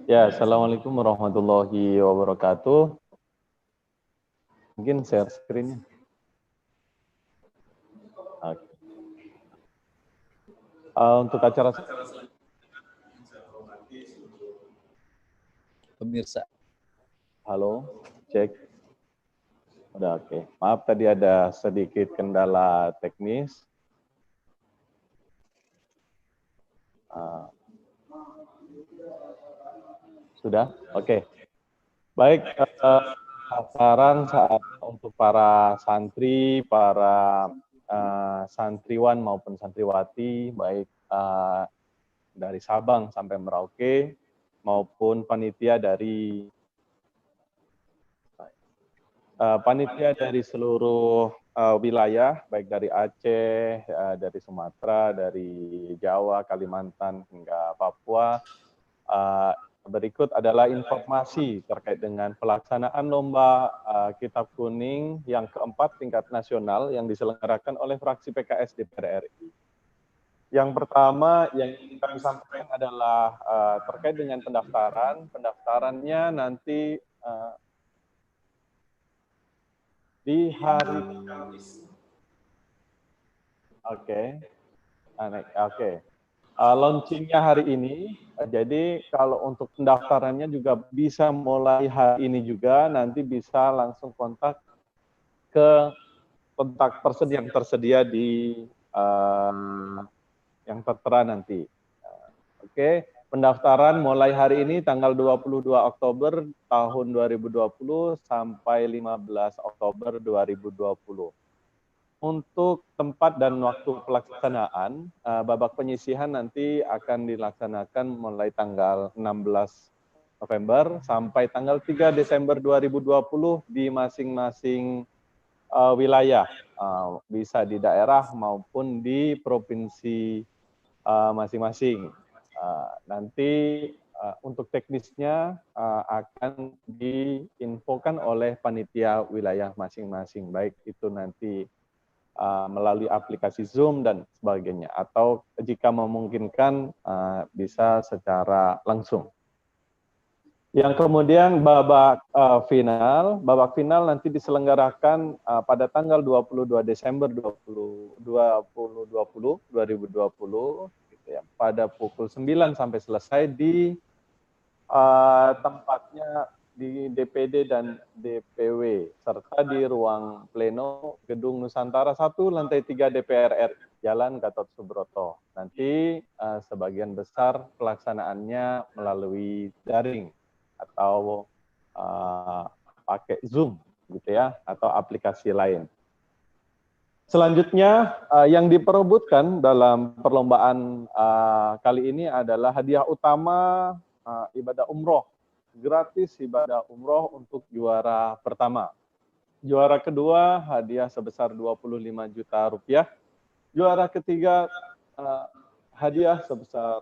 Ya, Assalamualaikum warahmatullahi wabarakatuh. Mungkin share screen-nya. Oke. Untuk acara Pemirsa. halo, cek. Udah oke. Maaf tadi ada sedikit kendala teknis. Sudah? Oke. Baik, saran saat untuk para santri, para santriwan maupun santriwati, baik dari Sabang sampai Merauke, maupun panitia dari seluruh wilayah, baik dari Aceh, dari Sumatera, dari Jawa, Kalimantan, hingga Papua. Berikut adalah informasi terkait dengan pelaksanaan lomba kitab kuning yang keempat tingkat nasional yang diselenggarakan oleh fraksi PKS DPR RI. Yang pertama yang ingin kami sampaikan adalah terkait dengan pendaftaran. Pendaftarannya nanti di hari Kamis. Oke. Launchingnya hari ini, jadi kalau untuk pendaftarannya juga bisa mulai hari ini juga, nanti bisa langsung kontak ke kontak person yang tersedia di yang tertera nanti. Oke, pendaftaran mulai hari ini tanggal 22 Oktober tahun 2020 sampai 15 Oktober 2020. Untuk tempat dan waktu pelaksanaan, babak penyisihan nanti akan dilaksanakan mulai tanggal 16 November sampai tanggal 3 Desember 2020 di masing-masing wilayah, bisa di daerah maupun di provinsi masing-masing. Nanti untuk teknisnya akan diinfokan oleh panitia wilayah masing-masing, baik itu nanti melalui aplikasi Zoom dan sebagainya, atau jika memungkinkan bisa secara langsung. Yang kemudian babak final nanti diselenggarakan pada tanggal 22 Desember 2020 gitu ya, pada pukul 9 sampai selesai di tempatnya di DPD dan DPW, serta di ruang pleno Gedung Nusantara 1, lantai 3 DPR RI, Jalan Gatot Subroto. Nanti sebagian besar pelaksanaannya melalui daring atau pakai Zoom, gitu ya, atau aplikasi lain. Selanjutnya, yang diperebutkan dalam perlombaan kali ini adalah hadiah utama ibadah umroh. Gratis ibadah umroh untuk juara pertama. Juara kedua hadiah sebesar 25 juta rupiah. Juara ketiga hadiah sebesar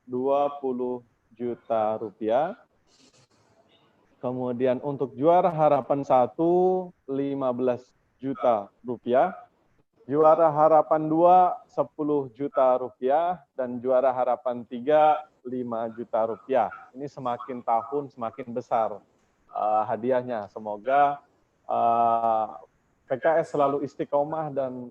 20 juta rupiah. Kemudian untuk juara harapan 1 15 juta rupiah. Juara harapan 2 10 juta rupiah dan juara harapan 3 5 juta rupiah. Ini semakin tahun semakin besar hadiahnya. Semoga PKS selalu istiqomah dan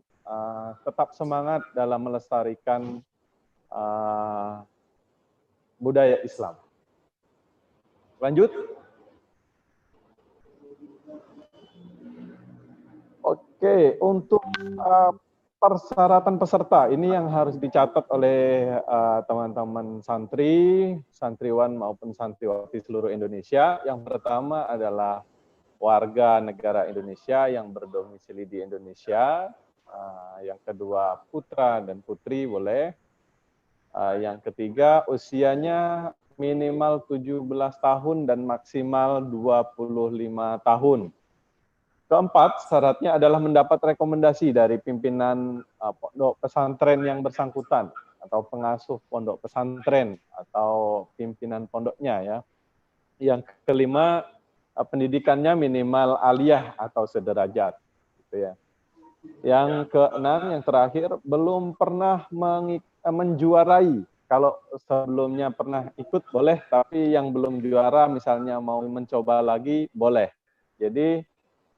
budaya Islam. Lanjut. Oke, untuk persyaratan peserta ini yang harus dicatat oleh teman-teman santri, santriwan maupun santriwati seluruh Indonesia. Yang pertama adalah warga negara Indonesia yang berdomisili di Indonesia. Yang kedua putra dan putri boleh. Yang ketiga usianya minimal 17 tahun dan maksimal 25 tahun. Keempat, syaratnya adalah mendapat rekomendasi dari pimpinan pondok pesantren yang bersangkutan atau pengasuh pondok pesantren atau pimpinan pondoknya ya. Yang kelima, pendidikannya minimal aliyah atau sederajat gitu ya. Yang keenam, yang terakhir, belum pernah menjuarai. Kalau sebelumnya pernah ikut boleh, tapi yang belum juara misalnya mau mencoba lagi boleh. Jadi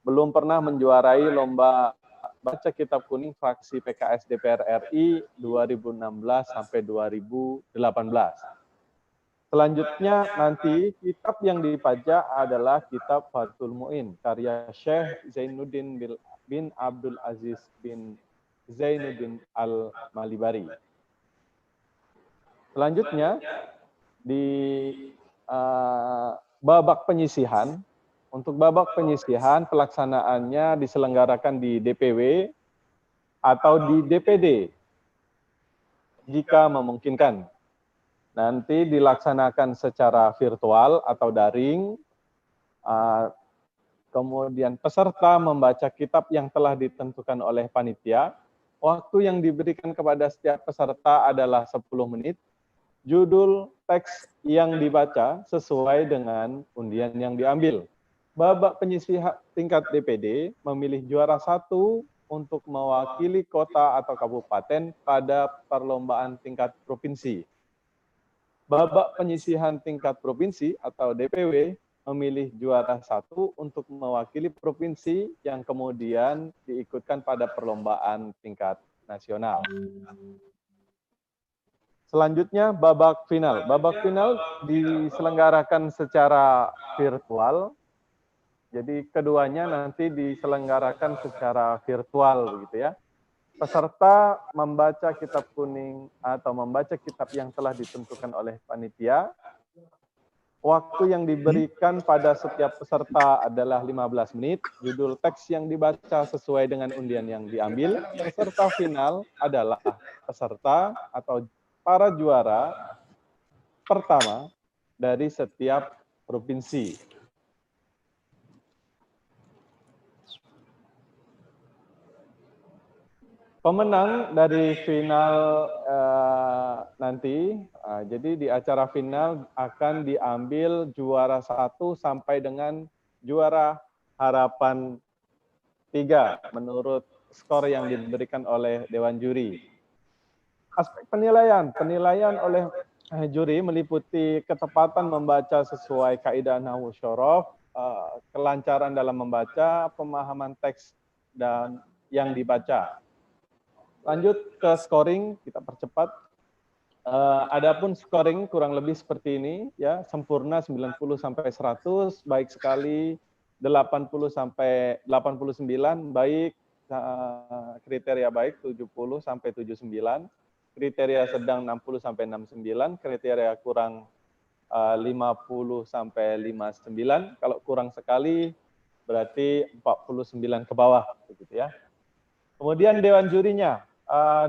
belum pernah menjuarai lomba baca kitab kuning fraksi PKS DPR RI 2016 sampai 2018. Selanjutnya nanti kitab yang dipajak adalah kitab Fathul Mu'in karya Syekh Zainuddin bin Abdul Aziz bin Zainuddin Al-Malibari. Selanjutnya di babak penyisihan. Untuk babak penyisihan pelaksanaannya diselenggarakan di DPW atau di DPD jika memungkinkan. Nanti dilaksanakan secara virtual atau daring. Kemudian peserta membaca kitab yang telah ditentukan oleh panitia. Waktu yang diberikan kepada setiap peserta adalah 10 menit. Judul teks yang dibaca sesuai dengan undian yang diambil. Babak penyisihan tingkat DPD memilih juara 1 untuk mewakili kota atau kabupaten pada perlombaan tingkat provinsi. Babak penyisihan tingkat provinsi atau DPW memilih juara 1 untuk mewakili provinsi yang kemudian diikutkan pada perlombaan tingkat nasional. Selanjutnya babak final. Babak final diselenggarakan secara virtual. Jadi keduanya nanti diselenggarakan secara virtual begitu ya. Peserta membaca kitab kuning atau membaca kitab yang telah ditentukan oleh panitia. Waktu yang diberikan pada setiap peserta adalah 15 menit. Judul teks yang dibaca sesuai dengan undian yang diambil. Peserta final adalah peserta atau para juara pertama dari setiap provinsi. Pemenang dari final nanti, jadi di acara final akan diambil juara 1 sampai dengan juara harapan 3 menurut skor yang diberikan oleh Dewan Juri. Aspek penilaian oleh juri meliputi ketepatan membaca sesuai kaidah nahwu syaraf, kelancaran dalam membaca, pemahaman teks dan yang dibaca. Lanjut ke scoring, kita percepat. Adapun scoring kurang lebih seperti ini ya, sempurna 90 sampai 100, baik sekali 80 sampai 89, baik kriteria baik 70 sampai 79, kriteria sedang 60 sampai 69, kriteria kurang 50 sampai 59, kalau kurang sekali berarti 49 ke bawah begitu ya. Kemudian dewan jurinya.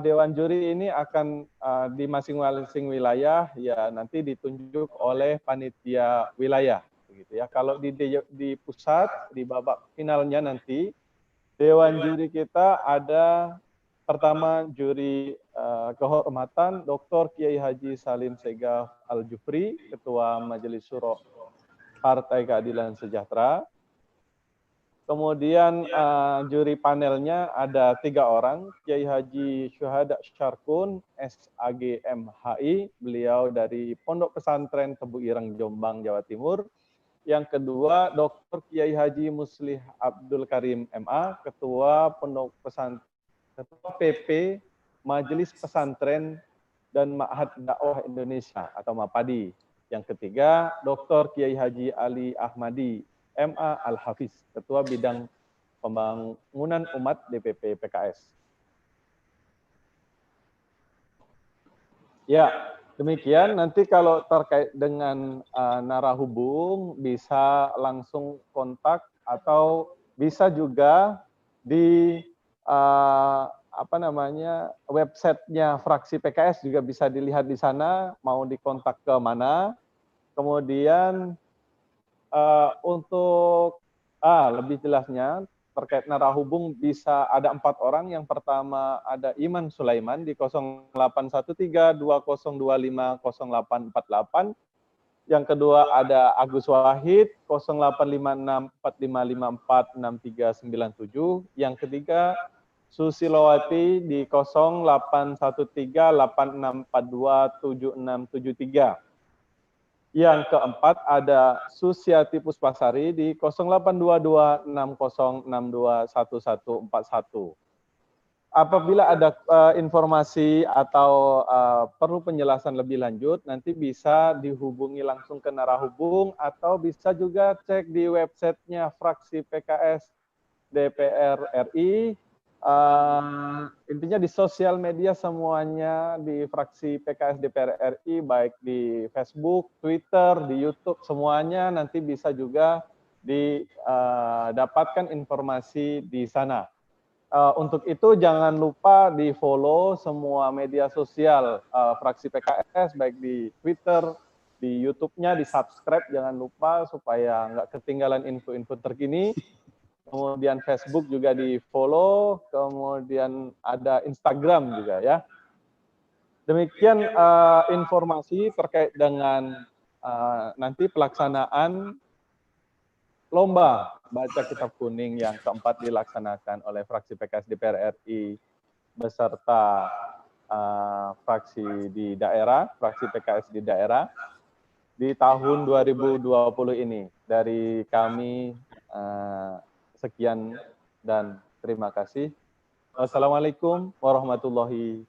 Dewan juri ini akan di masing-masing wilayah ya nanti ditunjuk oleh panitia wilayah begitu ya. Kalau di pusat di babak finalnya nanti dewan juri kita ada pertama juri kehormatan Dr. Kiai Haji Salim Segaf Al-Jufri, Ketua Majelis Syuro Partai Keadilan Sejahtera. Kemudian juri panelnya ada 3 orang, Kiai Haji Syuhada Syarkun, SAG MHI, beliau dari Pondok Pesantren Tebu Ireng, Jombang, Jawa Timur. Yang kedua, Dr. Kiai Haji Muslih Abdul Karim MA, Ketua Pondok Pesantren, Ketua PP Majelis Pesantren dan Ma'had Dakwah Indonesia atau MAPADI. Yang ketiga, Dr. Kiai Haji Ali Ahmadi, MA Al-Hafiz, Ketua Bidang Pembangunan Umat DPP PKS. Ya, demikian. Nanti kalau terkait dengan narahubung bisa langsung kontak atau bisa juga di websitenya fraksi PKS juga bisa dilihat di sana, mau dikontak ke mana. Kemudian untuk lebih jelasnya terkait narahubung bisa ada 4 orang. Yang pertama ada Iman Sulaiman di 081320250848. Yang kedua ada Agus Wahid 085645546397. Yang ketiga Susilowati di 081386427673. Yang keempat ada Susiati Puspasari di 082260621141. Apabila ada informasi atau perlu penjelasan lebih lanjut, nanti bisa dihubungi langsung ke narahubung atau bisa juga cek di websitenya fraksi PKS DPR RI. Intinya di sosial media semuanya di fraksi PKS DPR RI, baik di Facebook, Twitter, di YouTube, semuanya nanti bisa juga didapatkan informasi di sana. Untuk itu jangan lupa di follow semua media sosial fraksi PKS, baik di Twitter, di YouTube-nya, di subscribe, jangan lupa supaya nggak ketinggalan info-info terkini. Kemudian Facebook juga di follow, kemudian ada Instagram juga ya. Demikian informasi terkait dengan nanti pelaksanaan lomba baca kitab kuning yang keempat dilaksanakan oleh fraksi PKS DPR RI beserta fraksi di daerah, fraksi PKS di daerah di tahun 2020 ini. Dari kami sekian dan terima kasih. Wassalamualaikum warahmatullahi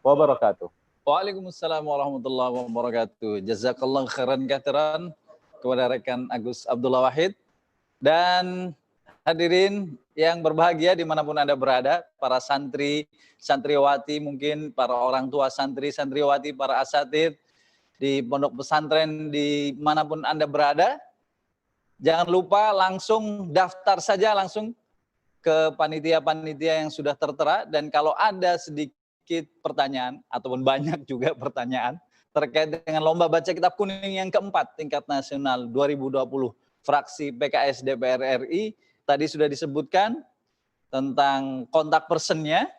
wabarakatuh. Waalaikumsalam warahmatullahi wabarakatuh. Jazakallah khairan katsiran kepada rekan Agus Abdullah Wahid. Dan hadirin yang berbahagia dimanapun Anda berada, para santri, santriwati, mungkin para orang tua santri, santriwati, para asatidz di pondok pesantren dimanapun Anda berada, jangan lupa langsung daftar saja langsung ke panitia-panitia yang sudah tertera. Dan kalau ada sedikit pertanyaan ataupun banyak juga pertanyaan terkait dengan lomba baca kitab kuning yang keempat tingkat nasional 2020 fraksi PKS DPR RI, tadi sudah disebutkan tentang kontak personnya.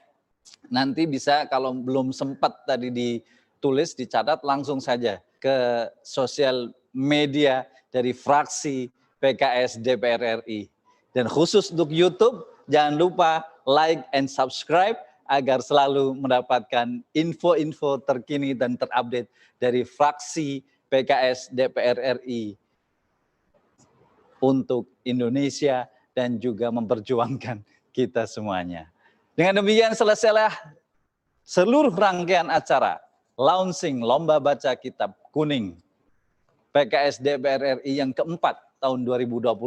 Nanti bisa kalau belum sempat tadi ditulis, dicatat langsung saja ke sosial media dari fraksi PKS DPR RI. Dan khusus untuk YouTube, jangan lupa like and subscribe agar selalu mendapatkan info-info terkini dan terupdate dari fraksi PKS DPR RI untuk Indonesia dan juga memperjuangkan kita semuanya. Dengan demikian selesailah seluruh rangkaian acara launching Lomba Baca Kitab Kuning PKS DPR RI yang keempat tahun 2020.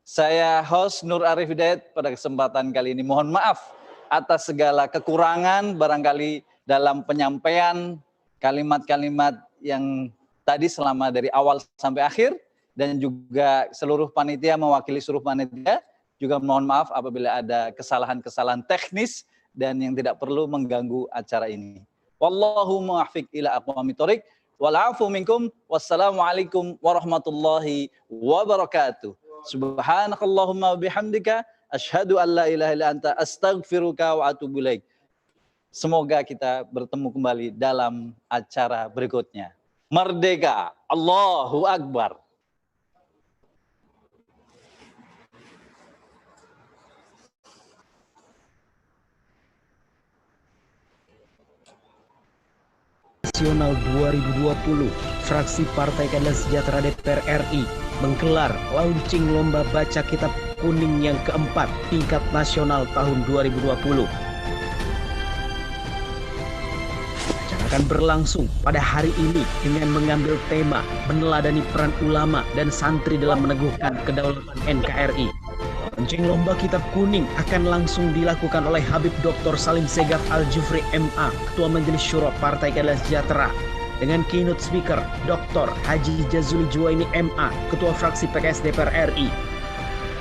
Saya host Nur Arif Hidayat pada kesempatan kali ini. Mohon maaf atas segala kekurangan barangkali dalam penyampaian kalimat-kalimat yang tadi selama dari awal sampai akhir. Dan juga seluruh panitia, mewakili seluruh panitia, juga mohon maaf apabila ada kesalahan-kesalahan teknis dan yang tidak perlu mengganggu acara ini. Wallahu muwaffiq ila aqwamit thoriq. Wal-'afu minkum. Wassalamualaikum warahmatullahi wabarakatuh. Subhanakallahumma bihamdika asyhadu an la ilaha illa anta astaghfiruka wa atubu ilaik. Semoga kita bertemu kembali dalam acara berikutnya. Merdeka! Allahu Akbar! Nasional 2020, fraksi Partai Keadilan Sejahtera DPR RI menggelar launching lomba baca kitab kuning yang keempat tingkat nasional tahun 2020. Acara akan berlangsung pada hari ini dengan mengambil tema meneladani peran ulama dan santri dalam meneguhkan kedaulatan NKRI. Launching lomba kitab kuning akan langsung dilakukan oleh Habib Dr. Salim Segaf Al-Jufri MA, Ketua Majelis Syuro Partai Keadilan Sejahtera, dengan keynote speaker Dr. Haji Jazuli Juwaini MA, Ketua Fraksi PKS DPR RI.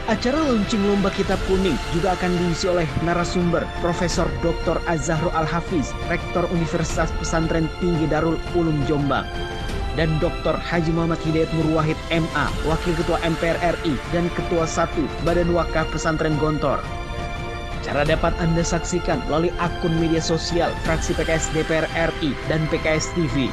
Acara launching lomba kitab kuning juga akan diisi oleh narasumber Profesor Dr. Az-Zahro Al-Hafiz, Rektor Universitas Pesantren Tinggi Darul Ulum Jombang, dan Dr. Haji Muhammad Hidayat Nur Wahid MA, Wakil Ketua MPR RI dan Ketua 1 Badan Wakaf Pesantren Gontor. Acara dapat Anda saksikan melalui akun media sosial Fraksi PKS DPR RI dan PKS TV.